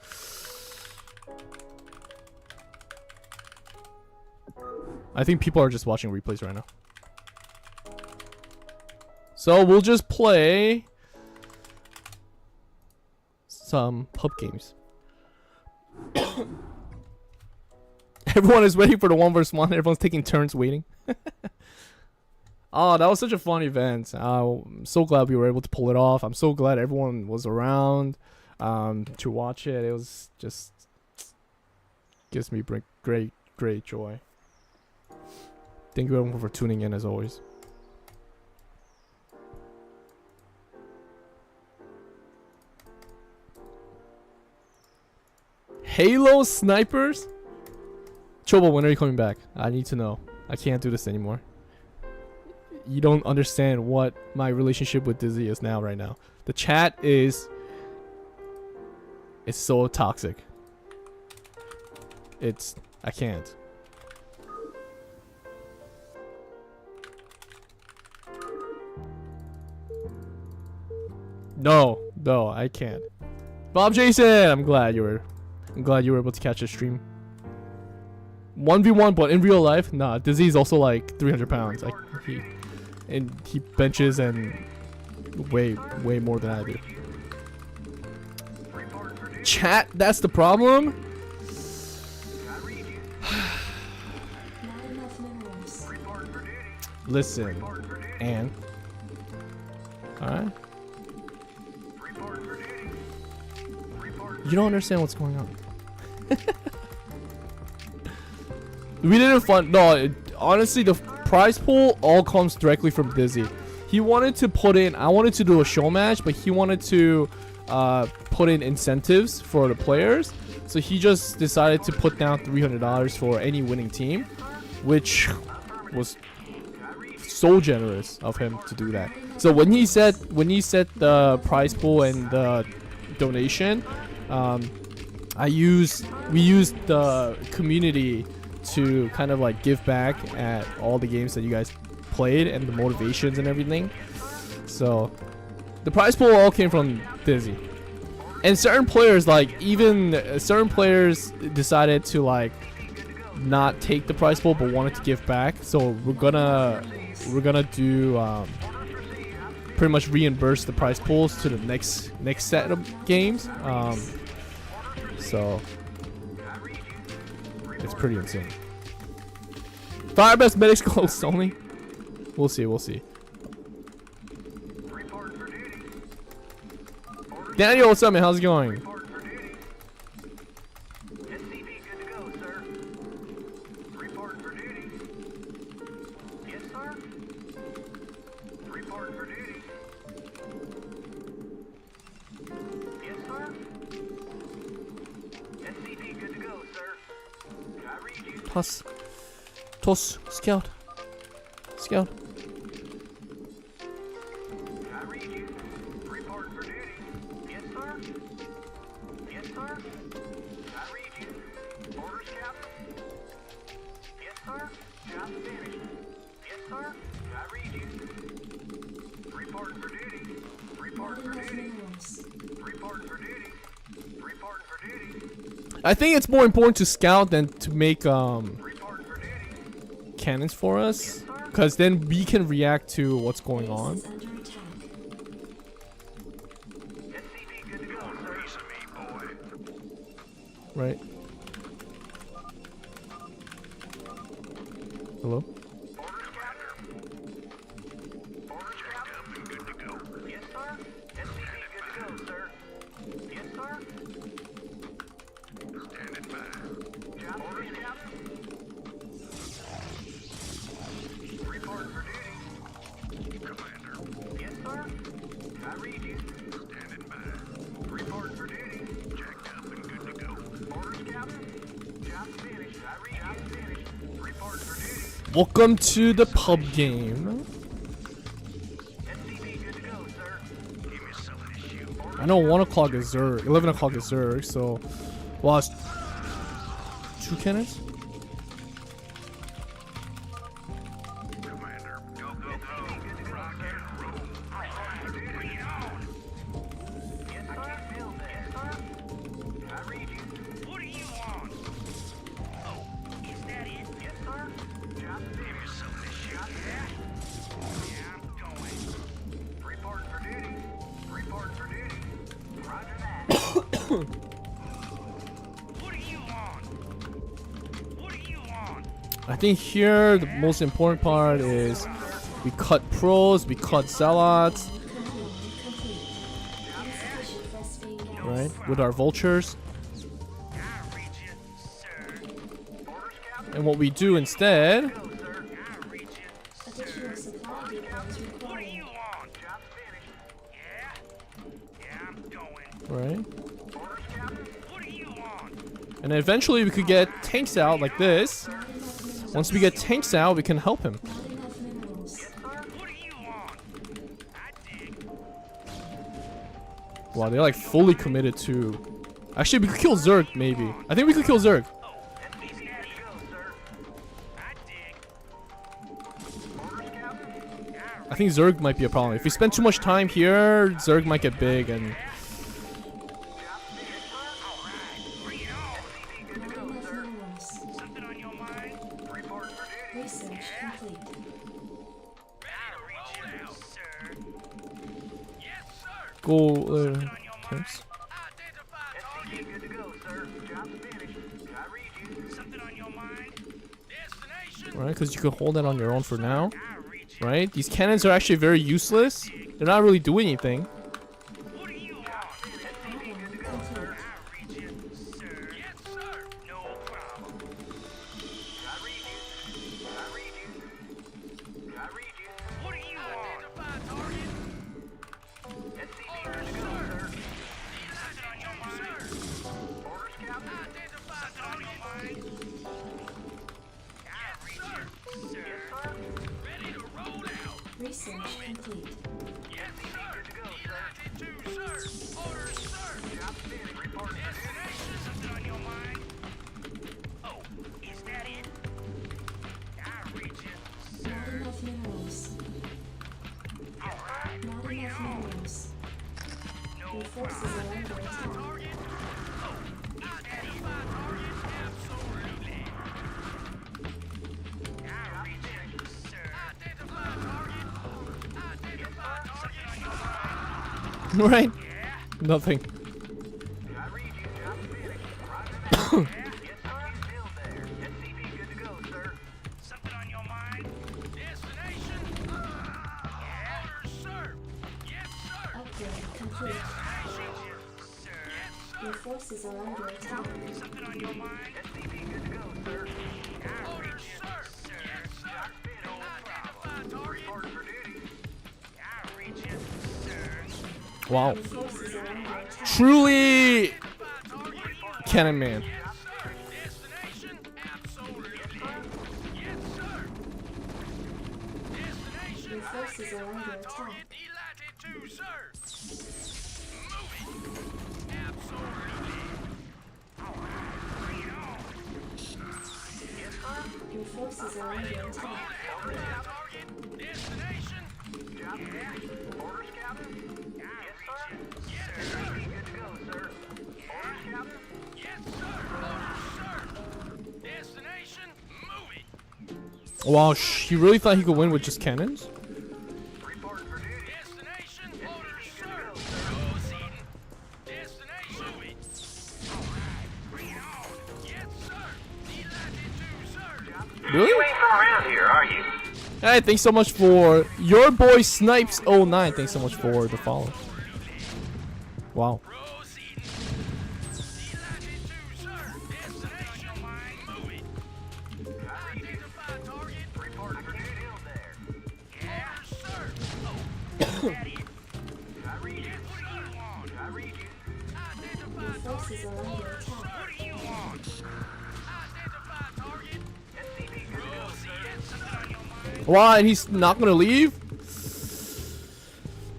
I think people are just watching replays right now. So we'll just play some pub games. Everyone is waiting for the 1v1. Everyone's taking turns waiting. Oh, that was such a fun event. I'm so glad we were able to pull it off. I'm so glad everyone was around to watch it. It was just gives me great joy. Thank you everyone for tuning in as always. Halo snipers? Chobo, when are you coming back? I need to know. I can't do this anymore. You don't understand what my relationship with Dizzy is now right now. The chat is so toxic. I can't. No, I can't. Bob Jason, I'm glad you were able to catch the stream. 1v1, but in real life, nah. Dizzy is also like 300 pounds. Like he benches and way more than I do. Chat, that's the problem. Listen, and alright. You don't understand what's going on. We didn't fund. No, honestly, the prize pool all comes directly from Dizzy. He wanted to put in. I wanted to do a show match, but he wanted to put in incentives for the players. So he just decided to put down $300 for any winning team, which was so generous of him to do that. So when he said the prize pool and the donation, we used the community to kind of like give back at all the games that you guys played and the motivations and everything. So the prize pool all came from Dizzy. And certain players, like even certain players decided to like not take the prize pool but wanted to give back. So we're gonna do pretty much reimburse the prize pools to the next set of games. So it's pretty insane. Fire best medics close only. We'll see. Daniel, what's up, man? How's it going? Toss, scout. I think it's more important to scout than to make cannons for us, because then we can react to what's going on. Right. Hello? Welcome to the pub game. I know 1 o'clock is Zerg, 11 o'clock is Zerg, so... Well, it's 2 cannons? I think here the most important part is we cut pros, we cut zealots, right, with our vultures. And what we do instead, right, and eventually we could get tanks out like this. Once we get tanks out, we can help him. Wow, they're like fully committed to... Actually, we could kill Zerg, maybe. I think we could kill Zerg. I think Zerg might be a problem. If we spend too much time here, Zerg might get big and... Go, thanks. Right, because you can hold that on your own for now. Right? These cannons are actually very useless. They're not really doing anything. Research complete. Yes, sir. Good to go, sir. Orders, sir. Report destination. Something on your mind? Oh, is that it? I reach it, sir. Not enough minerals. All right. Not enough minerals. No your forces are under attack. Oh, identify target. Absolutely. I reach it, sir. Identify target. Right? Nothing. Something on your mind? Destination? Orders, sir. Yes, sir. Upgrade complete. Your forces are under attack. Something on your mind? SCP good to go, sir. Orders, sir. Yes, sir. No problem. Report for duty. I reach it, sir. Wow. Truly Cannon Man. Destination? Absolutely. Yes, sir. Destination? Your forces are under attack. Target delighted to, sir. Moving. Absolutely. All right. Bring it on. Yes, sir. Your forces are under attack. Target. Destination? Yeah. Orders, Captain? Yes, sir. Yes, sir. Good to go, sir. Orders, Captain? Yes, sir. Wow, he really thought he could win with just cannons? Really? You ain't from around here, are you? Hey, thanks so much for your boy Snipes09. Thanks so much for the follow. Wow. Your forces are under attack. Why? And he's not gonna leave?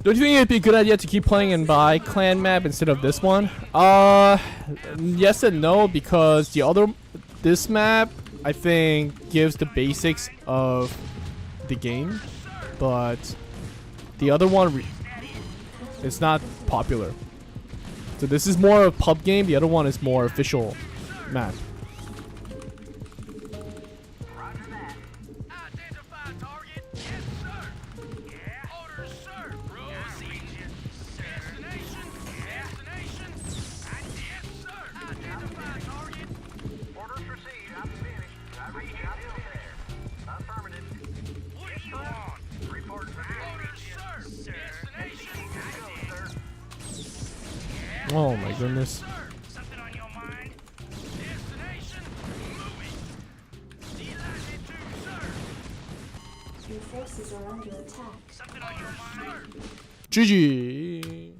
Don't you think it'd be a good idea to keep playing and buy clan map instead of this one? Yes and no, because this map I think gives the basics of the game, but the other one it's not popular. So this is more of a pub game. The other one is more official map. Oh my goodness. Your forces are under attack. GG.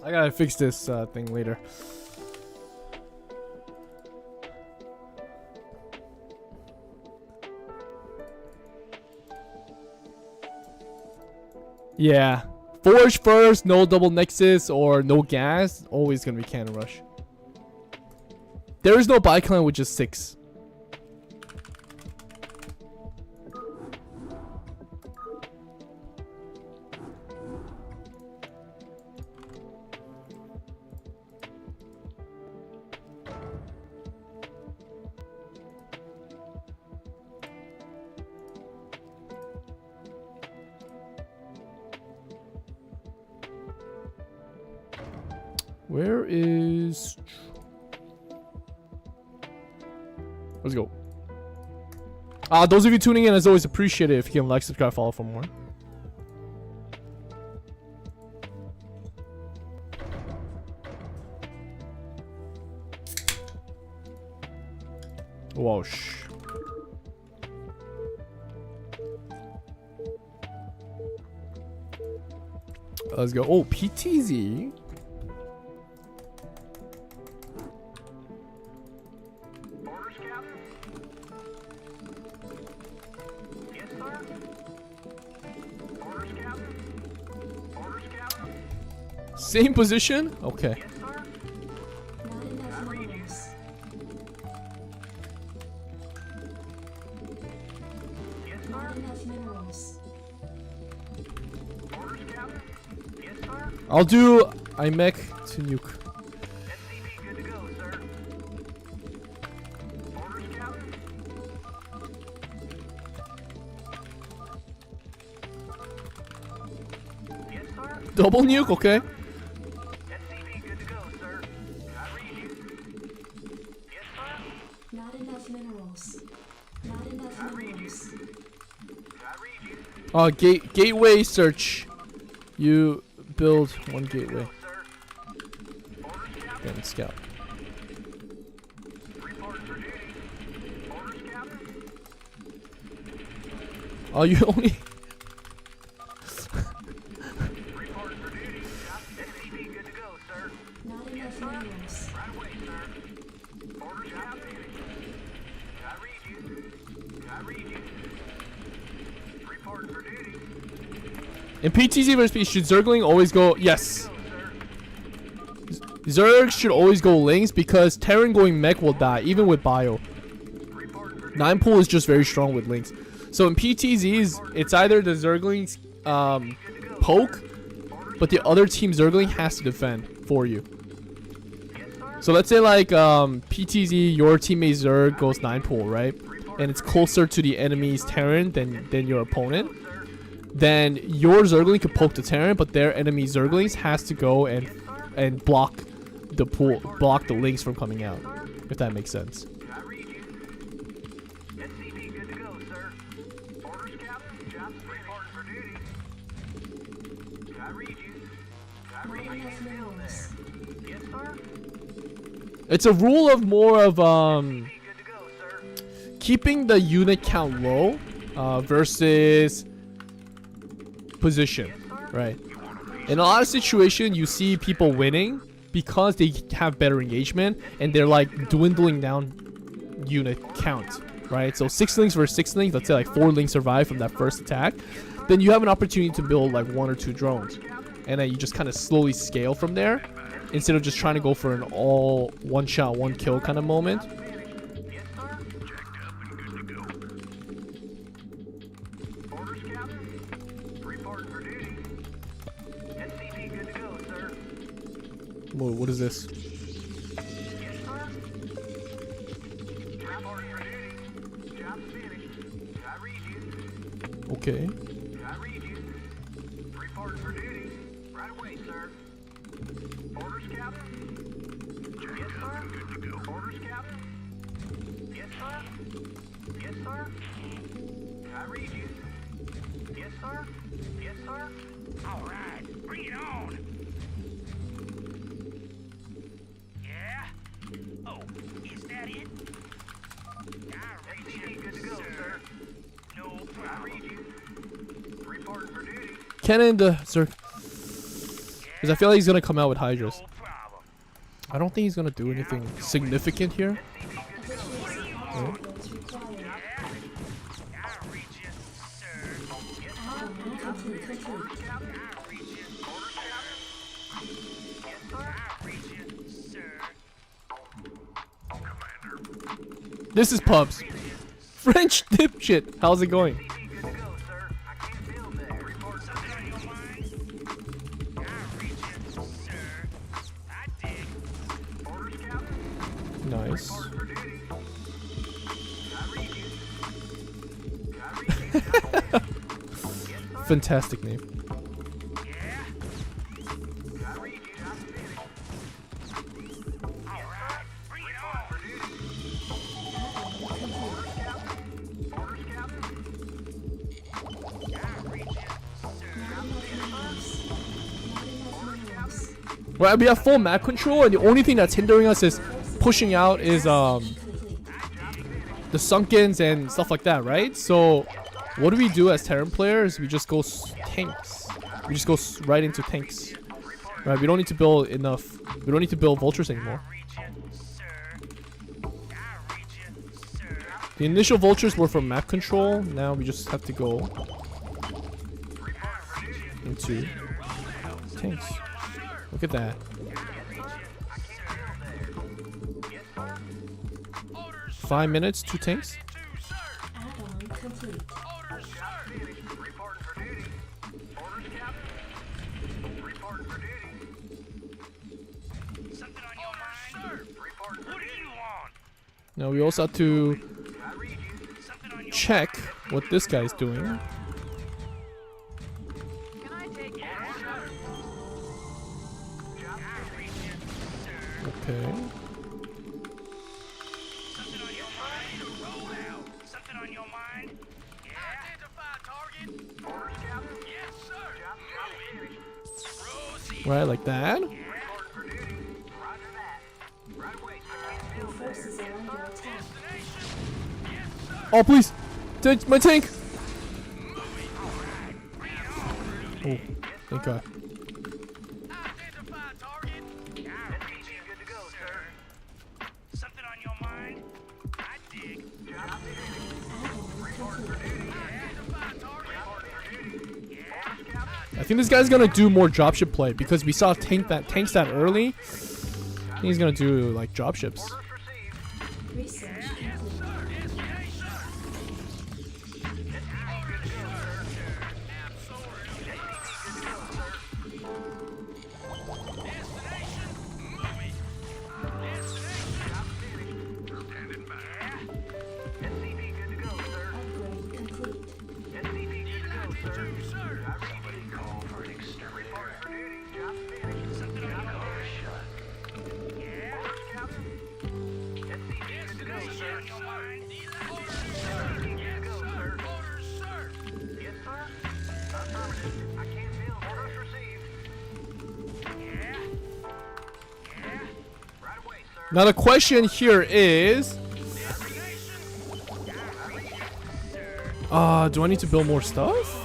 I gotta fix this thing later. Yeah. Forge first, no double nexus or no gas. Always gonna be cannon rush. There is no buy clan with just 6. Where is... Let's go. Those of you tuning in, as always, appreciate it if you can like, subscribe, follow for more. Whoosh. Let's go. Oh, PTZ. Same position? Okay. Not enough minerals. Not enough minerals. I'll do IMEC to nuke. Double nuke, okay. Not enough minerals. Not enough minerals. Gateway search. You build one gateway. Then scout. Oh, you only... Not enough minerals. In PTZ versus P, should Zergling always go? Yes. Zerg should always go Lynx because Terran going mech will die, even with bio. 9 pool is just very strong with Lynx. So in PTZs, it's either the Zerglings poke, but the other team Zergling has to defend for you. So let's say like PTZ, your teammate Zerg goes 9 pool, right? And it's closer to the enemy's Terran than your opponent. Then your Zergling could poke the Terran, but their enemy Zerglings has to go and block the pool, block the Lynx from coming out. If that makes sense. It's a rule of more of keeping the unit count low versus position, right? In a lot of situations, you see people winning because they have better engagement and they're like dwindling down unit count, right? So 6 links versus 6 links, let's say like 4 links survive from that first attack, then you have an opportunity to build like 1 or 2 drones, and then you just kind of slowly scale from there instead of just trying to go for an all one shot, one kill kind of moment. Whoa, what is this? Okay. Cannon the sir, because I feel like he's gonna come out with Hydras. I don't think he's gonna do anything significant here. Oh. This is pubs. French dipshit. How's it going? Nice. Fantastic name. Right, we have full map control, and the only thing that's hindering us is pushing out is the sunkens and stuff like that, right? So what do we do as Terran players? We just go tanks. We just go right into tanks, right? We don't need to build enough. We don't need to build vultures anymore. The initial vultures were for map control. Now we just have to go into tanks. Look at that. Five minutes, 2 tanks. Add-on complete. Now we also have to check what this guy's doing. Okay. Right, like that. Your forces are under attack. Oh, please! My tank! Oh, thank God. I think this guy's gonna do more dropship play because we saw tanks that early. I think he's gonna do like dropships. Research complete. Now the question here is, do I need to build more stuff?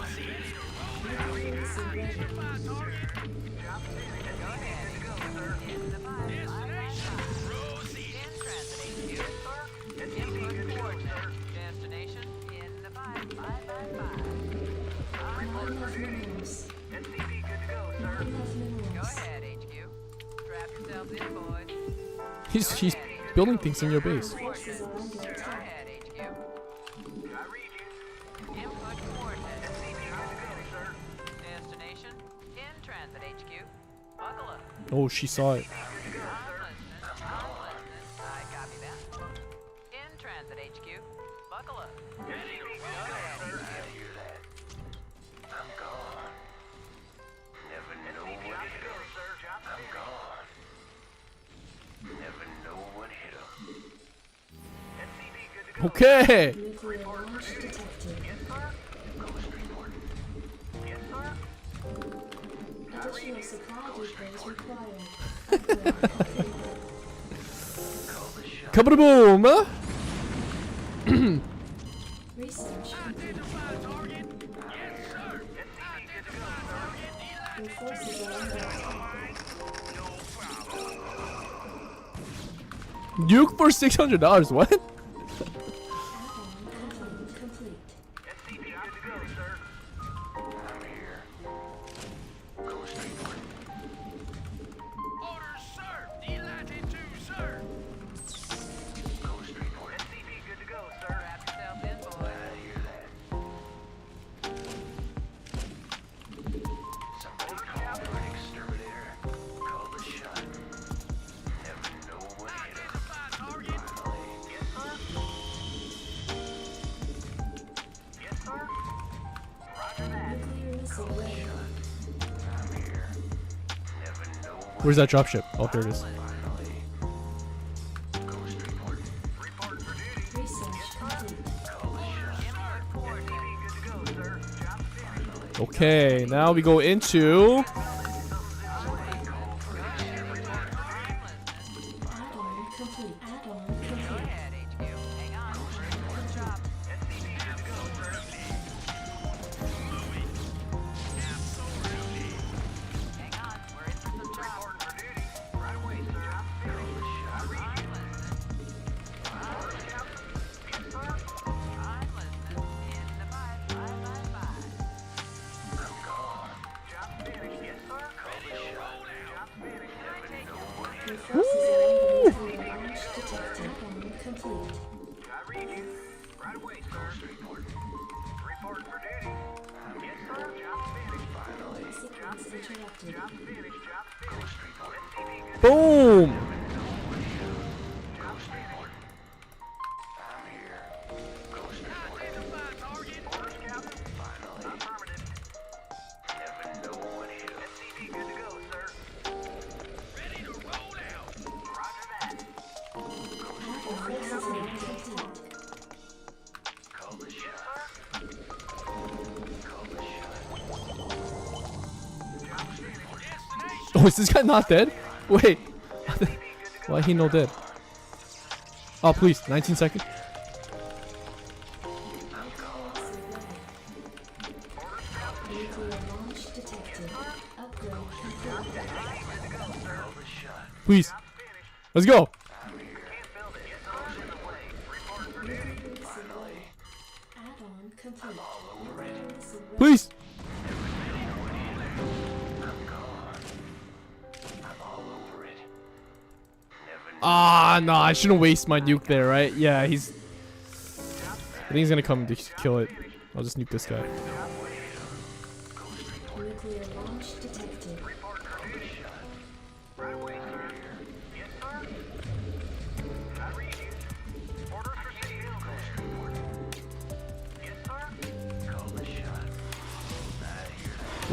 He's building things in your base. Oh, she saw it. Okay. Nuclear launch detected. Additional supply depots required. Kaboom! Research complete. Your forces are under attack. Nuke for $600. What? Complete. Where's that dropship? Oh, there it is. Okay, now we go into boom. Oh, is this guy not dead? Wait. Why he no dead? Oh, please. 19 seconds. Please. Let's go. Please. Ah, no, I shouldn't waste my nuke there, right? Yeah, he's... I think he's gonna come to kill it. I'll just nuke this guy. Nuclear launch detected.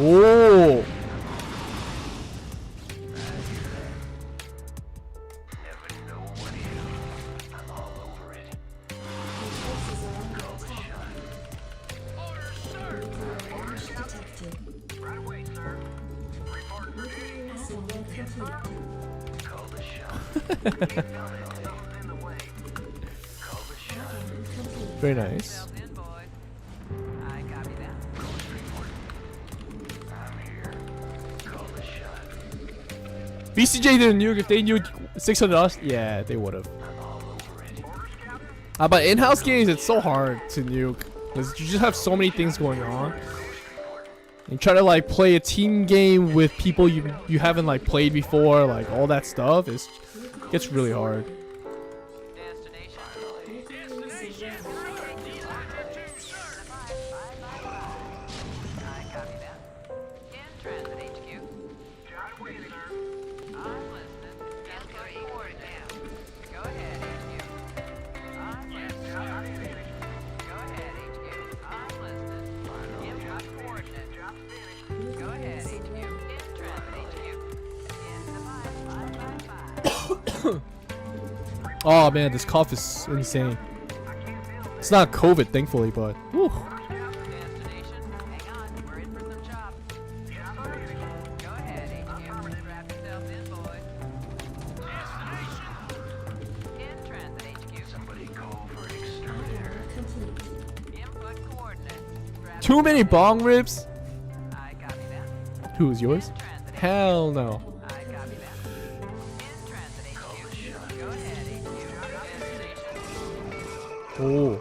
Oh! Forces are under attack. Nuclear launch detected. Nuclear assembly complete. Very nice. BCJ didn't nuke. If they nuked 600 us, yeah, they would have. But in-house games, it's so hard to nuke because you just have so many things going on. And try to like play a team game with people you haven't like played before, like all that stuff gets really hard. Oh man, this cough is insane. It's not COVID, thankfully, but whew. Too many bong rips? Who's yours? Hell no. Oh.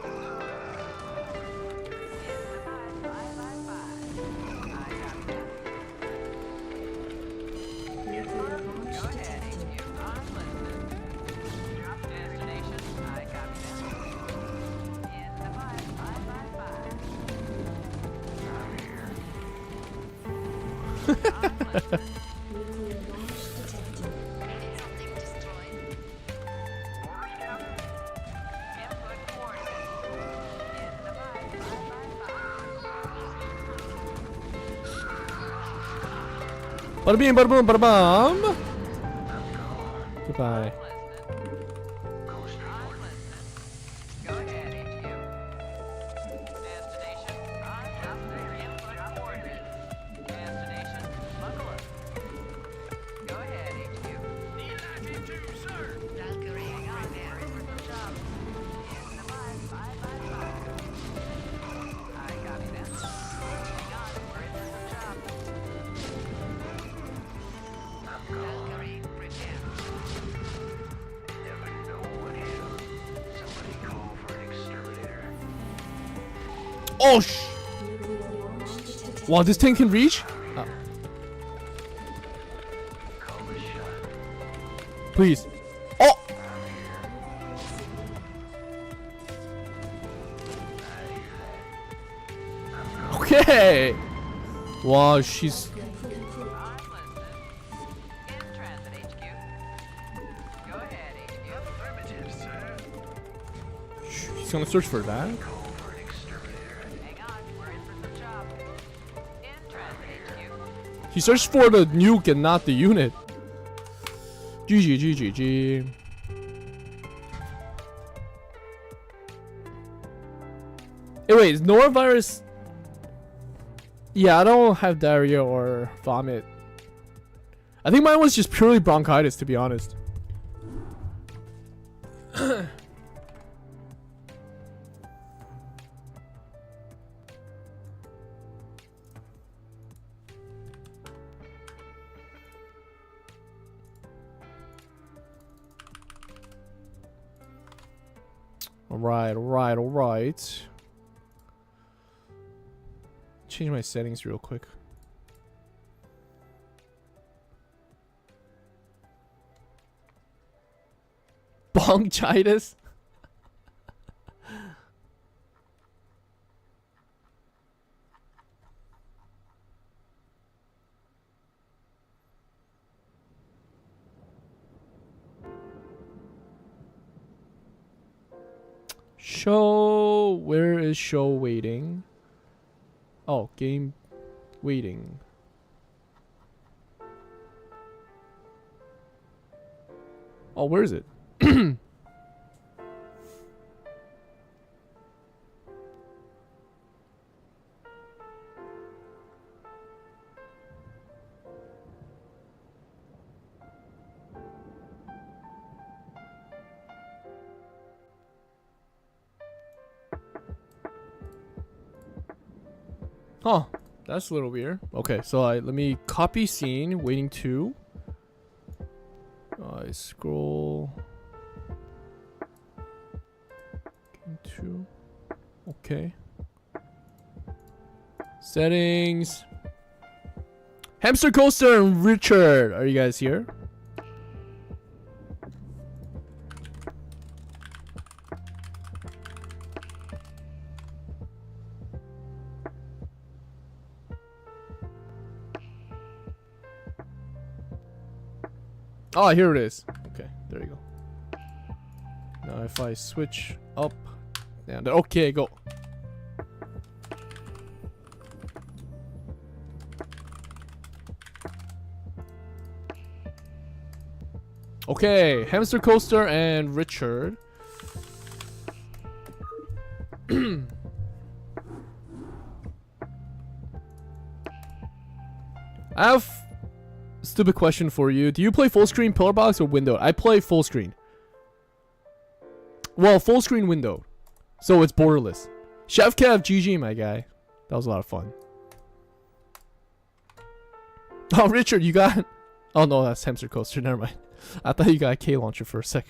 Bada bing, bada boom, bada bum. Goodbye. Oh sh! Wow, this tank can reach? Oh. Please. Oh! Okay! Wow, she's... He's gonna search for that? He searched for the nuke and not the unit. GG, GG, GG. Hey, wait, is norovirus... Yeah, I don't have diarrhea or vomit. I think mine was just purely bronchitis, to be honest. Alright. Change my settings real quick. Longitis? Show, where is show waiting? Oh, game waiting. Oh, where is it? Huh, that's a little weird. Okay, so let me copy scene, waiting 2. I scroll. Game 2. Okay. Settings. Hamster Coaster and Richard, are you guys here? Oh, here it is. Okay, there you go. Now if I switch up, down, okay, go. Okay, Hamster Coaster and Richard. I have stupid question for you. Do you play full screen pillar box or window? I play full screen. Well, full screen window. So it's borderless. Chef Kev, GG, my guy. That was a lot of fun. Oh, Richard, you got... Oh, no, that's Hamster Coaster. Never mind. I thought you got a K launcher for a sec.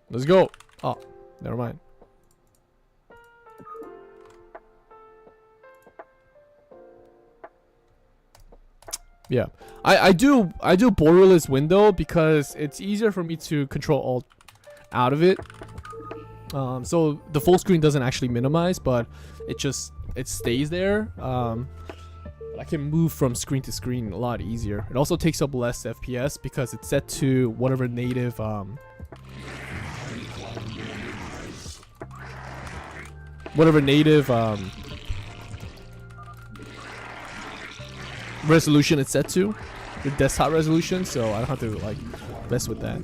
Let's go. Oh, never mind. Yeah, I do borderless window because it's easier for me to control alt out of it. So the full screen doesn't actually minimize, but it stays there. I can move from screen to screen a lot easier. It also takes up less FPS because it's set to whatever native resolution it's set to, the desktop resolution, so I don't have to like mess with that.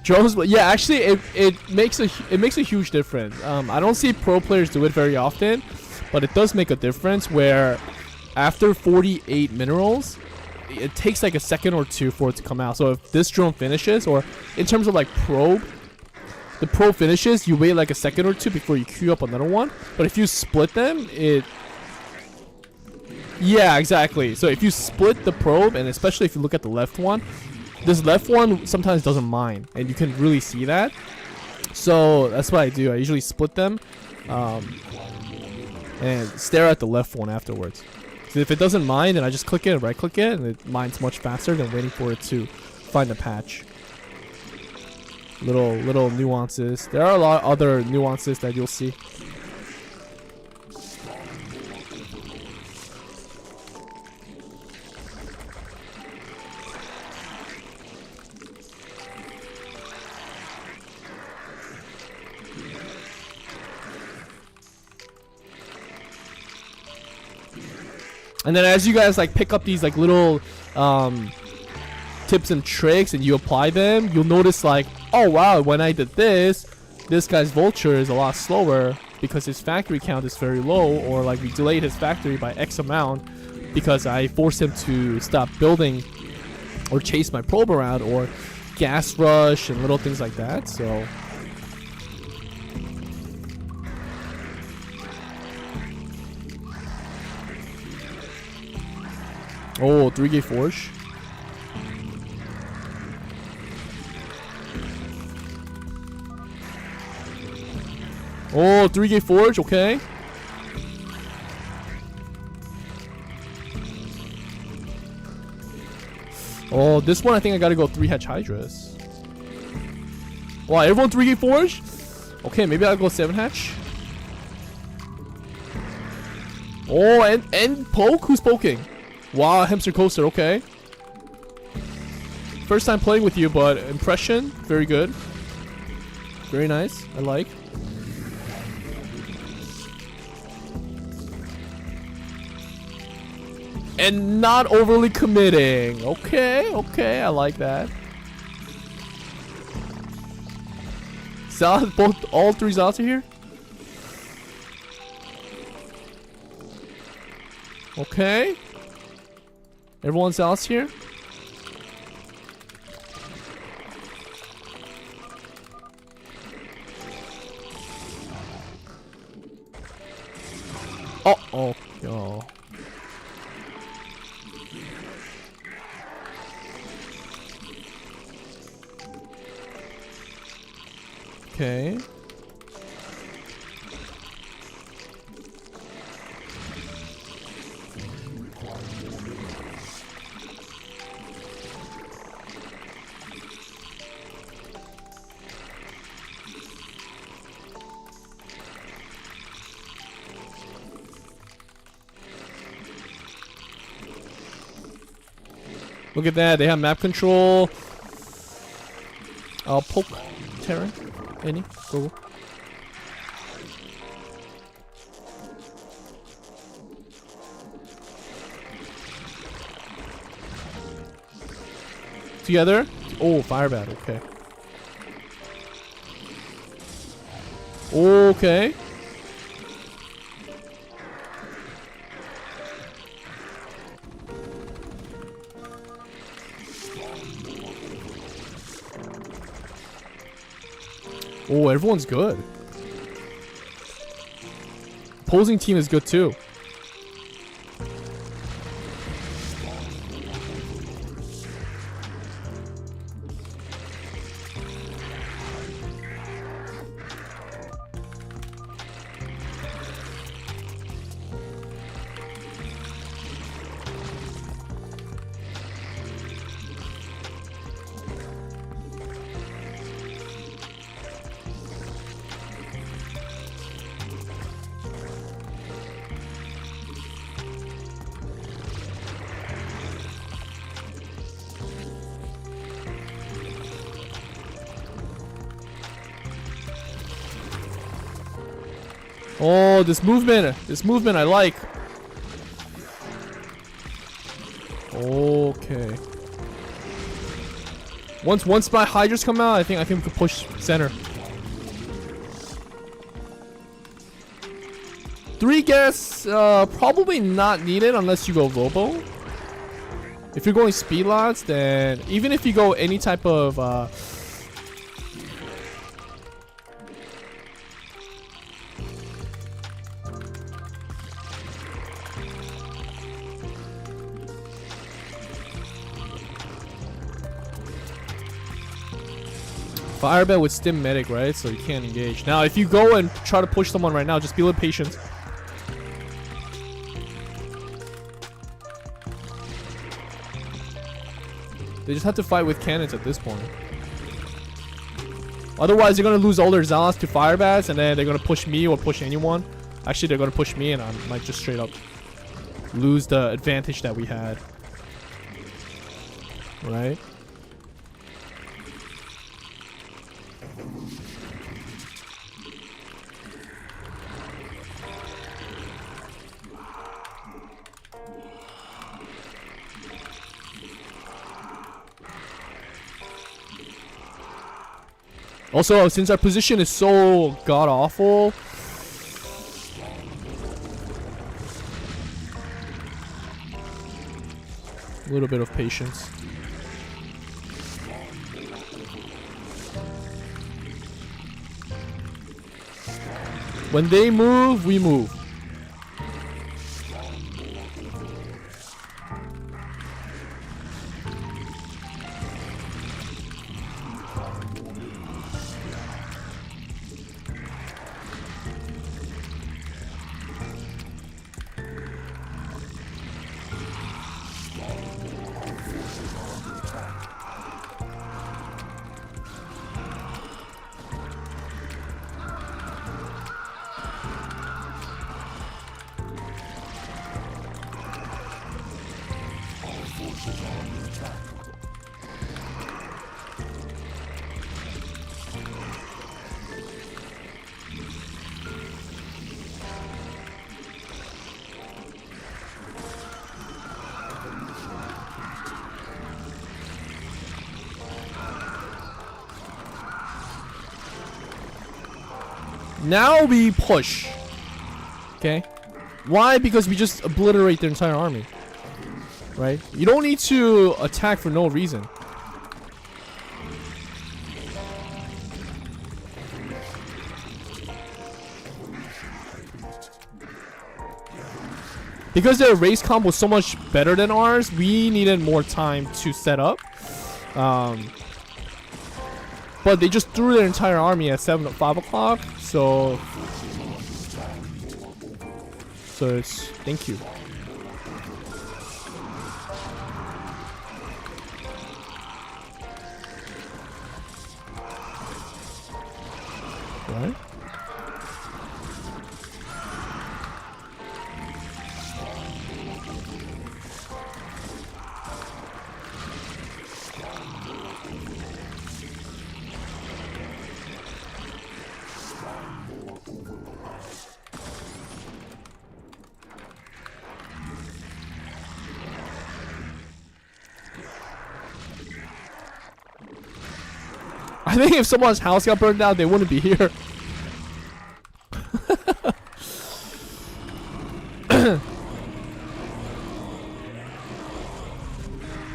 Drones, but yeah, actually it makes a huge difference. I don't see pro players do it very often, but it does make a difference where after 48 minerals it takes like a second or two for it to come out. So if this drone finishes, or in terms of like the probe finishes, you wait like a second or two before you queue up another one. But if you split them, yeah, exactly. So if you split the probe, and especially if you look at the left one, this left one sometimes doesn't mine, and you can really see that. So that's what I do. I usually split them and stare at the left one afterwards. So if it doesn't mine, then I just click it, right click it, and it mines much faster than waiting for it to find a patch. Little nuances. There are a lot of other nuances that you'll see. And then as you guys like pick up these like little tips and tricks and you apply them, you'll notice like, oh wow, when I did this guy's vulture is a lot slower because his factory count is very low, or like we delayed his factory by X amount because I forced him to stop building or chase my probe around or gas rush and little things like that. So Oh, 3-gate forge. Oh, 3-gate forge, okay. Oh, this one I think I gotta go 3-hatch Hydras. Wow, everyone 3-gate forge? Okay, maybe I'll go 7-hatch. Oh, and poke? Who's poking? Wow, hamster coaster, okay. First time playing with you, but impression, very good. Very nice, I like. And not overly committing. Okay, okay, I like that. Both, all 3 Zots are here? Okay. Everyone's else here? Oh, yo. Okay. Look at that, they have map control. I'll poke Terran. Any? Go. Together? Oh, fire bat, okay. Okay. Oh, everyone's good. Opposing team is good too. Oh, this movement I like. Okay. Once my Hydras come out, I think we can push center. 3 gas, probably not needed unless you go Robo. If you're going speed lots, then even if you go any type of Fireball with stim medic, right? So you can't engage. Now, if you go and try to push someone right now, just be a little patient. They just have to fight with cannons at this point. Otherwise, they're gonna lose all their Zealots to Firebats, and then they're gonna push me or push anyone. Actually, they're gonna push me, and I might just straight up lose the advantage that we had. Right? Also, since our position is so god-awful, a little bit of patience. When they move, we move. Now we push. Okay? Why? Because we just obliterate their entire army. Right? You don't need to attack for no reason. Because their race comp was so much better than ours, we needed more time to set up. But they just threw their entire army at 5 o'clock, so it's thank you. Right? I think if someone's house got burned down, they wouldn't be here.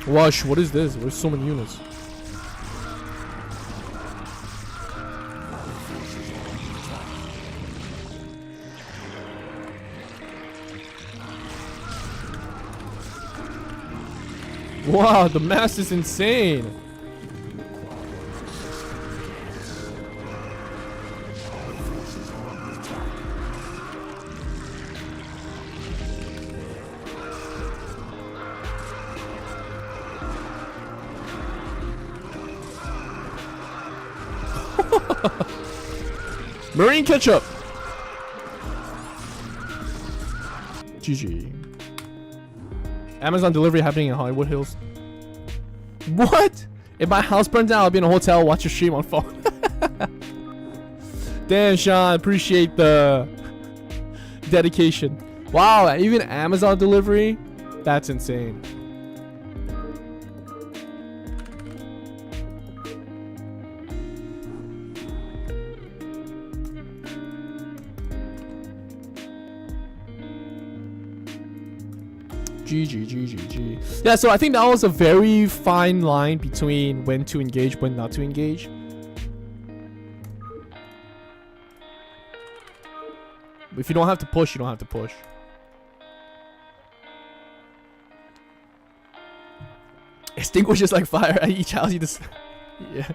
Wash, what is this? There's so many units. Wow, the mass is insane. Marine ketchup. GG. Amazon delivery happening in Hollywood Hills. What? If my house burns down, I'll be in a hotel, watch your stream on phone. Damn, Sean, appreciate the dedication. Wow, even Amazon delivery? That's insane. GG. Yeah, so I think that was a very fine line between when to engage, when not to engage. If you don't have to push, you don't have to push. Extinguishes like fire at each house. You just yeah.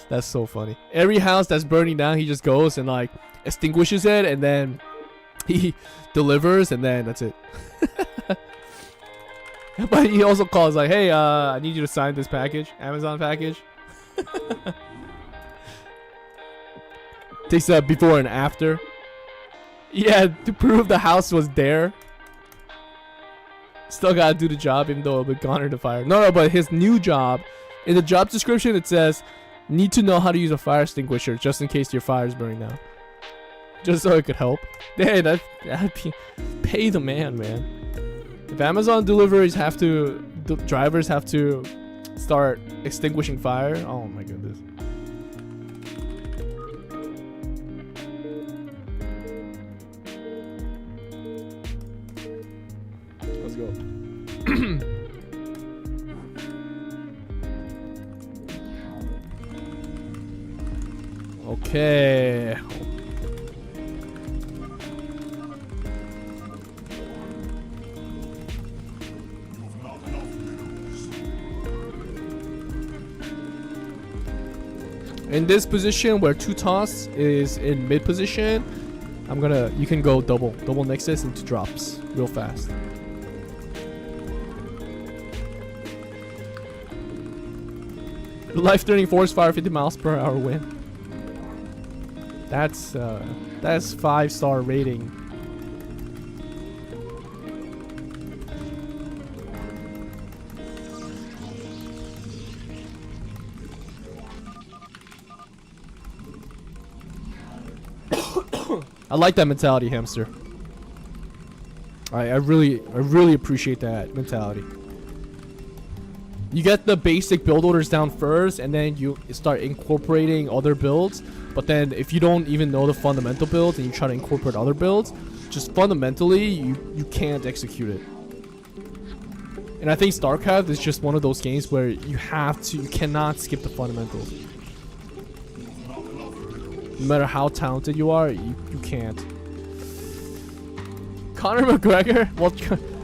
That's so funny. Every house that's burning down, he just goes and like extinguishes it, and then he delivers, and then that's it. But he also calls like, hey, I need you to sign this package, Amazon package. Takes a before and after. Yeah, to prove the house was there. Still gotta do the job, even though it would garner the fire. No, but his new job, in the job description, it says, need to know how to use a fire extinguisher just in case your fire is burning down. Just so it could help. Hey, that'd be, pay the man. If Amazon deliveries have to, the drivers have to start extinguishing fire, oh my goodness. Let's go. Okay. In this position where two toss is in mid position, you can go double nexus into drops real fast. Life-threatening forest fire, 50 miles per hour wind. That's 5-star rating. I like that mentality, Hamster. I really appreciate that mentality. You get the basic build orders down first, and then you start incorporating other builds. But then if you don't even know the fundamental builds and you try to incorporate other builds, just fundamentally you can't execute it. And I think Starcraft is just one of those games where you cannot skip the fundamentals. No matter how talented you are, you can't. Conor McGregor, well,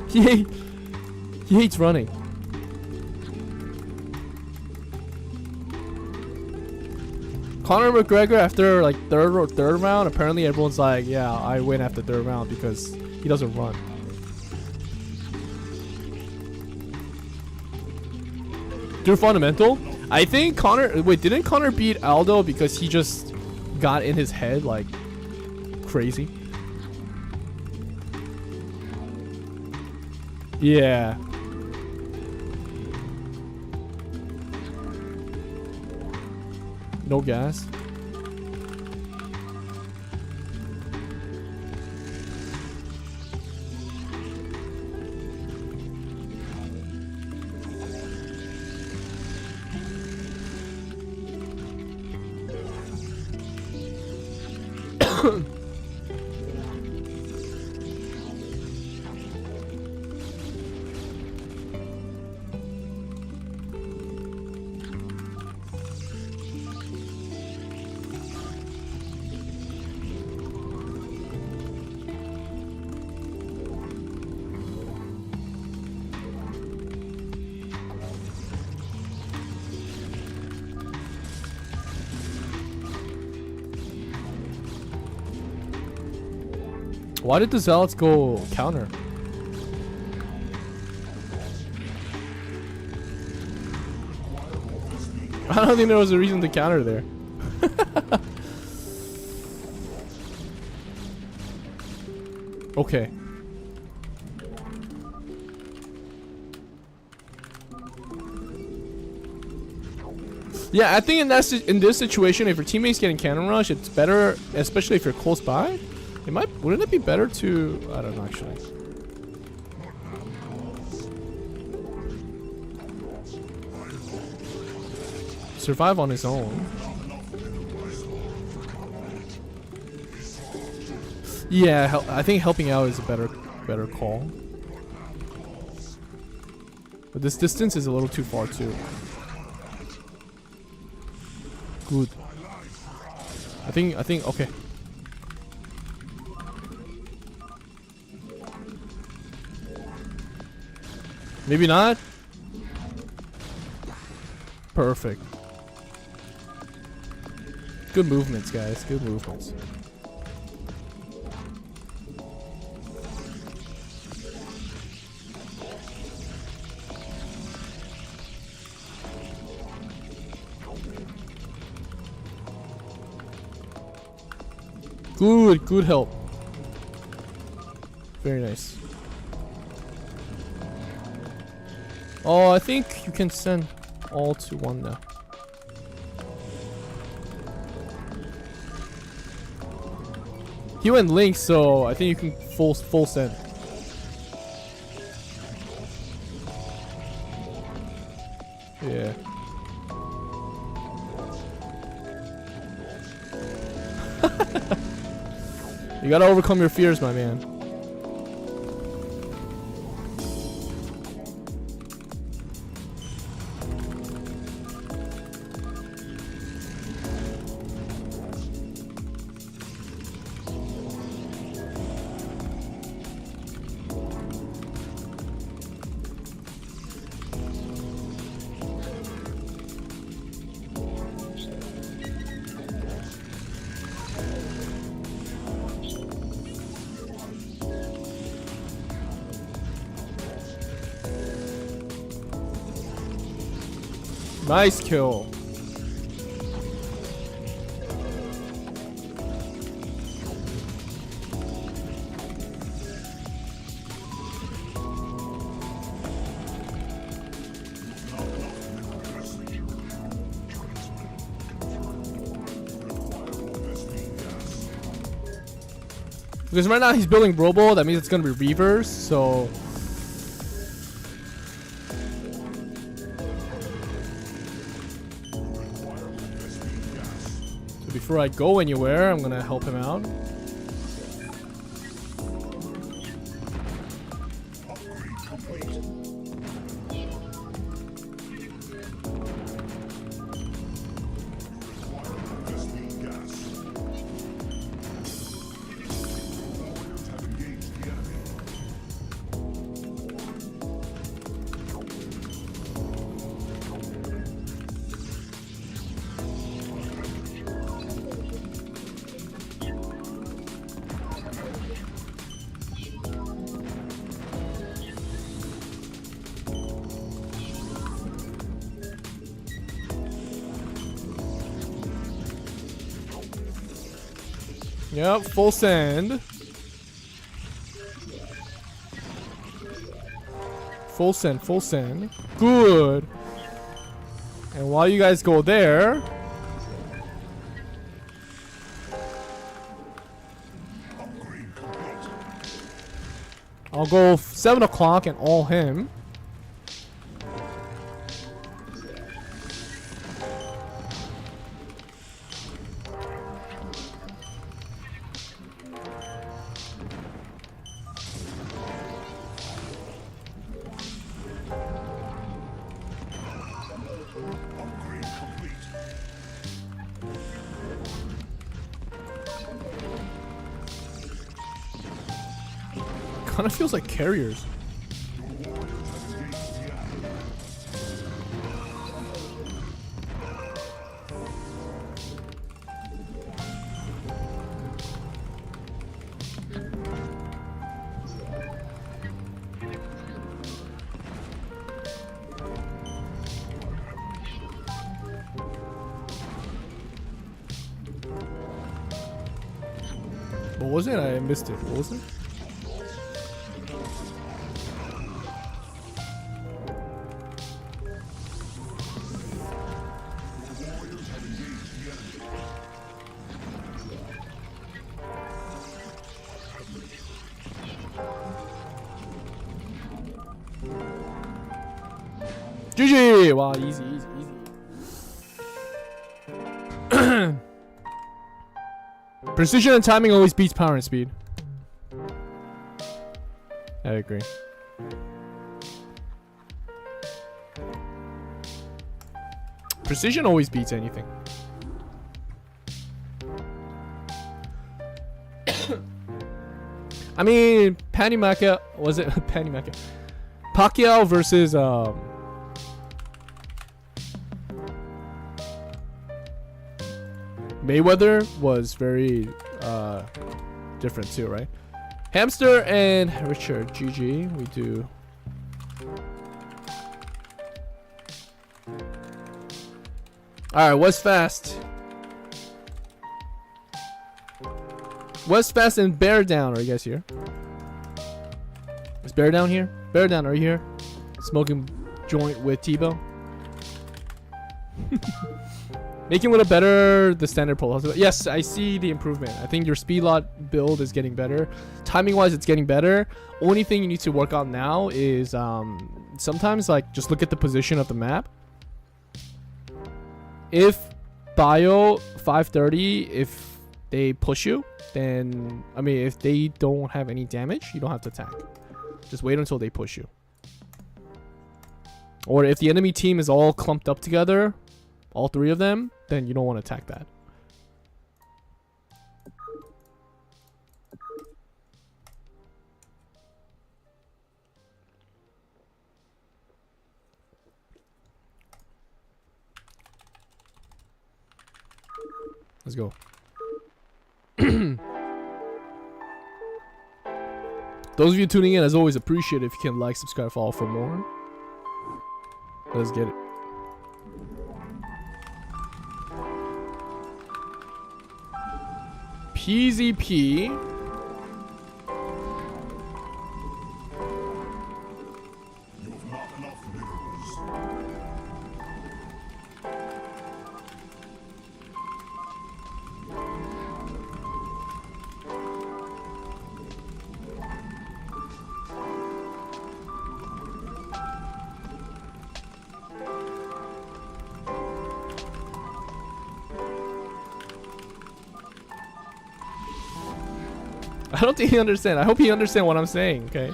he hates running. Conor McGregor after like third round, apparently everyone's like, yeah, I win after third round because he doesn't run. Through fundamental, I think Conor. Wait, didn't Conor beat Aldo because he just got in his head like crazy? Yeah. No gas. Why did the Zealots go counter? I don't think there was a reason to counter there. Okay. Yeah, I think in this situation, if your teammate's getting cannon rush, it's better, especially if you're close by. Wouldn't it be better to, I don't know actually. Survive on his own. Yeah, I think helping out is a better call. But this distance is a little too far too. Good. I think okay. Maybe not. Perfect. Good movements, guys. Good movements. Good help. Very nice. Oh, I think you can send all to one now. He went link, so I think you can full send. Yeah. You gotta overcome your fears, my man. Nice kill. Because right now he's building Robo, that means it's gonna be reverse, so Before I go anywhere, I'm gonna help him out. Yep, full send. Full send, full send. Good. And while you guys go there, I'll go 7 o'clock and all him. Kind of feels like carriers. What was it? I missed it. What was it? GG! Wow, easy, easy, easy. Precision and timing always beats power and speed. I agree. Precision always beats anything. I mean, Pacquiao, was it Pacquiao? Pacquiao versus Mayweather was very different too, right? Hamster and Richard, GG. We do. Alright, what's fast? What's fast and Bear Down? Are you guys here? Is Bear Down here? Bear Down, are you here? Smoking joint with Tebow. Making with a better the standard pole. Yes, I see the improvement. I think your speed lot build is getting better. Timing wise, it's getting better. Only thing you need to work on now is sometimes like just look at the position of the map. If bio 530, if they push you, then I mean if they don't have any damage, you don't have to attack. Just wait until they push you. Or if the enemy team is all clumped up together, all three of them, then you don't want to attack that. Let's go. Those of you tuning in, as always, appreciate it if you can like, subscribe, follow for more. Let's get it. PZP. I don't think he understands. I hope he understands what I'm saying, okay?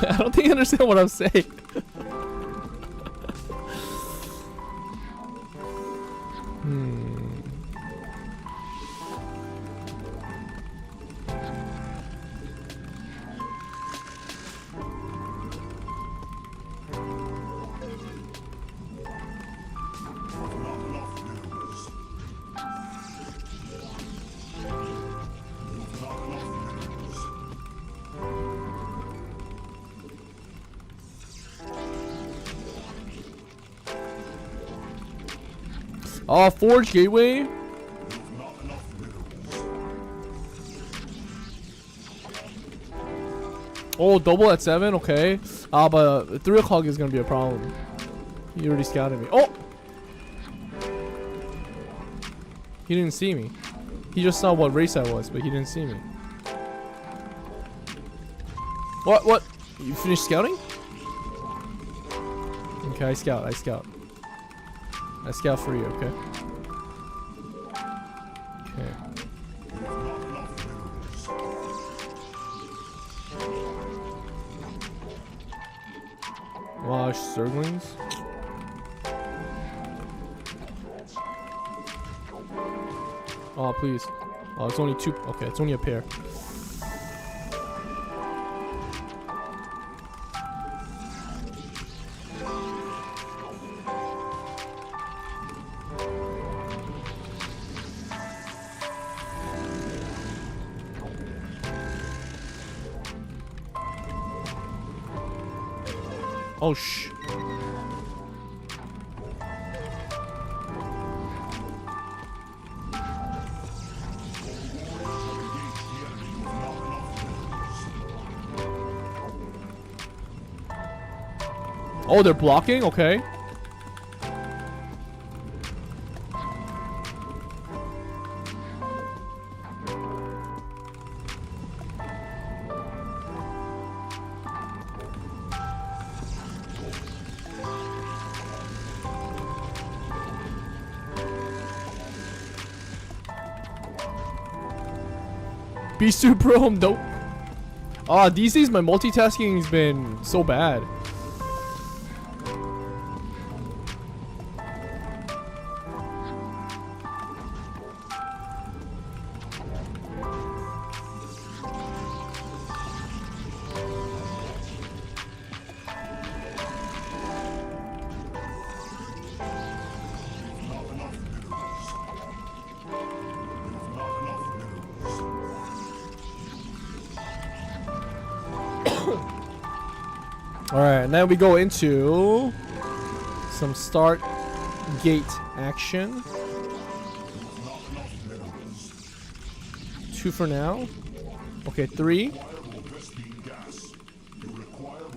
I don't think he understands what I'm saying. Oh, Forge Gateway. Oh, double at 7, okay. But 3 o'clock is gonna be a problem. He already scouted me. Oh! He didn't see me. He just saw what race I was, but he didn't see me. What? You finished scouting? Okay, I scout. I scout for you, okay? Okay. Wash Zerglings. Oh, please. Oh, it's only 2. Okay, it's only a pair. Oh, shh. Oh, they're blocking? Okay. Be super home, nope. Ah, these days my multitasking has been so bad. Alright, and then we go into some start gate action. 2 for now. Okay, 3.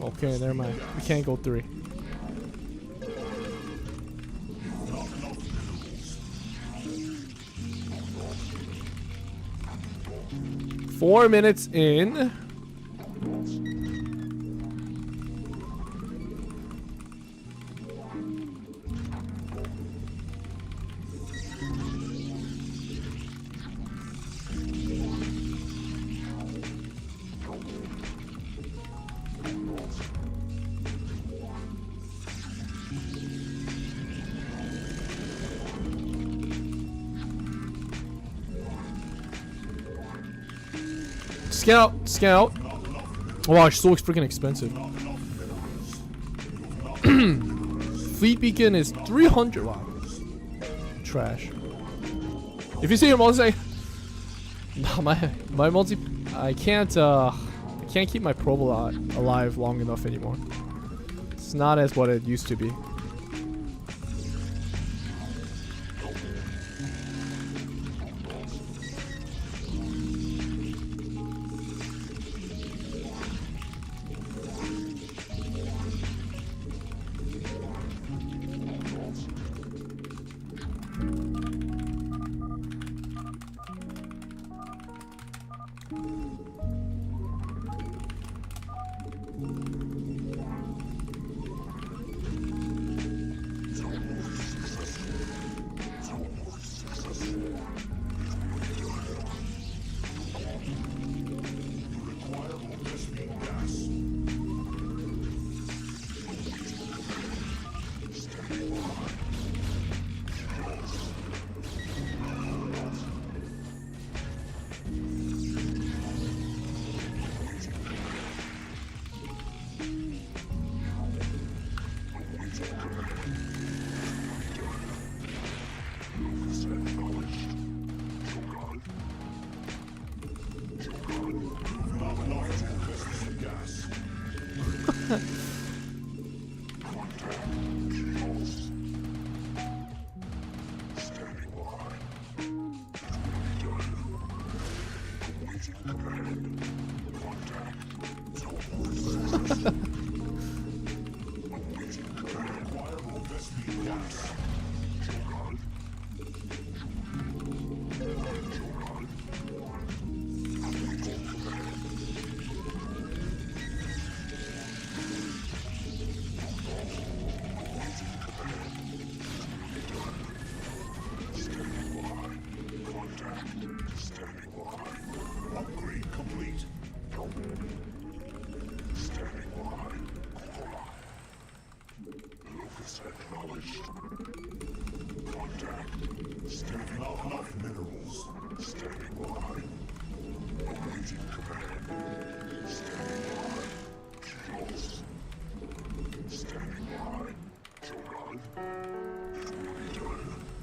Okay, never mind. We can't go 3. Four minutes in. Scout. Wow, it's so freaking expensive. Fleet beacon is 300. Wow. Trash. If you see your multi, no, my multi, I can't keep my Provolot alive long enough anymore. It's not as what it used to be.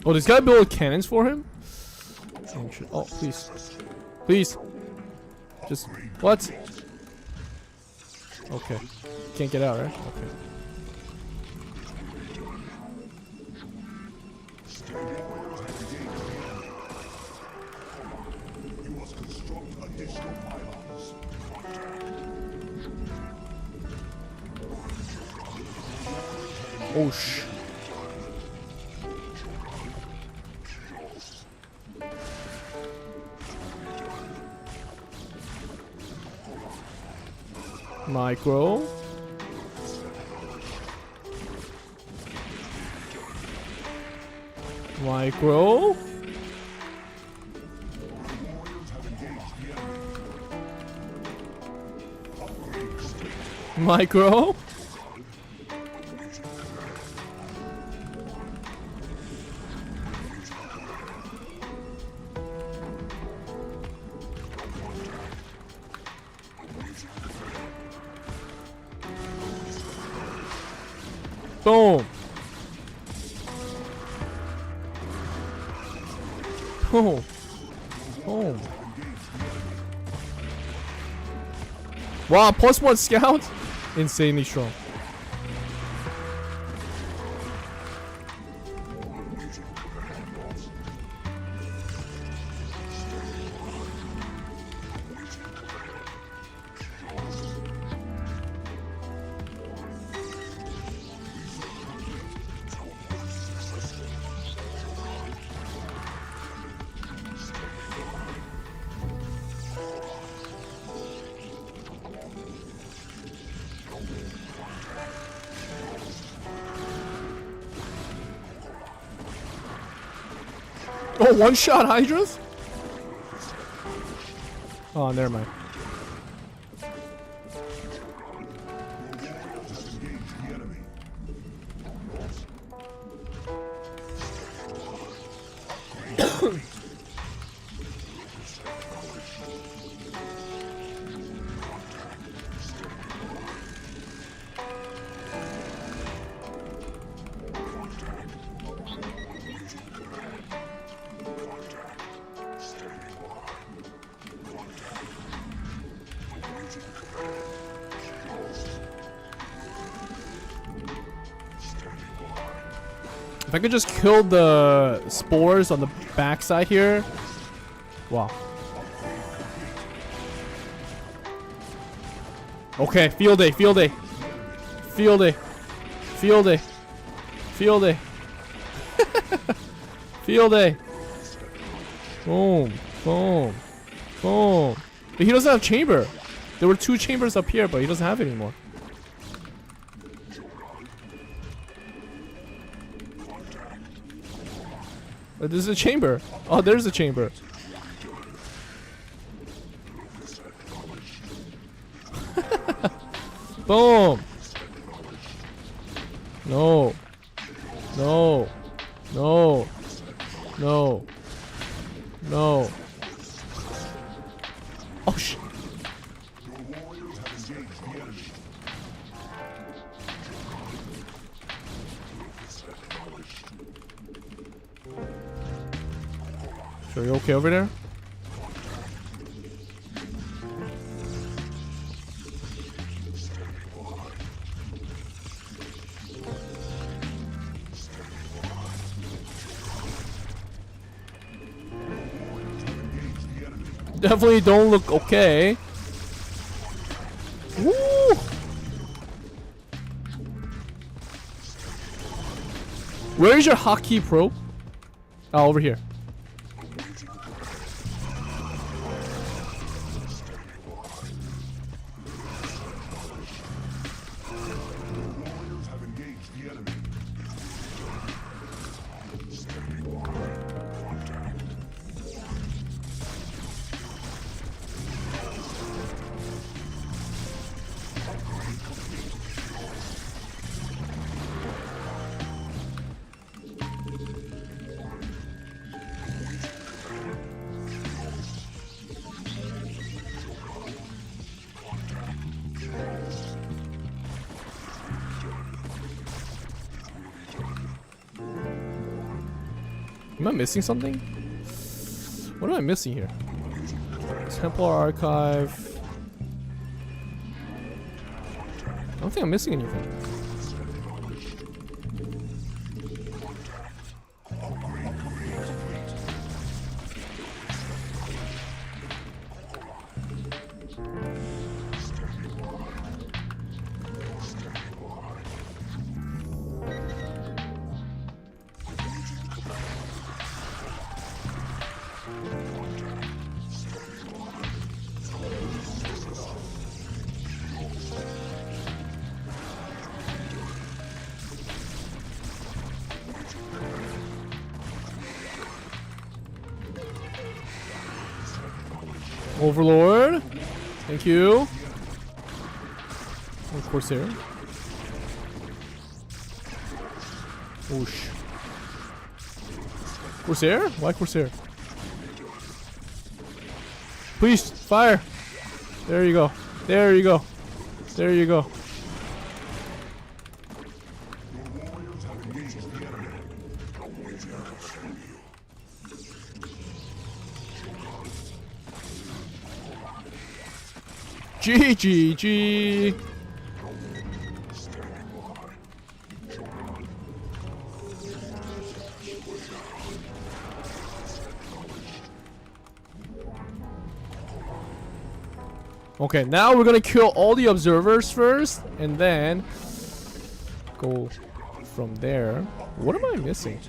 Oh, this guy built cannons for him? Oh, please. Please. Just, what? Okay. Can't get out, right? Okay. Oh, sh. Micro. Micro. Micro. Boom. Boom. Boom. Wow, +1 scout? Insanely strong. Oh, one-shot Hydras? Oh, never mind. If I could just kill the spores on the backside here. Wow. Okay, field day, field day. Field day. Field day. Field day. Field day. Boom. Boom. Boom. But he doesn't have chamber. There were 2 chambers up here, but he doesn't have it anymore. But this is a chamber. Oh, there's a chamber. Boom. No. No. No. No. No. Oh, shit. Are you okay over there? definitely don't look okay. Woo! Where is your hotkey probe? Oh, over here. Am I missing something? What am I missing here? Templar Archive. I don't think I'm missing anything. Overlord, thank you. Oh, Corsair. Whoosh. Corsair? Why Corsair? Please, fire! There you go. There you go. There you go. GG. Okay, now we're gonna kill all the observers first, and then go from there. What am I missing?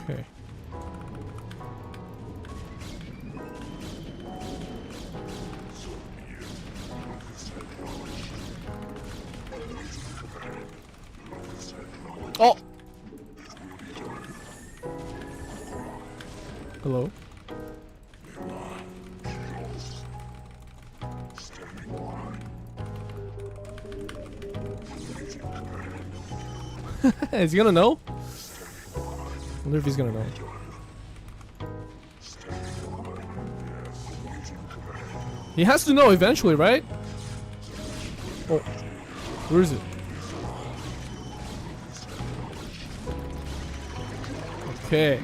Okay. Oh! Hello? Is he gonna know? I wonder if he's gonna know. He has to know eventually, right? Oh, where is it? Okay.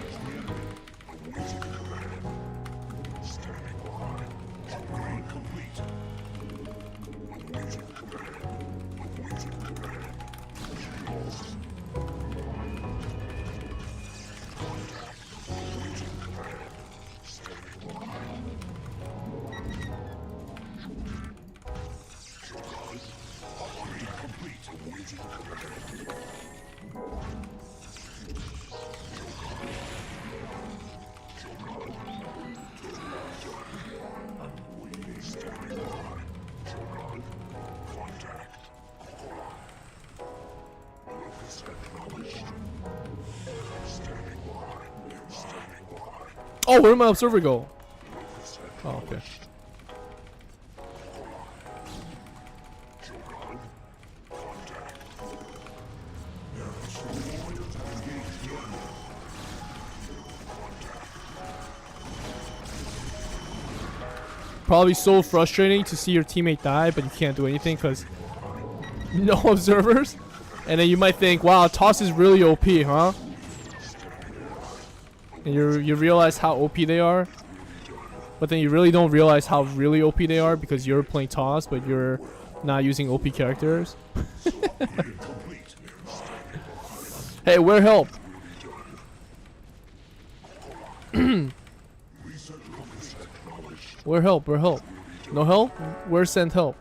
Oh, where did my observer go? Oh, okay. Probably so frustrating to see your teammate die, but you can't do anything because no observers. And then you might think, wow, Toss is really OP, huh? and you realize how OP they are, but then you really don't realize how really OP they are because you're playing toss, but you're not using OP characters. Hey, where help? Where help? Where help? No help? Where send help?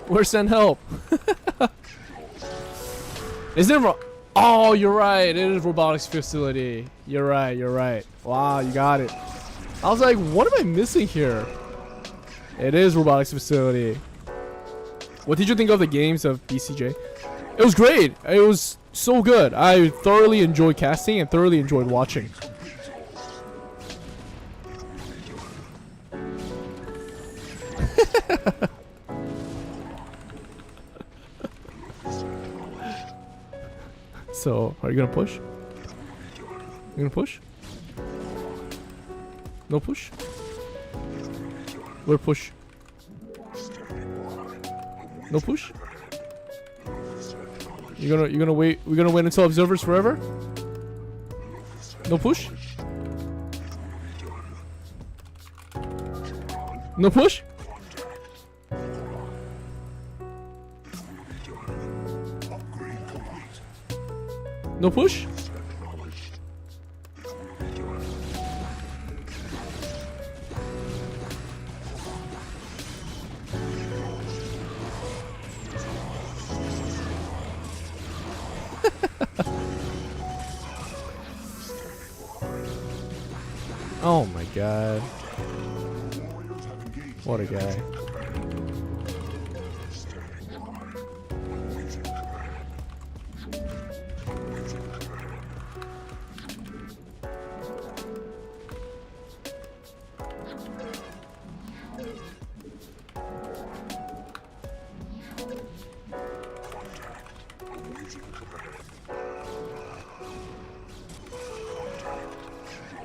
Where send help? Is it oh, you're right. It is robotics facility. You're right. You're right. Wow, you got it. I was like, what am I missing here? It is robotics facility. What did you think of the games of BCJ? It was great. It was so good. I thoroughly enjoyed casting and thoroughly enjoyed watching. So, are you gonna push? You gonna push? No push? Where push? No push? You're gonna wait. We're gonna wait until observers forever? No push? No push? No push? Oh my god. What a guy.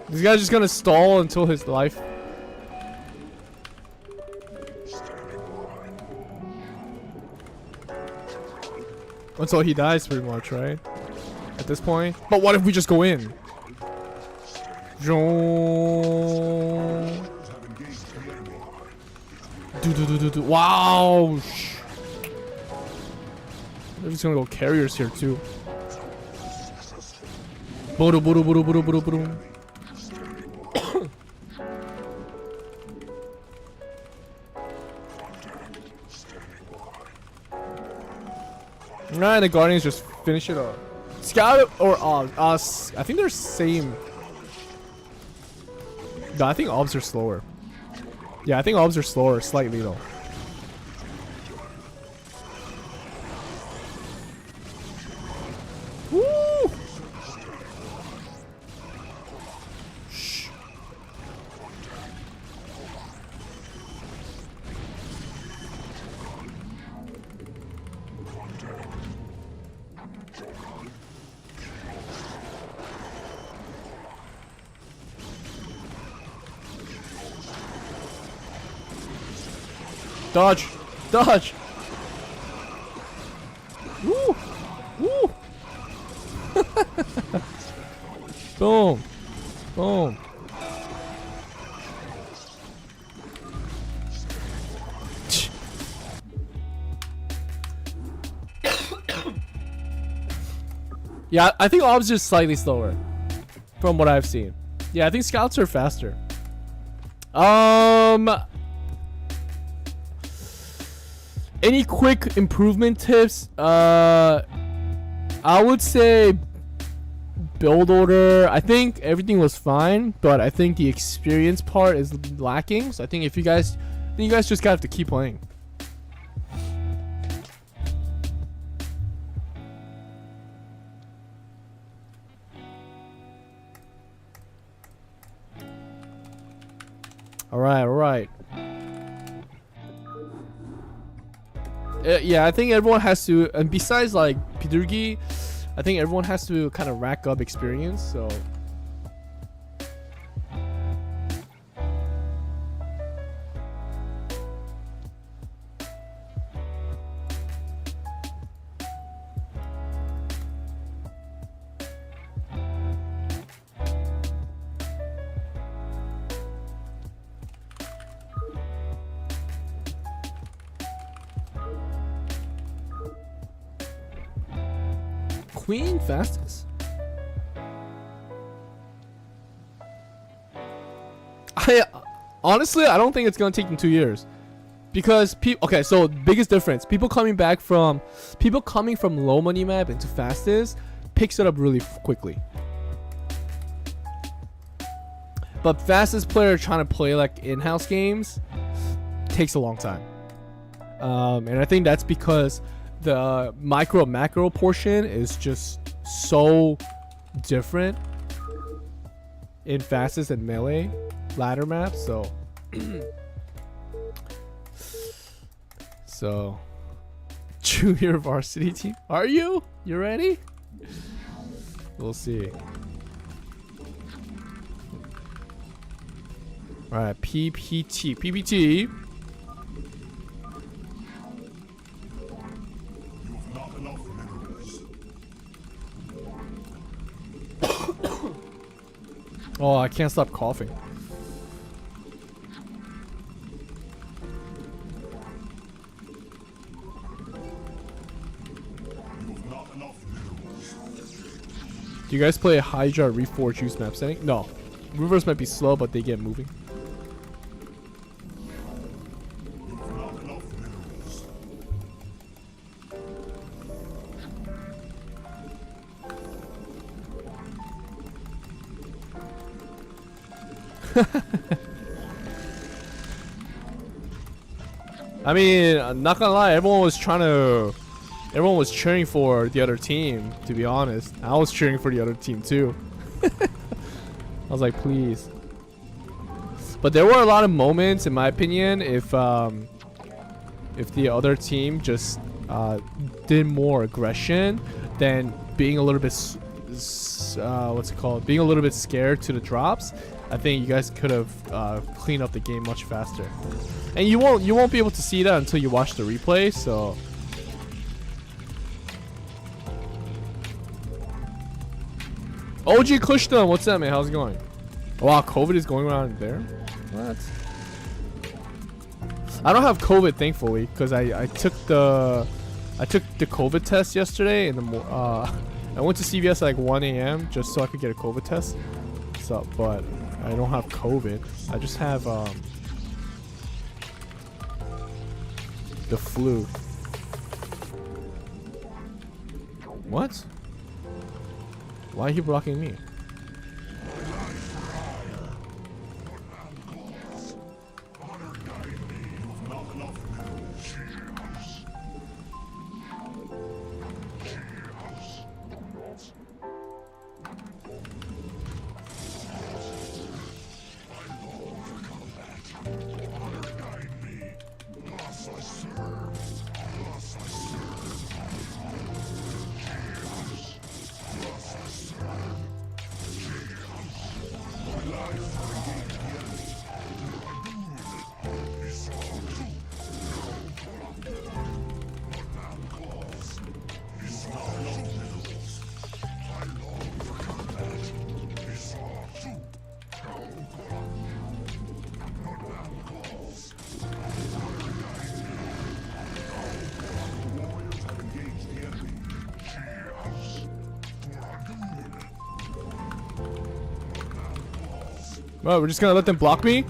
This guy's just gonna stall until his life. Until he dies, pretty much, right? At this point. But what if we just go in? Wow! They're just gonna go carriers here too. Bodo, bodo, bodo, bodo, bodo, bodo. Nah, the Guardians just finish it up. Scout or us? I think they're same. No, I think obs are slower. Yeah, I think obs are slower slightly though. Woo! Shh. Dodge! Dodge! Woo! Woo! Boom! Boom! Yeah, I think obs is slightly slower from what I've seen. Yeah, I think scouts are faster. Any quick improvement tips? I would say build order. I think everything was fine, but I think the experience part is lacking. So I think if you guys just gotta have to keep playing. All right. Yeah, I think everyone has to, and besides like Pidurgi, I think everyone has to kind of rack up experience. So Queen fastest? Honestly, I don't think it's gonna take them 2 years, because okay, so biggest difference: people coming from low money map into fastest picks it up really quickly. But fastest player trying to play like in-house games takes a long time, and I think that's because the micro macro portion is just so different in fastest and melee ladder maps. So junior varsity team, are you ready? We'll see. All right, PPT. Oh, I can't stop coughing. Do you guys play Hydra Reforge use map setting? No. Movers might be slow, but they get moving. I mean, I'm not gonna lie, everyone was cheering for the other team, to be honest. I was cheering for the other team too. I was like, please. But there were a lot of moments, in my opinion, if the other team just did more aggression, then being a little bit being a little bit scared to the drops, I think you guys could have cleaned up the game much faster. And you won't be able to see that until you watch the replay. So OG Kushton, what's up, man? How's it going? Wow, COVID is going around there. What? I don't have COVID, thankfully, because I took the COVID test yesterday in the I went to CVS at like 1 a.m. just so I could get a COVID test. So, but I don't have COVID. I just have the flu. What? Why are you blocking me? Well, we're just gonna let them block me?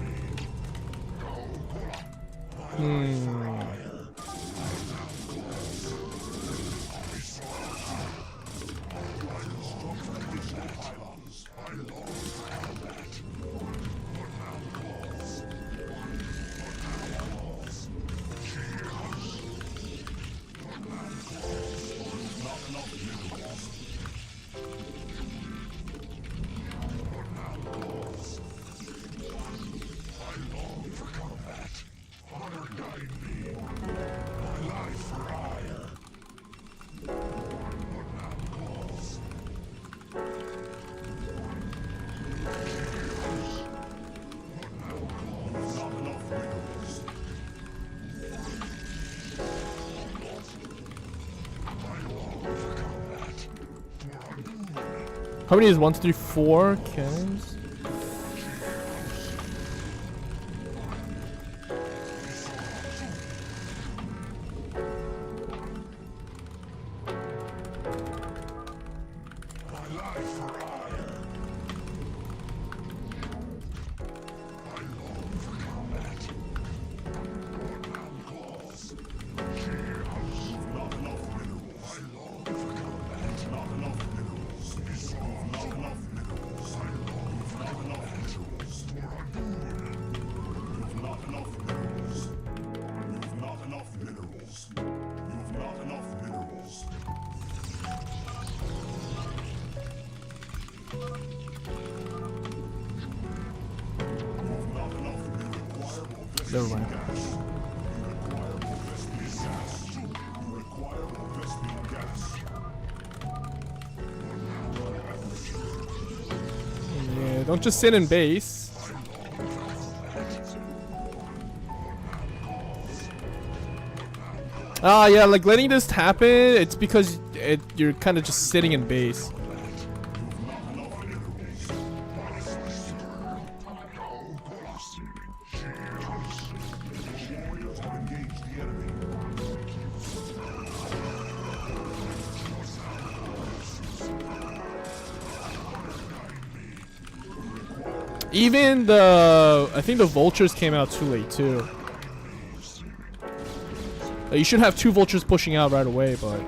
How many is 1, 2, 3, 4 cannons? Never mind. Yeah, don't just sit in base. Ah, yeah, like letting this happen, it's because you're kind of just sitting in base. Even I think the vultures came out too late too. You should have 2 vultures pushing out right away, but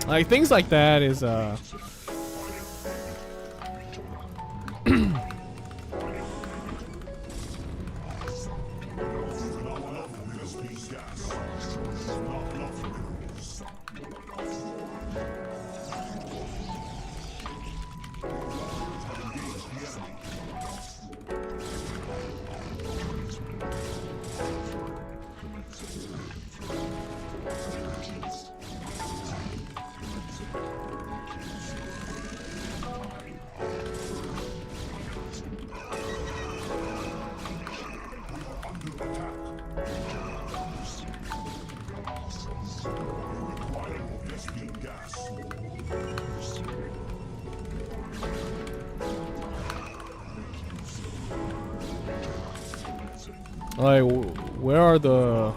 like things like that is like where are the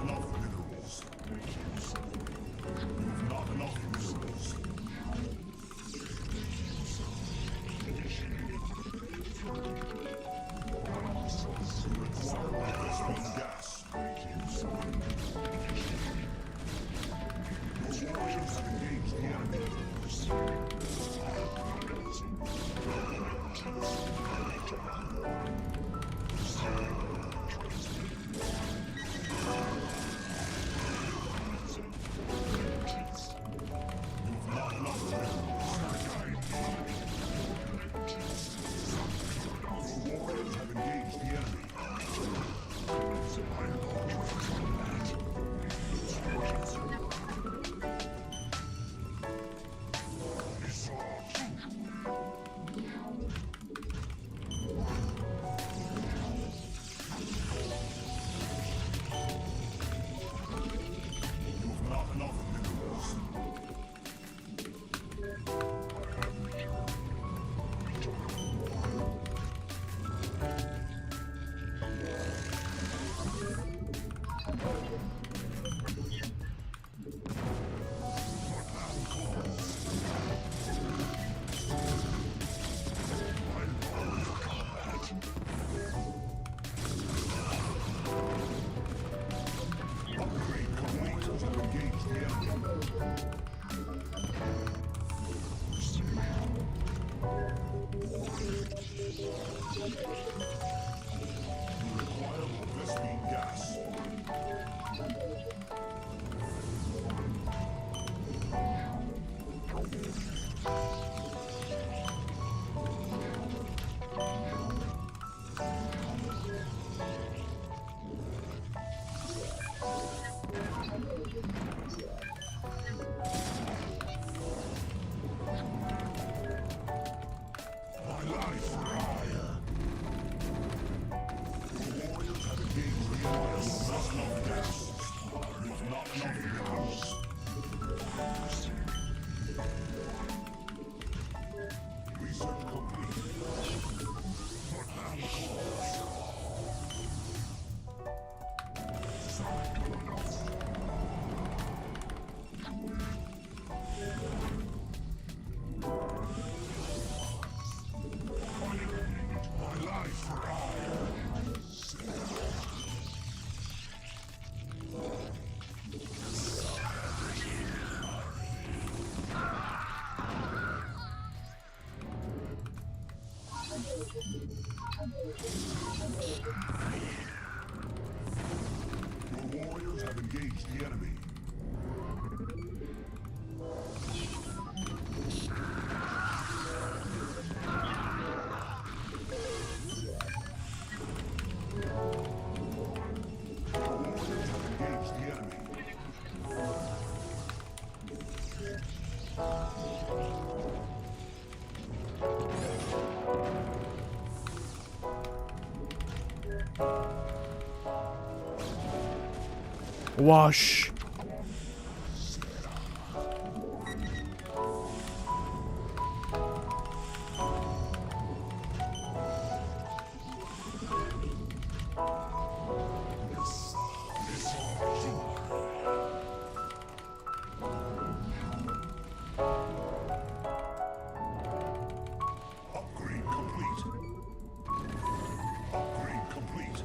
engaged the enemy. Wash. Upgrade complete. Upgrade complete.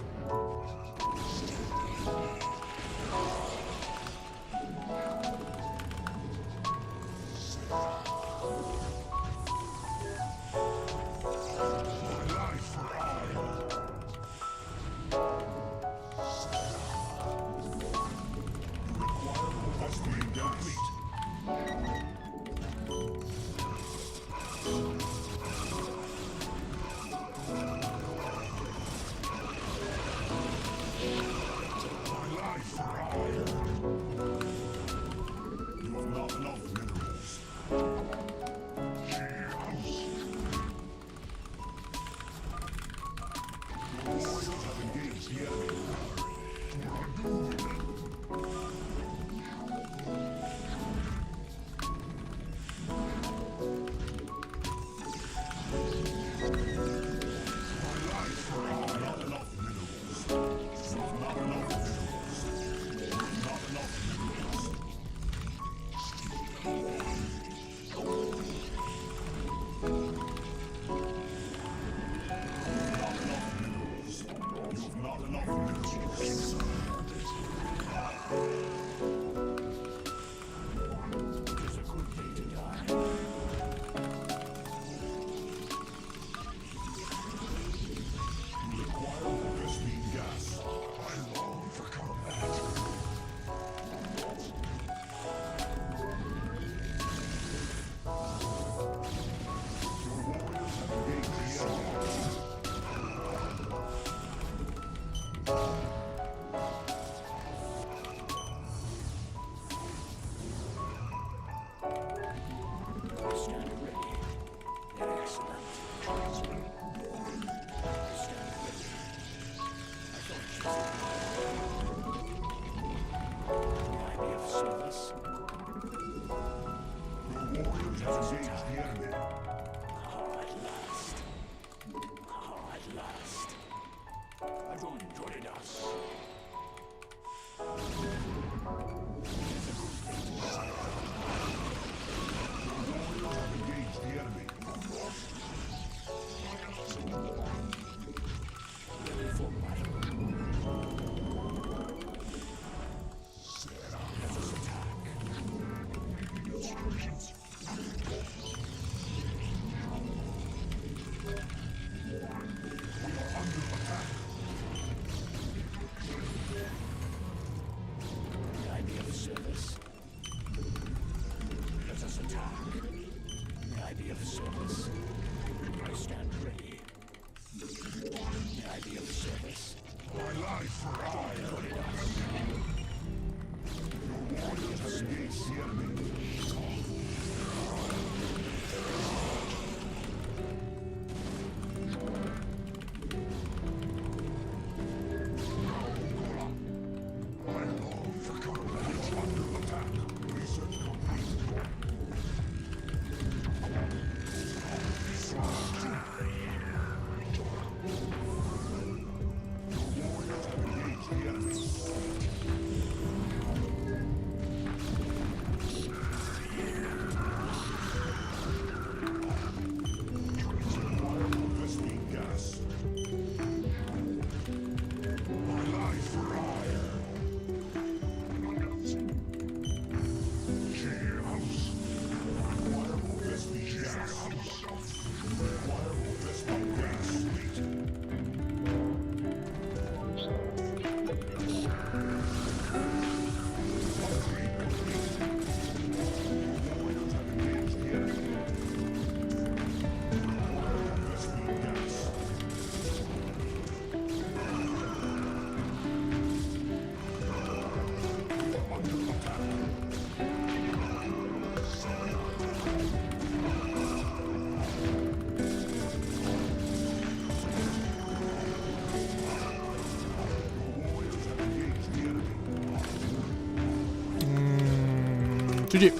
GG.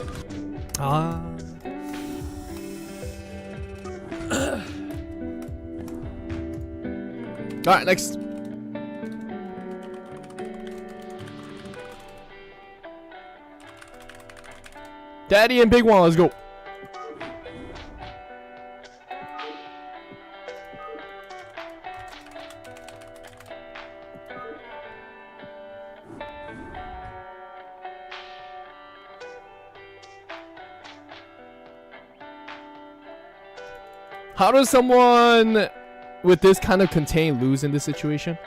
Ah. All right, next. Daddy and Big One, let's go. How does someone with this kind of contain lose in this situation?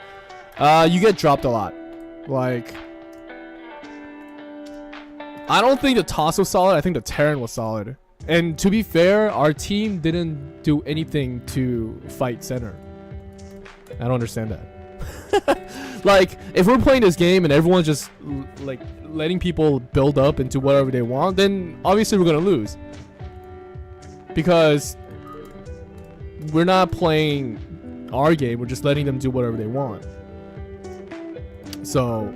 You get dropped a lot. Like, I don't think the toss was solid. I think the Terran was solid. And to be fair, our team didn't do anything to fight center. I don't understand that. Like, if we're playing this game and everyone's just like letting people build up into whatever they want, then obviously we're gonna lose. Because we're not playing our game, we're just letting them do whatever they want. So,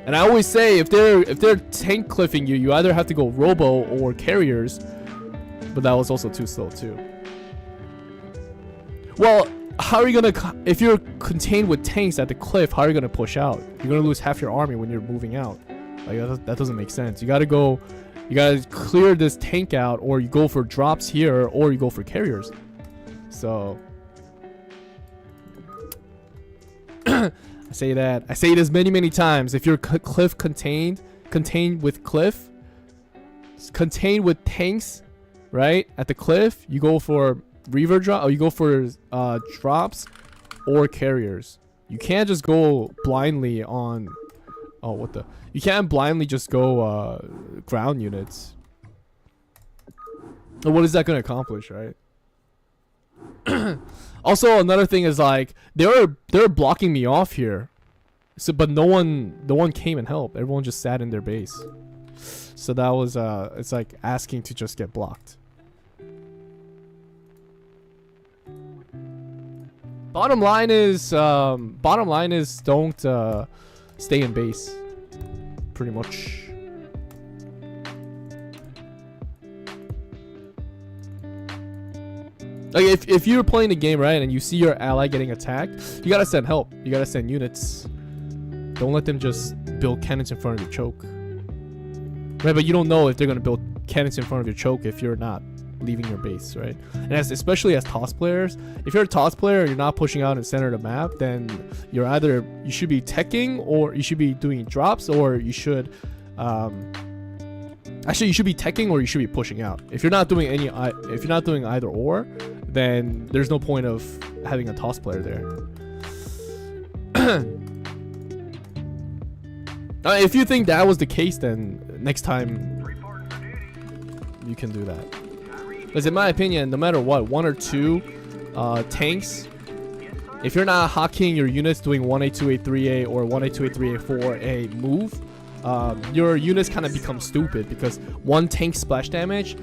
and I always say, if they're tank cliffing you, you either have to go robo or carriers, but that was also too slow too. Well, how are you gonna, if you're contained with tanks at the cliff, how are you gonna push out? You're gonna lose half your army when you're moving out. Like, that doesn't make sense. You gotta go, you gotta clear this tank out, or you go for drops here, or you go for carriers. So I say this many times. If you're cliff contained with cliff, contained with tanks, right at the cliff, you go for reaver drop, or you go for drops or carriers. You can't just go blindly on. Oh, what the? You can't blindly just go ground units. And what is that gonna accomplish, right? Also, another thing is, like, they're blocking me off here, so but no one came and helped. Everyone just sat in their base. So that was it's like asking to just get blocked. Bottom line is don't stay in base. Pretty much. Like, if you're playing the game, right, and you see your ally getting attacked, you gotta send help. You gotta send units. Don't let them just build cannons in front of your choke. Right, but you don't know if they're gonna build cannons in front of your choke if you're not leaving your base, right? And especially as toss players, if you're a toss player and you're not pushing out in the center of the map, then you should be teching, or you should be doing drops, or you should actually, you should be teching, or you should be pushing out. If you're not doing either or, then there's no point of having a toss player there. If you think that was the case, then next time you can do that. Because in my opinion, no matter what, 1 or 2 tanks, if you're not hotkeying your units doing 1A2A3A or 1A2A3A4A move, your units kind of become stupid, because one tank splash damage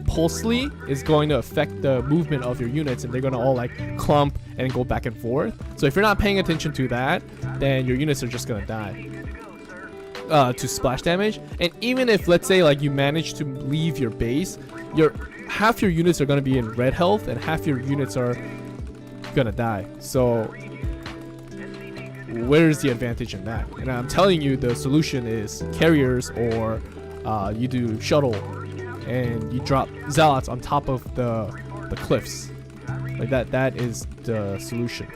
pulsely is going to affect the movement of your units, and they're going to all like clump and go back and forth. So if you're not paying attention to that, then your units are just going to die to splash damage. And even if, let's say, like, you manage to leave your base, half your units are going to be in red health and half your units are going to die. So where's the advantage in that? And I'm telling you, the solution is carriers, or you do shuttle and you drop zealots on top of the cliffs. Like that is the solution.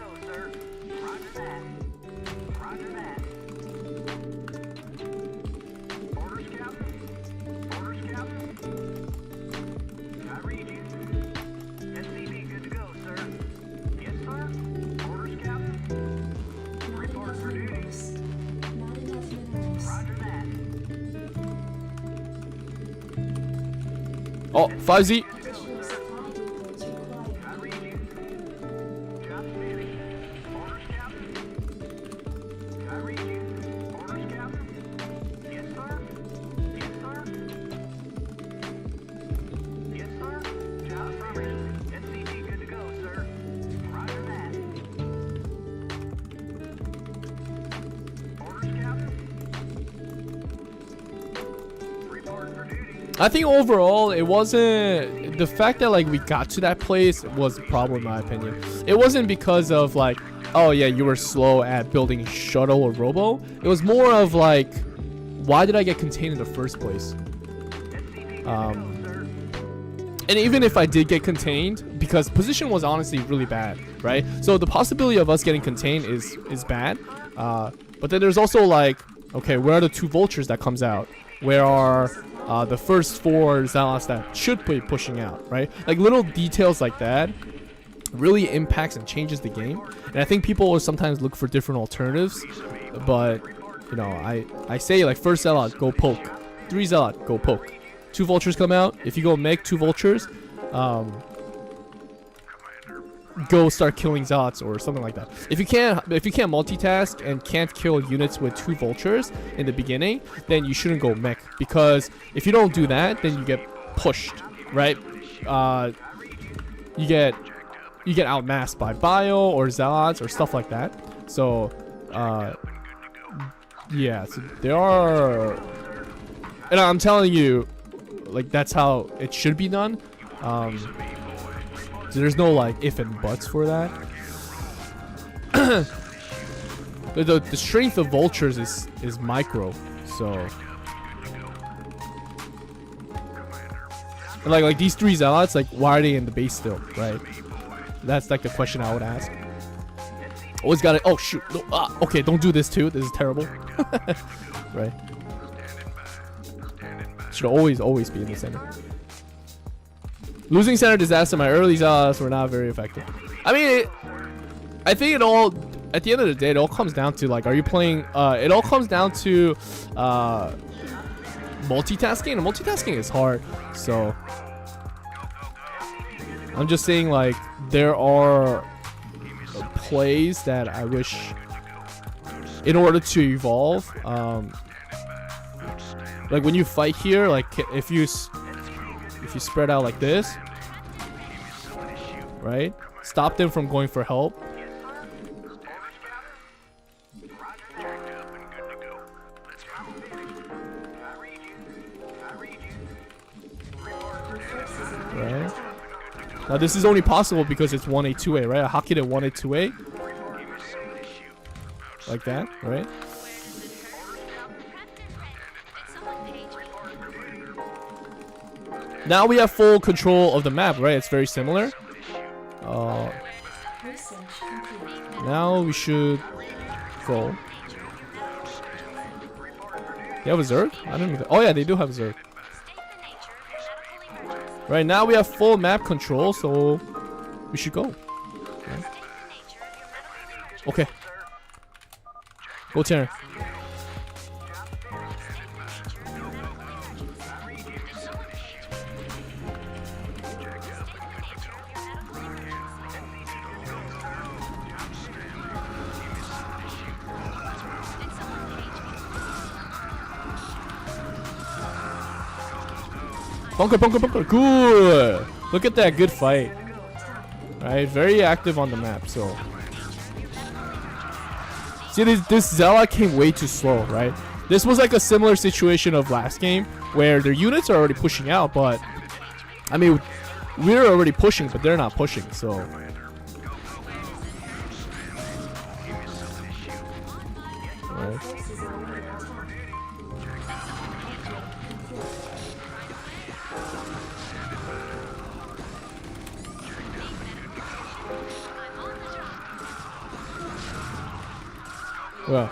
Oh, 5Z. I think overall it wasn't the fact that like we got to that place was a problem in my opinion. It wasn't because of like, oh yeah, you were slow at building shuttle or robo. It was more of like, why did I get contained in the first place? And even if I did get contained, because position was honestly really bad, right? So the possibility of us getting contained is bad. But then there's also like, okay, where are the 2 vultures that comes out? Where are the first 4 zealots that should be pushing out, right? Like little details like that really impacts and changes the game. And I think people will sometimes look for different alternatives, but you know, I say like first zealot, go poke. 3 zealot, go poke. 2 vultures come out. If you go make 2 vultures, go start killing zealots or something like that. If you can't multitask and can't kill units with 2 vultures in the beginning, then you shouldn't go mech, because if you don't do that, then you get pushed, right? You get outmassed by bio or zealots or stuff like that. So yeah, so there are, and I'm telling you, like that's how it should be done. So there's no like if and buts for that. the strength of vultures is micro, so and like these 3 zealots, like why are they in the base still, right? That's like the question I would ask. Always gotta, oh shoot, no, okay, don't do this too, this is terrible. Right, should always be in the center. Losing center disaster, my early zealots were not very effective. I mean, I think it all, at the end of the day, it all comes down to like, are you playing, it all comes down to multitasking, and multitasking is hard. So I'm just saying, like, there are plays that I wish, in order to evolve, like when you fight here, like if you spread out like this, right? Stop them from going for help. Right? Now this is only possible because it's 1A, 2A, right? I hockeyed it 1A, 2A. Like that, right? Now we have full control of the map, right? It's very similar. Now we should go. They have a Zerg? I don't even. Oh yeah, they do have a Zerg. Right now we have full map control, so we should go. Okay. Go Terran. Bunker, bunker, bunker. Good. Look at that. Good fight. Right. Very active on the map. So. See, this Zealot came way too slow, right? This was like a similar situation of last game where their units are already pushing out, but I mean, we're already pushing, but they're not pushing, so. Right. Well.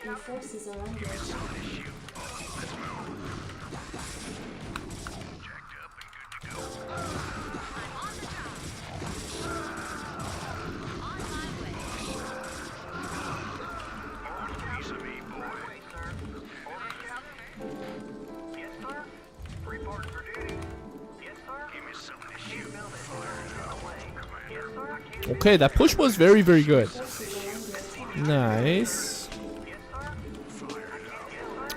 Your forces are under attack. Okay, that push was very, very good. Nice.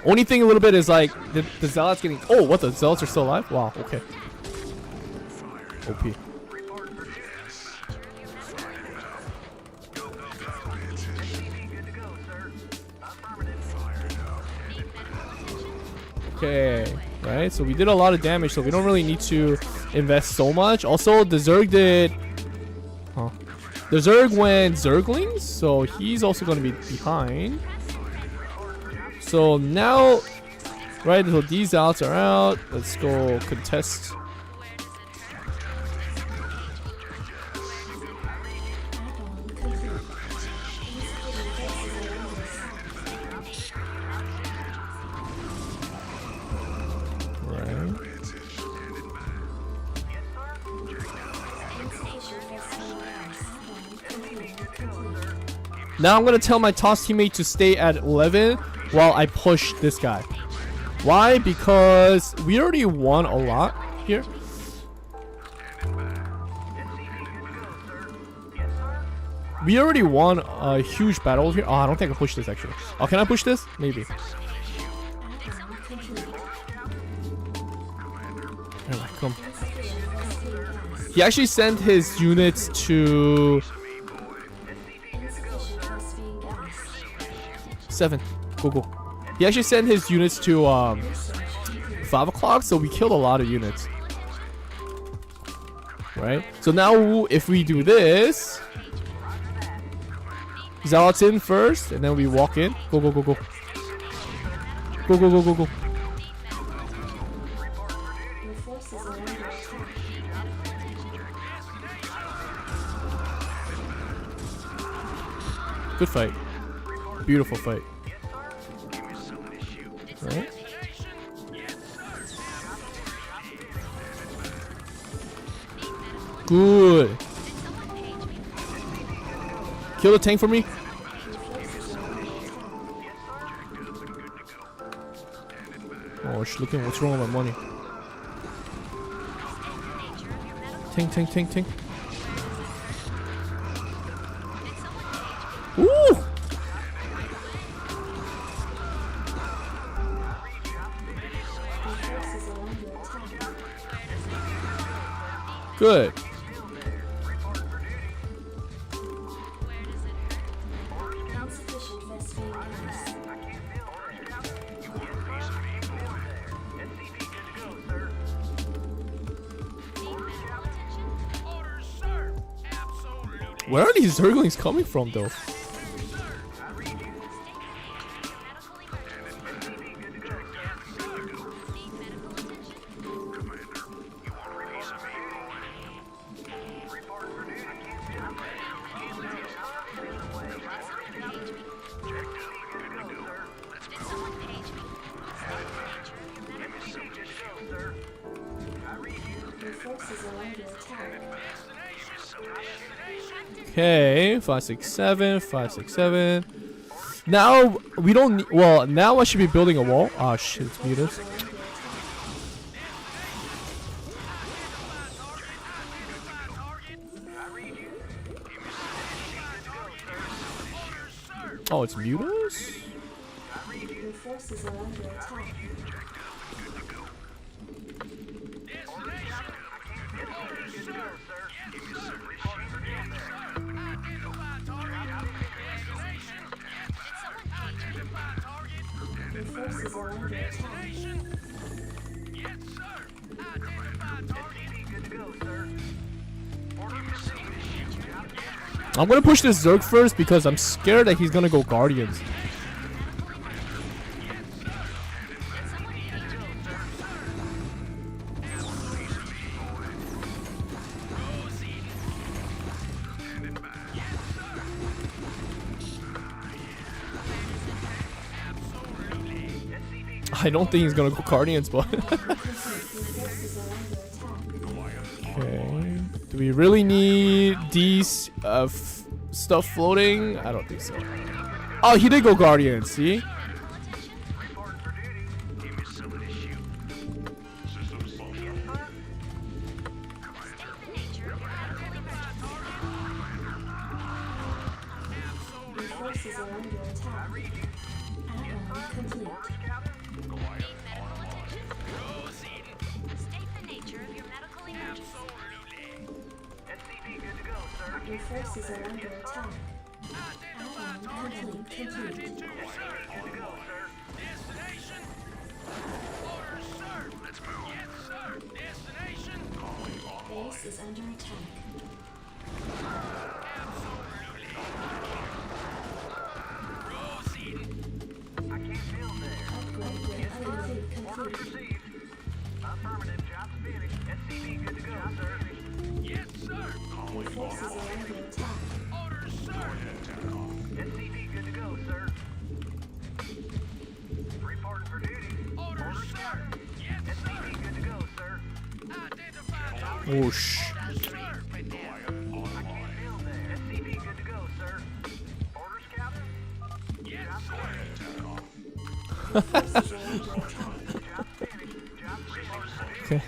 Only thing a little bit is like the Zealots getting. Oh, what, the Zealots are still alive? Wow, okay. OP. Okay, right, so we did a lot of damage, so we don't really need to invest so much. Also, the Zerg did... Oh. The Zerg went Zerglings, so he's also going to be behind. So now, right, so these outs are out. Let's go contest. Now I'm gonna tell my toss teammate to stay at 11 while I push this guy. Why? Because we already won a lot here. We already won a huge battle here. Oh, I don't think I can push this actually. Oh, can I push this? Maybe. Alright, come. He actually sent his units to 7. Go. He actually sent his units to 5 o'clock, so we killed a lot of units. Right? So now if we do this, Zealots in first, and then we walk in. Go. Go. Good fight. Beautiful fight. Right? Good. Kill the tank for me. Oh, she's looking. What's wrong with my money? Tank. Ooh! Good. Where are these Zerglings coming from, though? Okay, 5, 6, 7, 5, 6, 7. Now we don't need. Well, now I should be building a wall. Oh shit, it's muted. Oh, it's mutus? Your forces are under attack. Your forces are under attack. I'm gonna push this Zerg first because I'm scared that he's gonna go Guardians. I don't think he's gonna go Guardians, but okay. Do we really need these stuff floating? I don't think so. Oh, he did go Guardians, see? Your forces are under attack. Add-on complete. forces are under attack. Add-on complete. Destination. Orders, sir. Let's move. Yes, sir. Destination. Base is under attack. I can't build there. Upgrade complete. Orders received. Affirmative. Job's finished. SCV good to go, sir. Yes, sir. Your forces are under attack. Orders, sir. SCV good to go, sir. Reporting for duty. Orders, sir. Yes, SCV good to go, sir. Identify target. Whoosh. Orders, sir. I can't build there. SCV good to go, sir. Orders, Captain. Yes, sir. Your forces are under attack. Job's finished. Job's finished. Okay.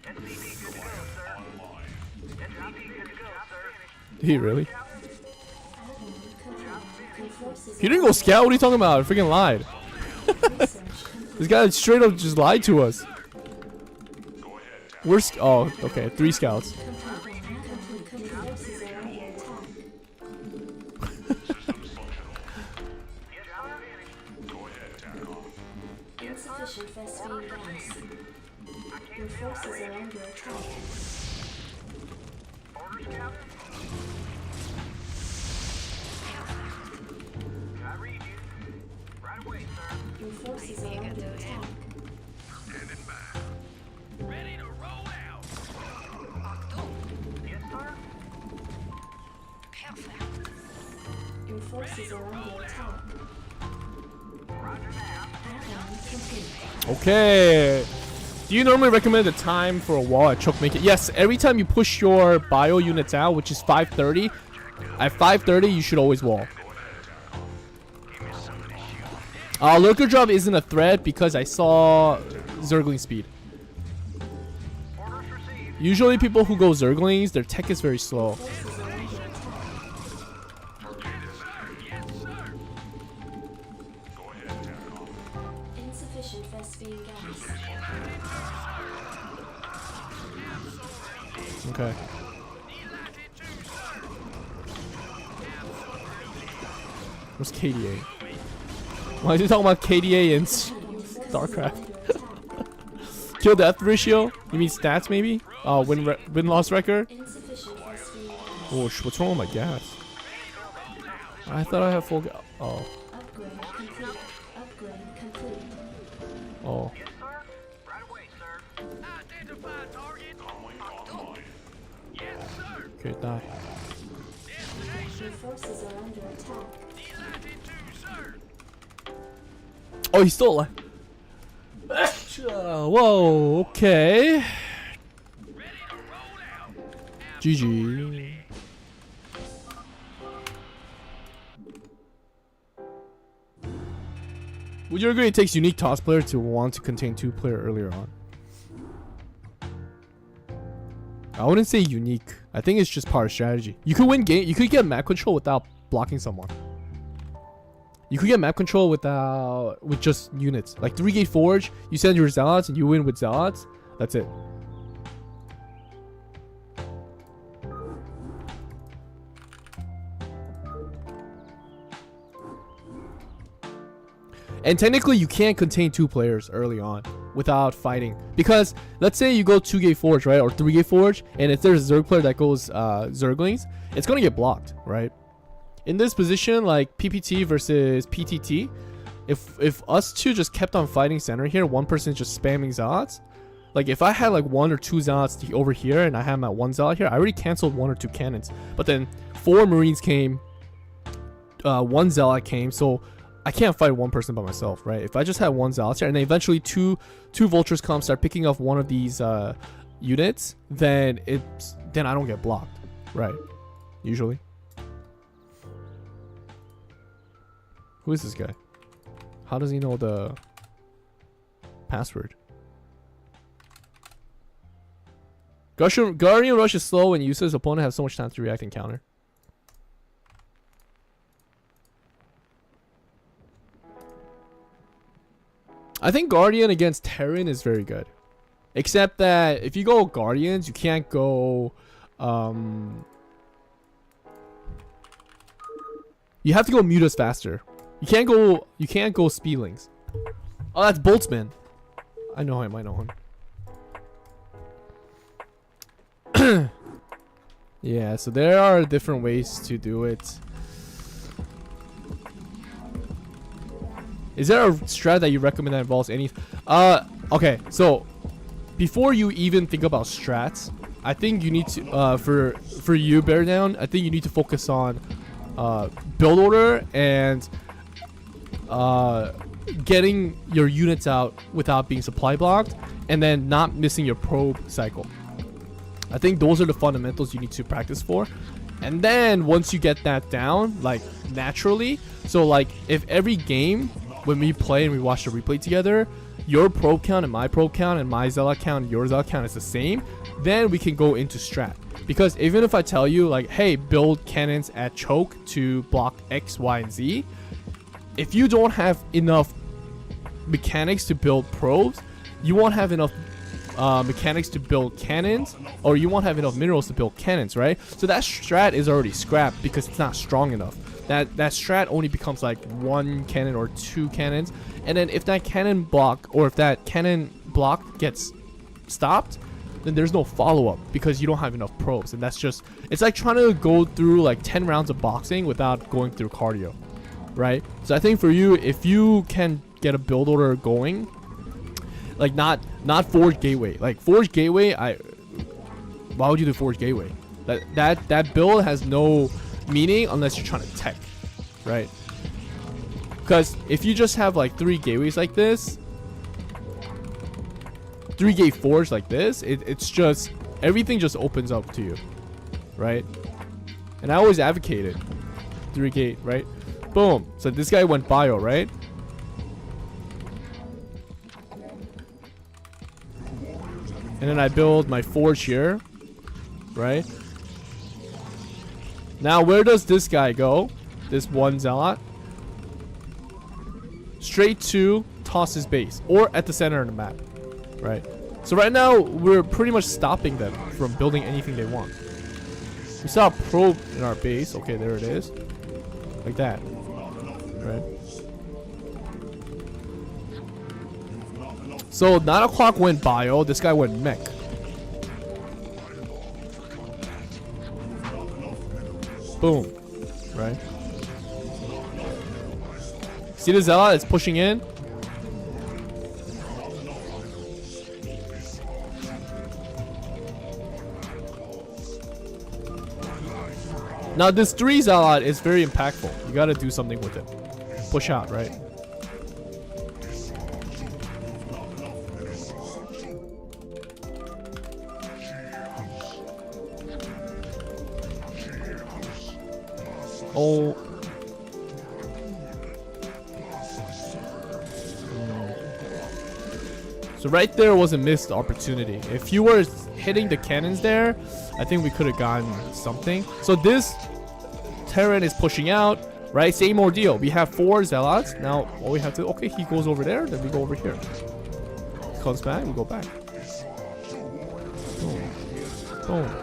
SCV good to go, sir. SCV good to go, sir. Did he really? Add-on complete. Your forces He didn't go scout. What are you talking about? I freaking lied. research complete. This guy straight up just lied to us. We're oh, okay. 3 scouts. Your forces are under attack. Insufficient Vespine gas. Your forces are under attack. Orders, Captain. I read you. Right away, sir. Your forces are under attack. Standing by. Ready to roll out. Yes, sir. Your forces are under attack. Roger that. Add-on complete. Okay. Do you normally recommend the time for a wall at choke make it? Yes, every time you push your bio units out, which is 5:30, at 5:30 you should always wall. Lurker drop isn't a threat because I saw Zergling speed. Orders received. Usually people who go Zerglings, their tech is very slow. Forces are under attack. Yes, sir. Insufficient Vespine gas. Okay. Where's KDA? Why is he talking about KDA in Starcraft? Kill death ratio? You mean stats maybe? Win loss record? Insufficient Vespine gas. Oh, what's wrong with my gas? I thought I had full gas. Oh, Upgrade complete. Upgrade complete. oh. Yes, sir. Right away, sir. Identify target. Yes, sir. Okay, die. Your forces are under attack. Delighted to, sir. Oh, he's still alive. Whoa, okay. Ready to roll out. GG. Would you agree it takes unique toss player to want to contain 2-player earlier on? I wouldn't say unique. I think it's just part of strategy. You could win game. You could get map control without blocking someone. You could get map control with just units. Like 3-gate forge, you send your zealots and you win with zealots. That's it. And technically, you can't contain 2 players early on without fighting. Because let's say you go 2-gate forge, right? Or 3-gate forge. And if there's a Zerg player that goes Zerglings, it's going to get blocked, right? In this position, like PPT versus PTT, if us two just kept on fighting center here, one person just spamming zealots. Like if I had like 1 or 2 zealots over here and I had my 1 zealot here, I already canceled 1 or 2 cannons. But then 4 marines came, 1 zealot came, so I can't fight 1 person by myself, right? If I just had 1 zealot here and then eventually two vultures come, start picking off one of these units, then I don't get blocked, right? Usually. Who is this guy? How does he know the password? Guardian Rush is slow and useless. Opponent has so much time to react and counter. I think Guardian against Terran is very good. Except that if you go Guardians, you can't go You have to go mutas faster. You can't go speedlings. Oh, that's Boltzmann. I know him. Yeah, so there are different ways to do it. Is there a strat that you recommend that involves any? Okay, so before you even think about strats, I think you need to for you Bear Down, I think you need to focus on build order and getting your units out without being supply blocked, and then not missing your probe cycle. I think those are the fundamentals you need to practice for. And then once you get that down, like naturally, so like if every game when we play and we watch the replay together, your probe count and my probe count and my zealot count and your zealot count is the same, then we can go into strat. Because even if I tell you like, hey, build cannons at choke to block X, Y, and Z, if you don't have enough mechanics to build probes, you won't have enough mechanics to build cannons, or you won't have enough minerals to build cannons, right? So that strat is already scrapped because it's not strong enough. That strat only becomes like 1 cannon or 2 cannons, and then if that cannon block or if that cannon block gets stopped, then there's no follow-up because you don't have enough probes. And that's just, it's like trying to go through like 10 rounds of boxing without going through cardio, right? So I think for you, if you can get a build order going, like not Forge Gateway, like Forge Gateway, why would you do Forge Gateway? That build has no meaning unless you're trying to tech, right? Because if you just have like 3 gateways like this, 3 gate forge like this, it's just, everything just opens up to you, right? And I always advocated 3 gate, right? Boom. So this guy went bio, right? And then I build my forge here, right? Now where does this guy go? This one zealot? Straight to toss his base, or at the center of the map, right? So right now we're pretty much stopping them from building anything they want. We saw a probe in our base. Okay, there it is, like that, right? So 9 o'clock went bio. This guy went mech. Boom, right? See the zealot? It's pushing in. Now this 3 zealot is very impactful. You gotta do something with it. Push out, right? Oh. So right there was a missed opportunity. If you were hitting the cannons there, I think we could have gotten something. So this Terran is pushing out, right? Same ordeal. We have 4 zealots. Now all we have to, okay, he goes over there, then we go over here. He comes back, we go back. Boom. Boom.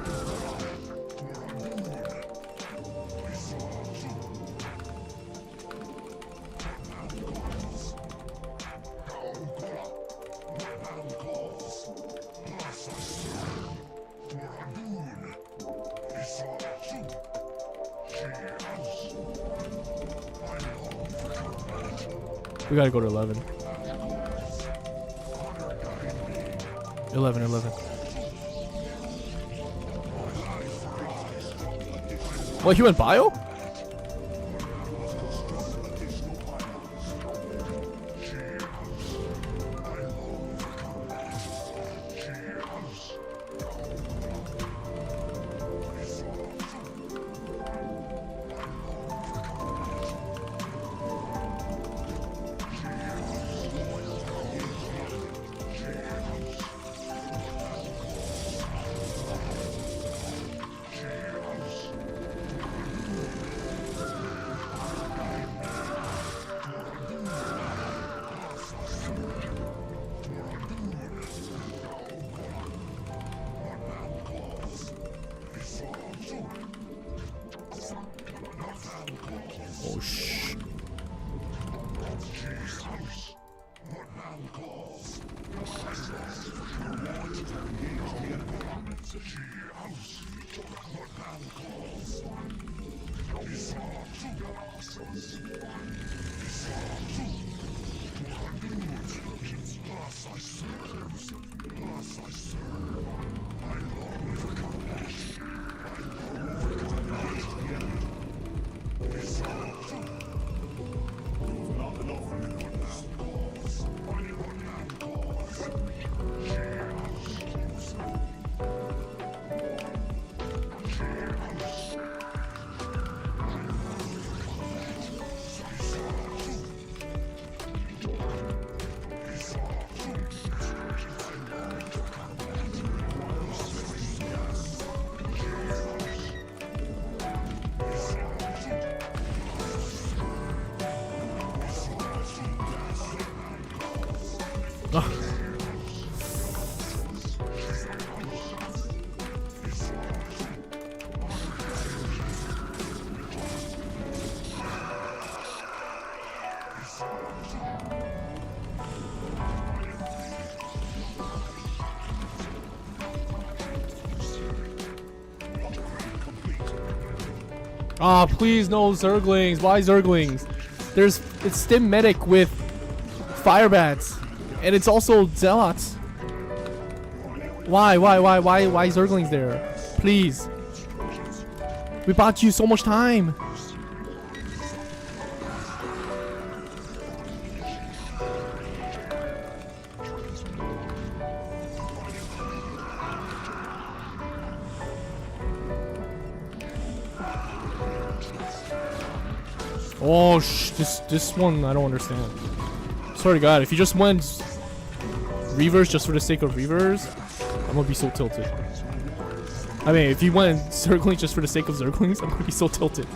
We gotta go to 11. 11. Well, he went bio? Ah, please no Zerglings. Why Zerglings? It's Stim Medic with Fire Bats, and it's also Zealots. Why Zerglings there? Please. We bought you so much time. Oh, this one I don't understand. Sorry to God, if you just went Reavers just for the sake of Reavers, I'm gonna be so tilted. I mean, if you went Zerglings just for the sake of Zerglings, I'm gonna be so tilted.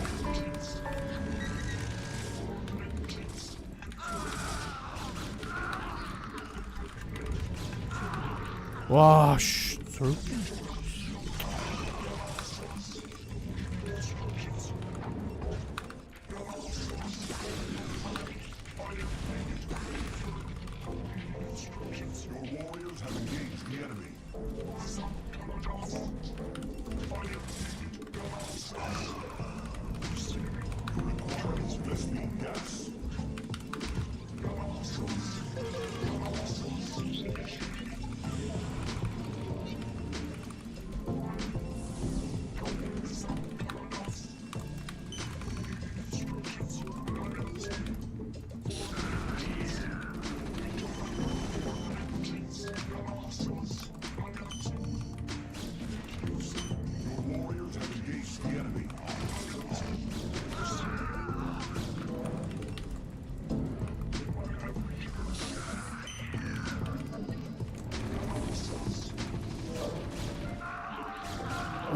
Wow,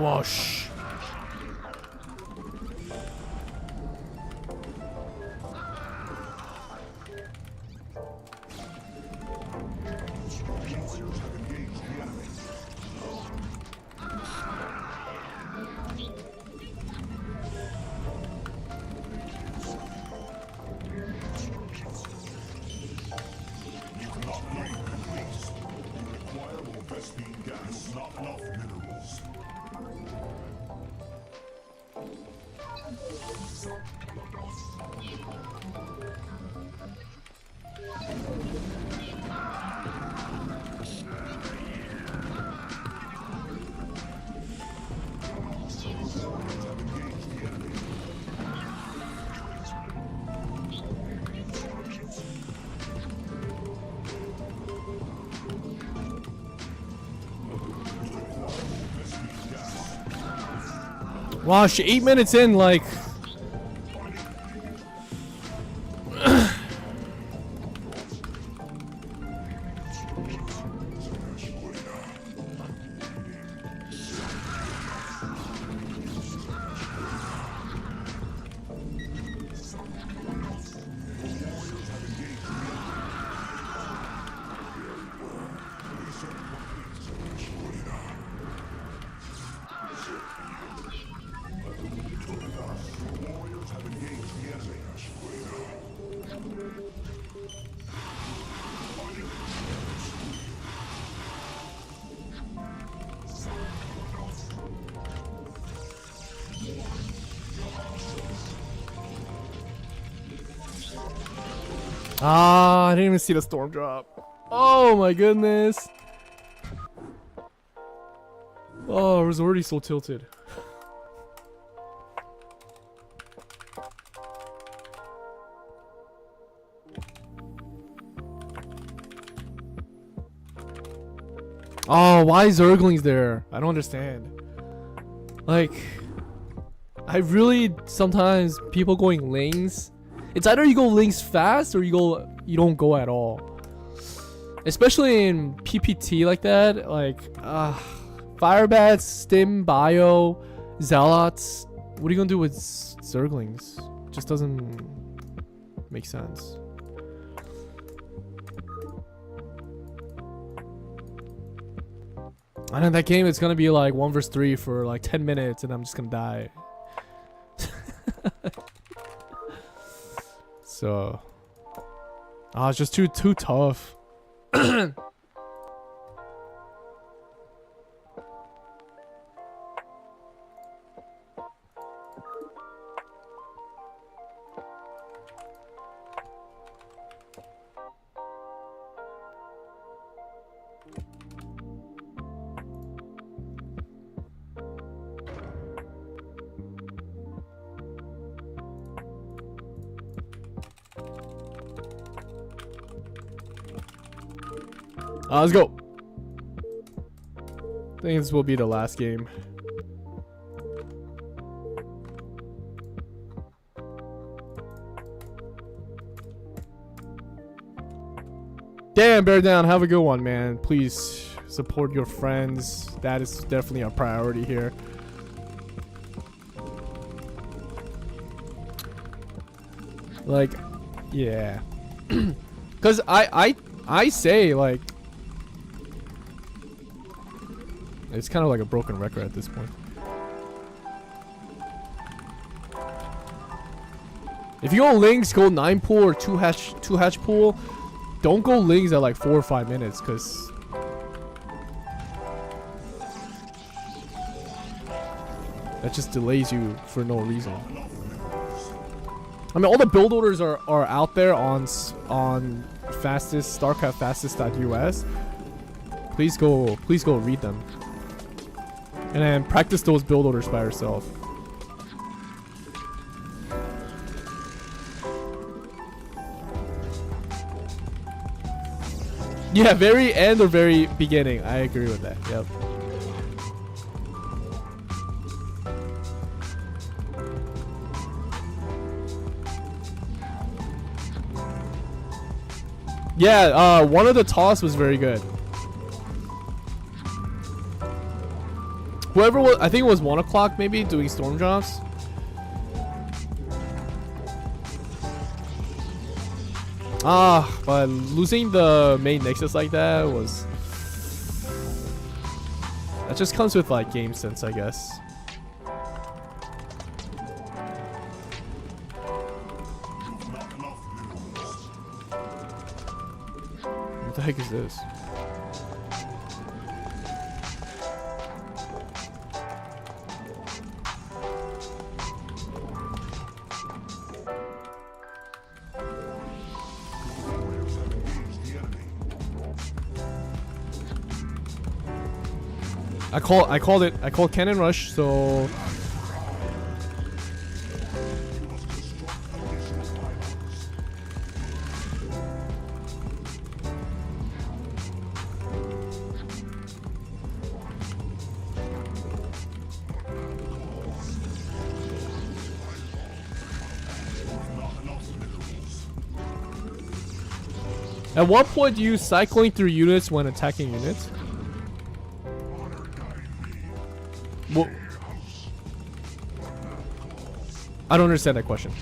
Whoosh. Wow, 8 minutes in, like. Ah, I didn't even see the storm drop. Oh my goodness. Oh, I was already so tilted. Oh, why is Zerglings there? I don't understand. Like, I really sometimes people going lanes. It's either you go links fast or you don't go at all. Especially in PPT like that, like Firebats, Stim, Bio, Zealots. What are you gonna do with Zerglings? Just doesn't make sense. I know that game is gonna be like 1 vs 3 for like 10 minutes and I'm just gonna die. So it's just too tough. Let's go. I think this will be the last game. Damn, bear down. Have a good one, man. Please support your friends. That is definitely a priority here. Like, yeah. Cause I say like it's kind of like a broken record at this point. If you go links, go 9 pool or 2 hatch pool. Don't go links at like 4 or 5 minutes, cause that just delays you for no reason. I mean, all the build orders are out there on fastest Starcraft fastest.us. Please go read them, and then practice those build orders by yourself. Yeah, very end or very beginning. I agree with that. Yep. Yeah, one of the toss was very good. Whoever was, I think it was 1 o'clock maybe, doing storm drops. But losing the main Nexus like that was... That just comes with like game sense, I guess. What the heck is this? I called Cannon Rush, so at what point do you cycling through units when attacking units? Well, I don't understand that question.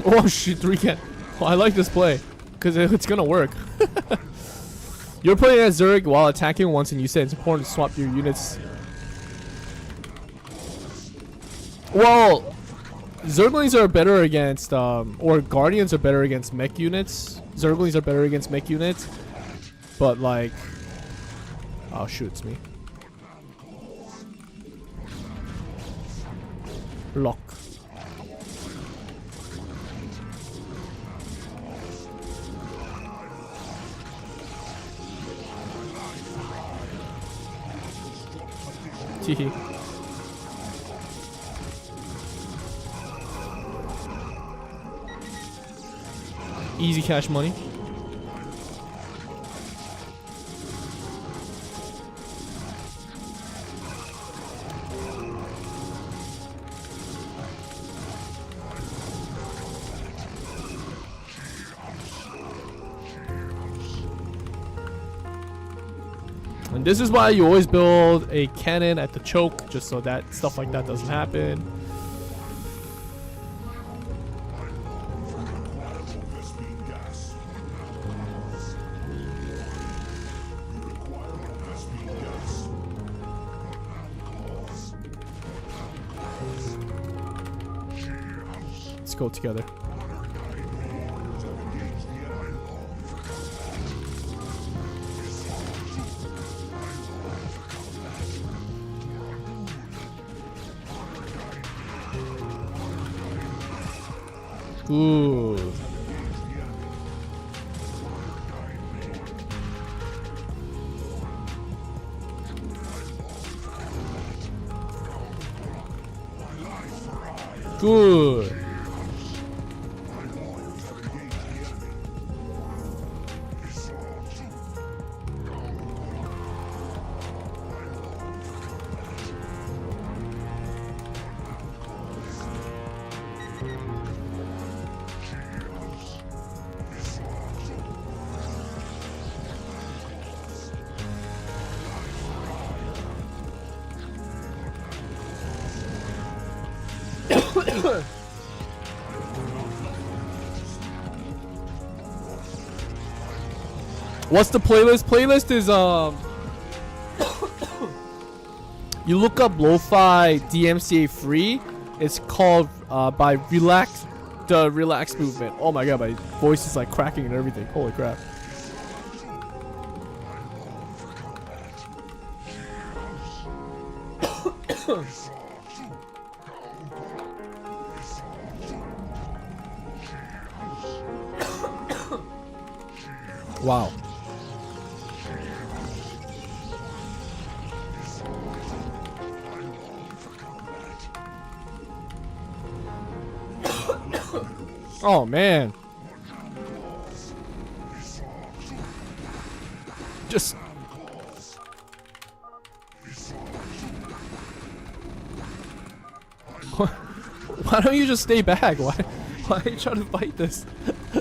Oh shit, 3 can. Oh, I like this play because it's gonna work. You're playing as Zerg while attacking once, and you said it's important to swap your units. Well, Zerglings are better against, or Guardians are better against mech units. Zerglings are better against mech units, but like, oh shoot, it's me. Lock. Teehee. Easy cash money. This is why you always build a cannon at the choke, just so that stuff like that doesn't happen. Let's go together. Ooh. Good. What's the playlist? Playlist is you look up lo-fi DMCA free. It's called by TheRelaxedMovement. Oh my god, my voice is like cracking and everything. Holy crap. Wow. Oh man. Just why don't you just stay back? Why are you trying to fight this?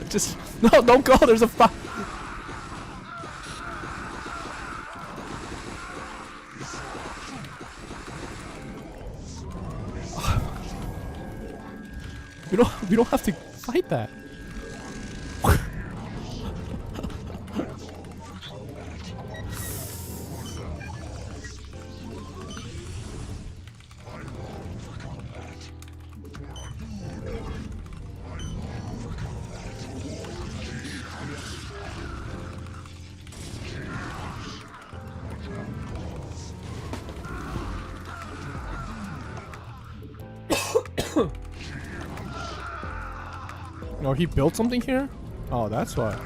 Just no, don't go. There's a fight. We don't have to fight that. Oh, he built something here? Oh, that's why.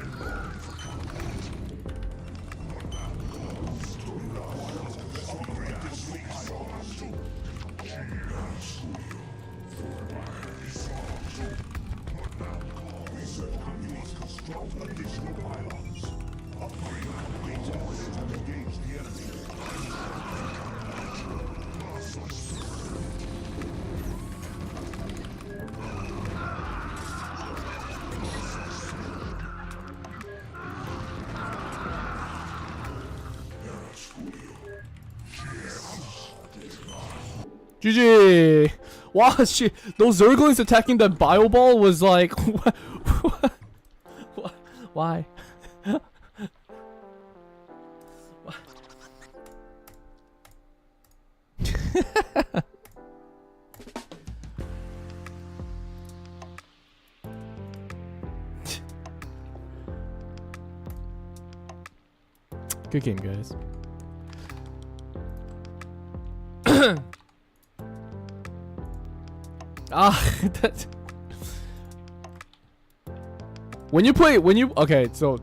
GG! Wow, shit. Those Zerglings attacking the bio ball was like... Why? Good game, guys. That's okay, so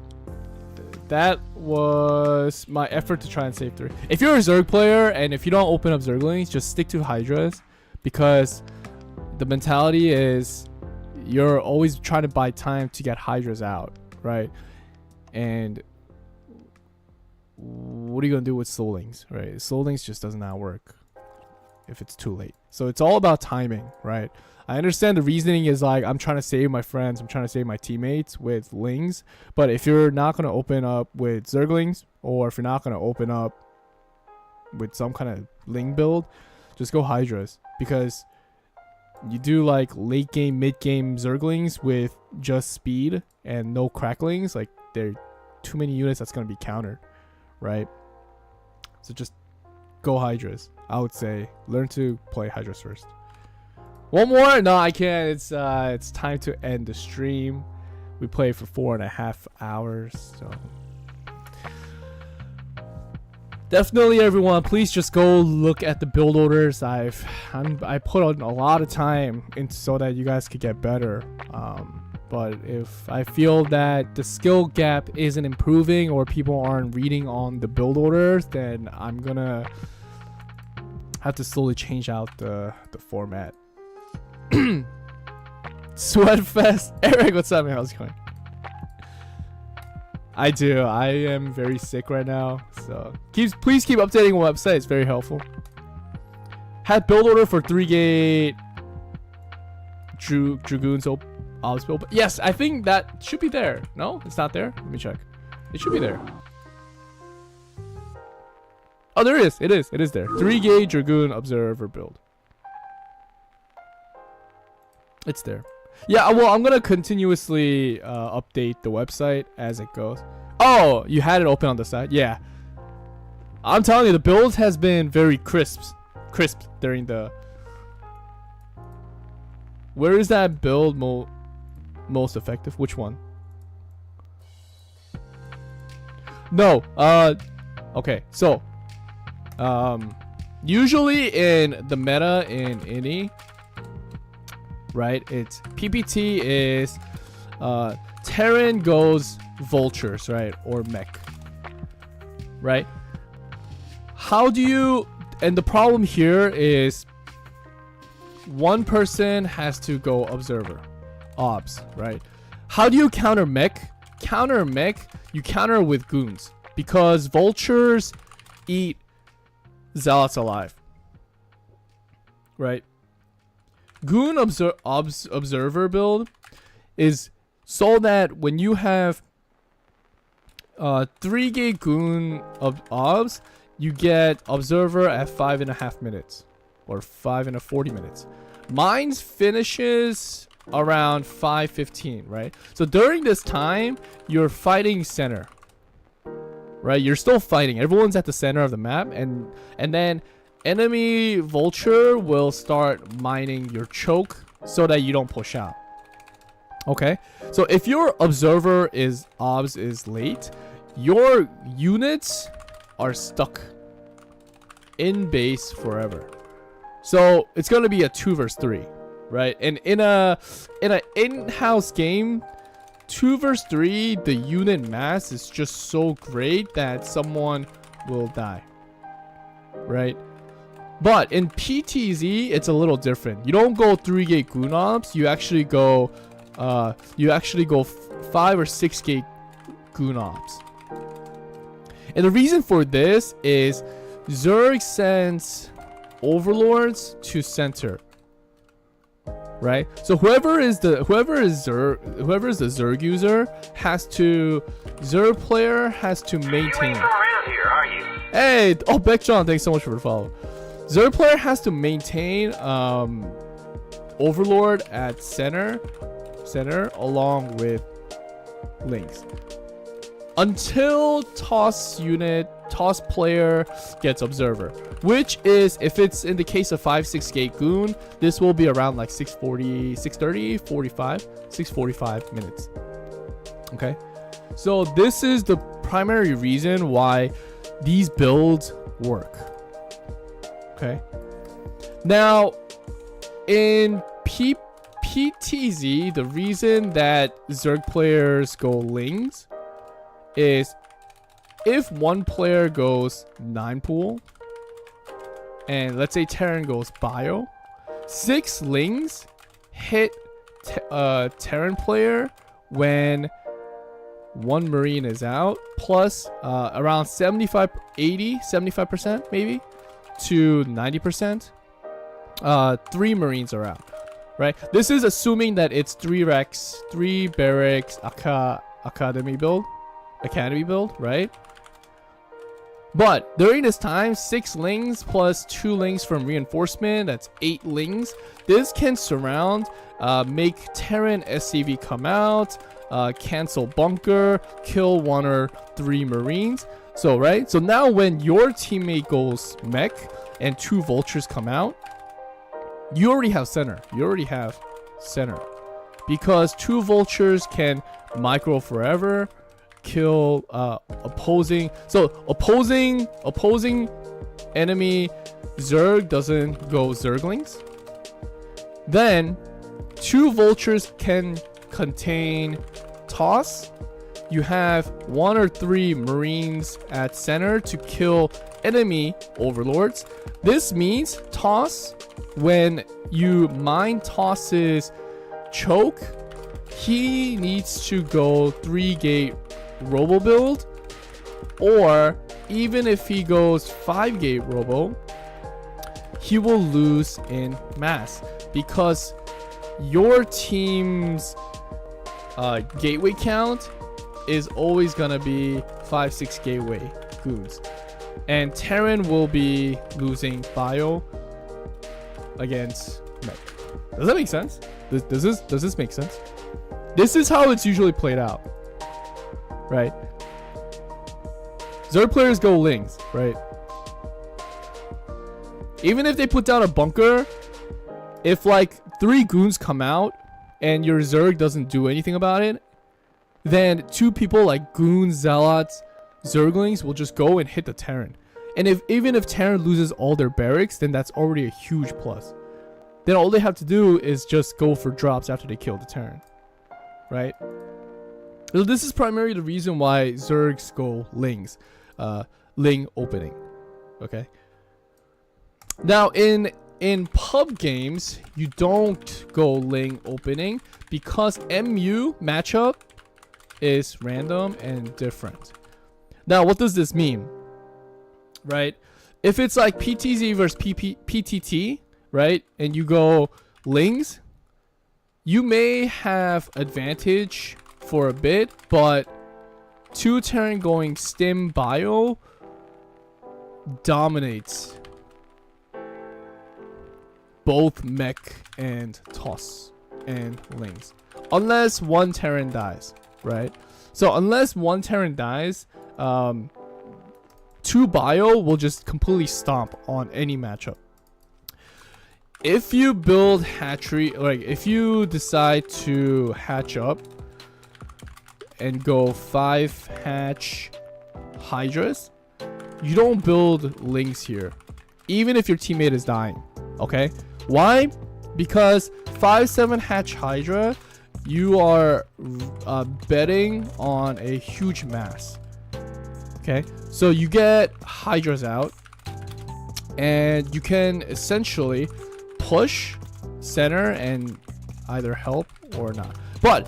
that was my effort to try and save 3. If you're a Zerg player and if you don't open up Zerglings, just stick to Hydras, because the mentality is you're always trying to buy time to get Hydras out, right? And what are you gonna do with Soulings, right? Soulings just does not work if it's too late. So it's all about timing, right? I understand the reasoning is like, I'm trying to save my friends, I'm trying to save my teammates with Lings, but if you're not going to open up with Zerglings, or if you're not going to open up with some kind of Ling build, just go Hydras, because you do like late game, mid game Zerglings with just speed and no cracklings, like they're too many units that's gonna be countered, right? So just go Hydras. I would say learn to play Hydras first. One more? No, I can't. It's time to end the stream. We played for 4.5 hours, so definitely everyone, please just go look at the build orders. I put on a lot of time into so that you guys could get better. But if I feel that the skill gap isn't improving or people aren't reading on the build orders, then I'm gonna have to slowly change out the format. Sweatfest. Eric, what's up, man? How's it going? I do. I am very sick right now, so please keep updating the website. It's very helpful. Had build order for 3-gate Dragoons Obs build. Yes, I think that should be there. No, it's not there. Let me check. It should be there. Oh, there it is. It is there. 3-gate Dragoon Observer build. It's there. Yeah, well, I'm gonna continuously update the website as it goes. Oh, you had it open on the side? Yeah. I'm telling you, the build has been very crisp during the... Where is that build most effective? Which one? No, okay, so usually in the meta in INI, right, it's PPT is Terran goes vultures, right, or mech, right? How do you... And the problem here is one person has to go observer, obs, right? How do you counter mech? Counter mech, you counter with goons, because vultures eat zealots alive, right? Goon observer build is so that when you have 3-gate goon obs, you get observer at 5.5 minutes or 40 minutes. Mine's finishes around 5:15, right? So during this time, you're fighting center, right? You're still fighting. Everyone's at the center of the map, and then enemy vulture will start mining your choke so that you don't push out. Okay, so if your observer obs is late, your units are stuck in base forever. So it's gonna be a 2 versus 3, right? And in a in-house game, 2 versus 3, the unit mass is just so great that someone will die, right? But in PTZ, it's a little different. You don't go 3-gate goon ops. You actually go 5 or 6-gate goon ops. And the reason for this is Zerg sends overlords to center, right? So whoever is the Zerg user Zerg player has to maintain. Hey, oh, Beck John, thanks so much for the follow. Zerg player has to maintain overlord at center along with links until toss player gets observer, which is, if it's in the case of 5-6-gate goon, this will be around like 6:45 minutes. Okay, so this is the primary reason why these builds work. Okay, now in PTZ, the reason that Zerg players go Lings is if one player goes 9 pool and let's say Terran goes bio, 6 Lings hit Terran player when 1 Marine is out, plus around 75% maybe to 90%, 3 Marines are out, right? This is assuming that it's 3 Rex, 3 Barracks, Academy build, right? But during this time, 6 lings plus 2 lings from reinforcement, that's 8 lings. This can surround, make Terran SCV come out, cancel bunker, kill 1 or 3 Marines. So, right? So now when your teammate goes mech and 2 vultures come out, you already have center. Because 2 vultures can micro forever, kill opposing enemy Zerg doesn't go Zerglings. Then 2 vultures can contain toss. You have 1 or 3 Marines at center to kill enemy overlords. This means toss, when you mine toss's choke, he needs to go 3-gate robo build, or even if he goes 5-gate robo, he will lose in mass because your team's gateway count is always gonna be 5-6 gateway goons, and Terran will be losing bio against mech. Does that make sense? Does this make sense? This is how it's usually played out, right? Zerg players go lings, right? Even if they put down a bunker, if like 3 goons come out and your Zerg doesn't do anything about it, then 2 people like goons, zealots, Zerglings will just go and hit the Terran. And even if Terran loses all their barracks, then that's already a huge plus. Then all they have to do is just go for drops after they kill the Terran, right? So this is primarily the reason why Zergs go lings, ling opening, okay? Now in pub games, you don't go ling opening because MU matchup is random and different. Now, what does this mean? Right? If it's like PTZ versus PTT, right? And you go lings, you may have advantage for a bit, but 2 Terran going stim bio dominates both mech and toss and lings. Unless 1 Terran dies, right? So unless 1 Terran dies, 2 bio will just completely stomp on any matchup. If you build hatchery, like if you decide to hatch up and go 5 hatch hydras, you don't build lings here, even if your teammate is dying. Okay? Why? Because 5-7 hatch hydra, you are betting on a huge mass. Okay, so you get hydras out and you can essentially push center and either help or not. But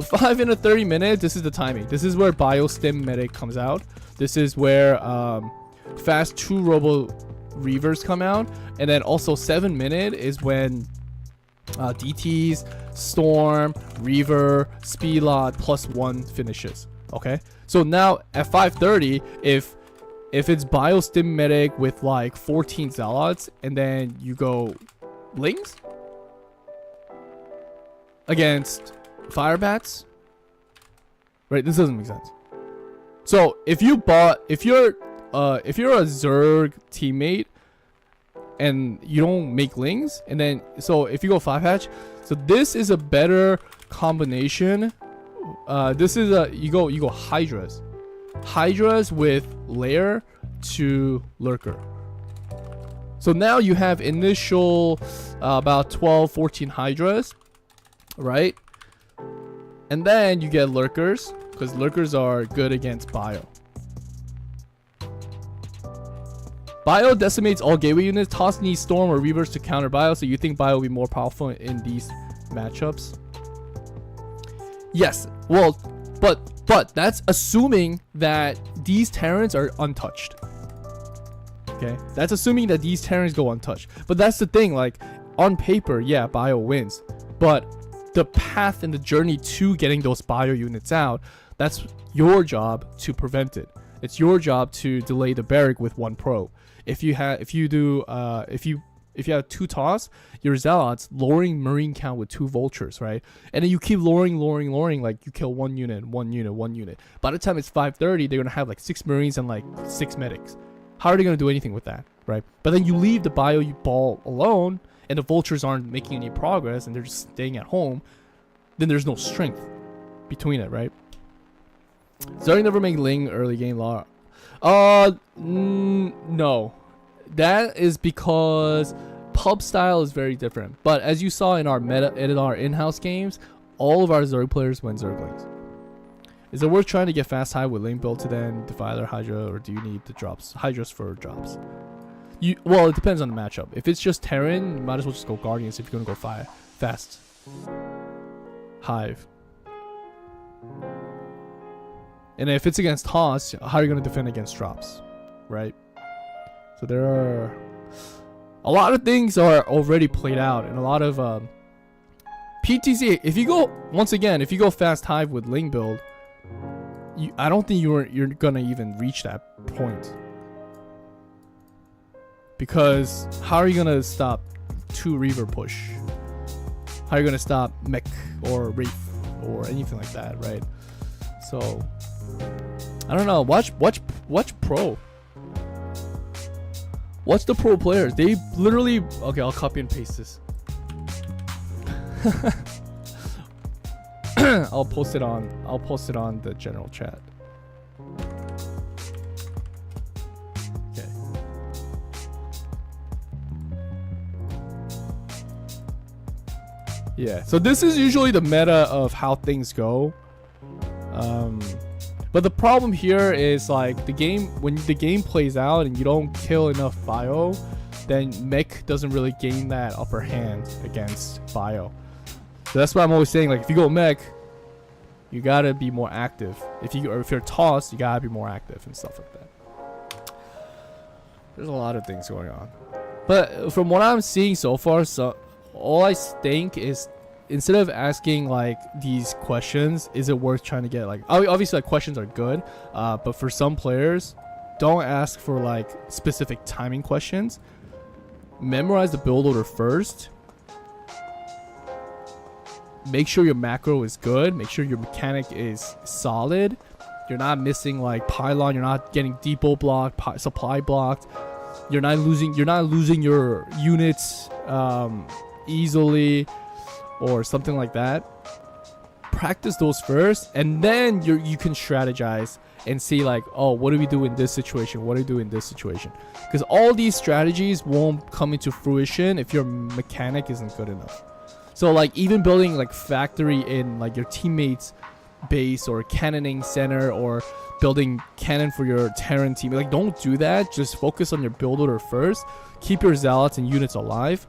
5 in a 30 minute, this is the timing. This is where biostim medic comes out. This is where fast 2 robo reavers come out, and then also 7 minute is when DTs, storm, reaver, speed lot +1 finishes. Okay, so now at 5:30, if it's biostim medic with like 14 zealots and then you go lings against fire bats, right? This doesn't make sense. So if you're a Zerg teammate and you don't make lings, and then so if you go 5 hatch, so this is a better combination. This is you go hydras with lair to lurker. So now you have initial about 12-14 hydras, right? And then you get lurkers, because lurkers are good against bio. Bio decimates all gateway units. Toss needs storm or reavers to counter bio, so you think bio will be more powerful in these matchups? Yes. Well, but that's assuming that these Terrans are untouched. Okay? That's assuming that these Terrans go untouched. But that's the thing, like, on paper, yeah, bio wins. But the path and the journey to getting those bio units out, that's your job to prevent it. It's your job to delay the barrack with 1 pro. If you have 2 toss, your zealots lowering marine count with 2 vultures, right? And then you keep lowering, like you kill 1 unit, 1 unit, 1 unit. By the time it's 5:30, they're gonna have like 6 marines and like 6 medics. How are they gonna do anything with that, right? But then you leave the bio ball alone, and the vultures aren't making any progress, and they're just staying at home. Then there's no strength between it, right? Starting never make Ling early game law. No. That is because pub style is very different. But as you saw in our in-house games, all of our Zerg players win Zerglings. Is it worth trying to get fast high with Ling build to then Defiler Hydra, or do you need the drops? Hydras for drops. Well, it depends on the matchup. If it's just Terran, you might as well just go Guardians if you're gonna go fast. Hive. And if it's against Haas, how are you going to defend against drops, right? So there are a lot of things are already played out, and a lot of PTC. If you go fast Hive with Ling build, I don't think you're gonna even reach that point, because how are you gonna stop 2 Reaver push? How are you gonna stop Mech or Wraith or anything like that, right? So I don't know. Watch pro. Watch the pro players. They literally. Okay, I'll copy and paste this. I'll post it on the general chat. Okay. Yeah. So this is usually the meta of how things go. But the problem here is like when the game plays out and you don't kill enough bio, then mech doesn't really gain that upper hand against bio. So that's why I'm always saying, like, if you go mech, you gotta be more active. If you're tossed, you gotta be more active and stuff like that. There's a lot of things going on. But from what I'm seeing so far, all I think is, instead of asking like these questions, is it worth trying to get like, obviously like questions are good, but for some players, don't ask for like specific timing questions. Memorize the build order first. Make sure your macro is good. Make sure your mechanic is solid. You're not missing like pylon. You're not getting depot blocked, supply blocked. You're not losing your units easily, or something like that. Practice those first, and then you can strategize and see like, oh, what do we do in this situation? What do we do in this situation? Because all these strategies won't come into fruition if your mechanic isn't good enough. So like even building like factory in like your teammates' base, or cannoning center, or building cannon for your Terran team, like don't do that. Just focus on your build order first. Keep your zealots and units alive,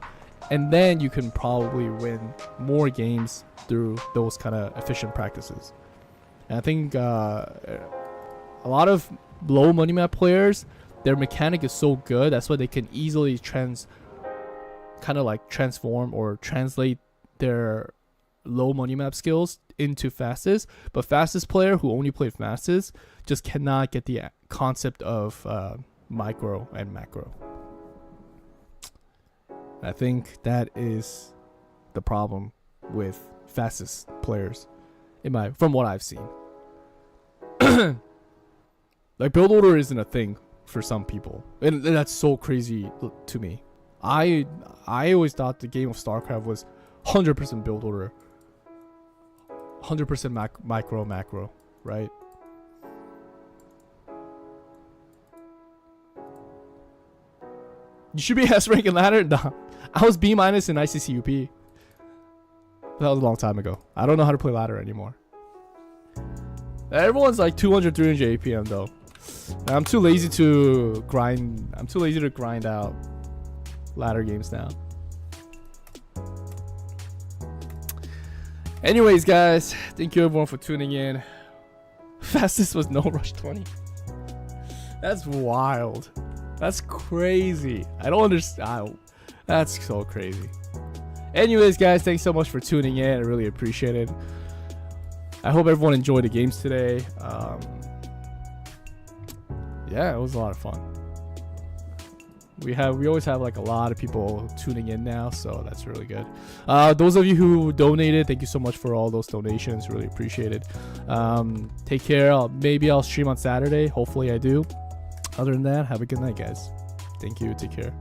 and then you can probably win more games through those kind of efficient practices. And I think a lot of low money map players, their mechanic is so good, that's why they can easily transform or translate their low money map skills into fastest. But fastest player who only played fastest just cannot get the concept of micro and macro. I think that is the problem with fastest players, from what I've seen. Like build order isn't a thing for some people, and that's so crazy to me. I always thought the game of Starcraft was 100% build order, 100% macro, right? You should be S rank and ladder. Nah, I was B- in ICCUP. That was a long time ago. I don't know how to play ladder anymore. Everyone's like 200, 300 APM though. And I'm too lazy to grind. I'm too lazy to grind out ladder games now. Anyways, guys, thank you everyone for tuning in. Fastest was no rush 20. That's wild. That's crazy. I don't understand. That's so crazy. Anyways, guys, thanks so much for tuning in. I really appreciate it. I hope everyone enjoyed the games today. yeah, it was a lot of fun. We always have like a lot of people tuning in now, so that's really good. Those of you who donated, thank you so much for all those donations. Really appreciate it. Take care. Maybe I'll stream on Saturday. Hopefully I do. Other than that, have a good night, guys. Thank you. Take care.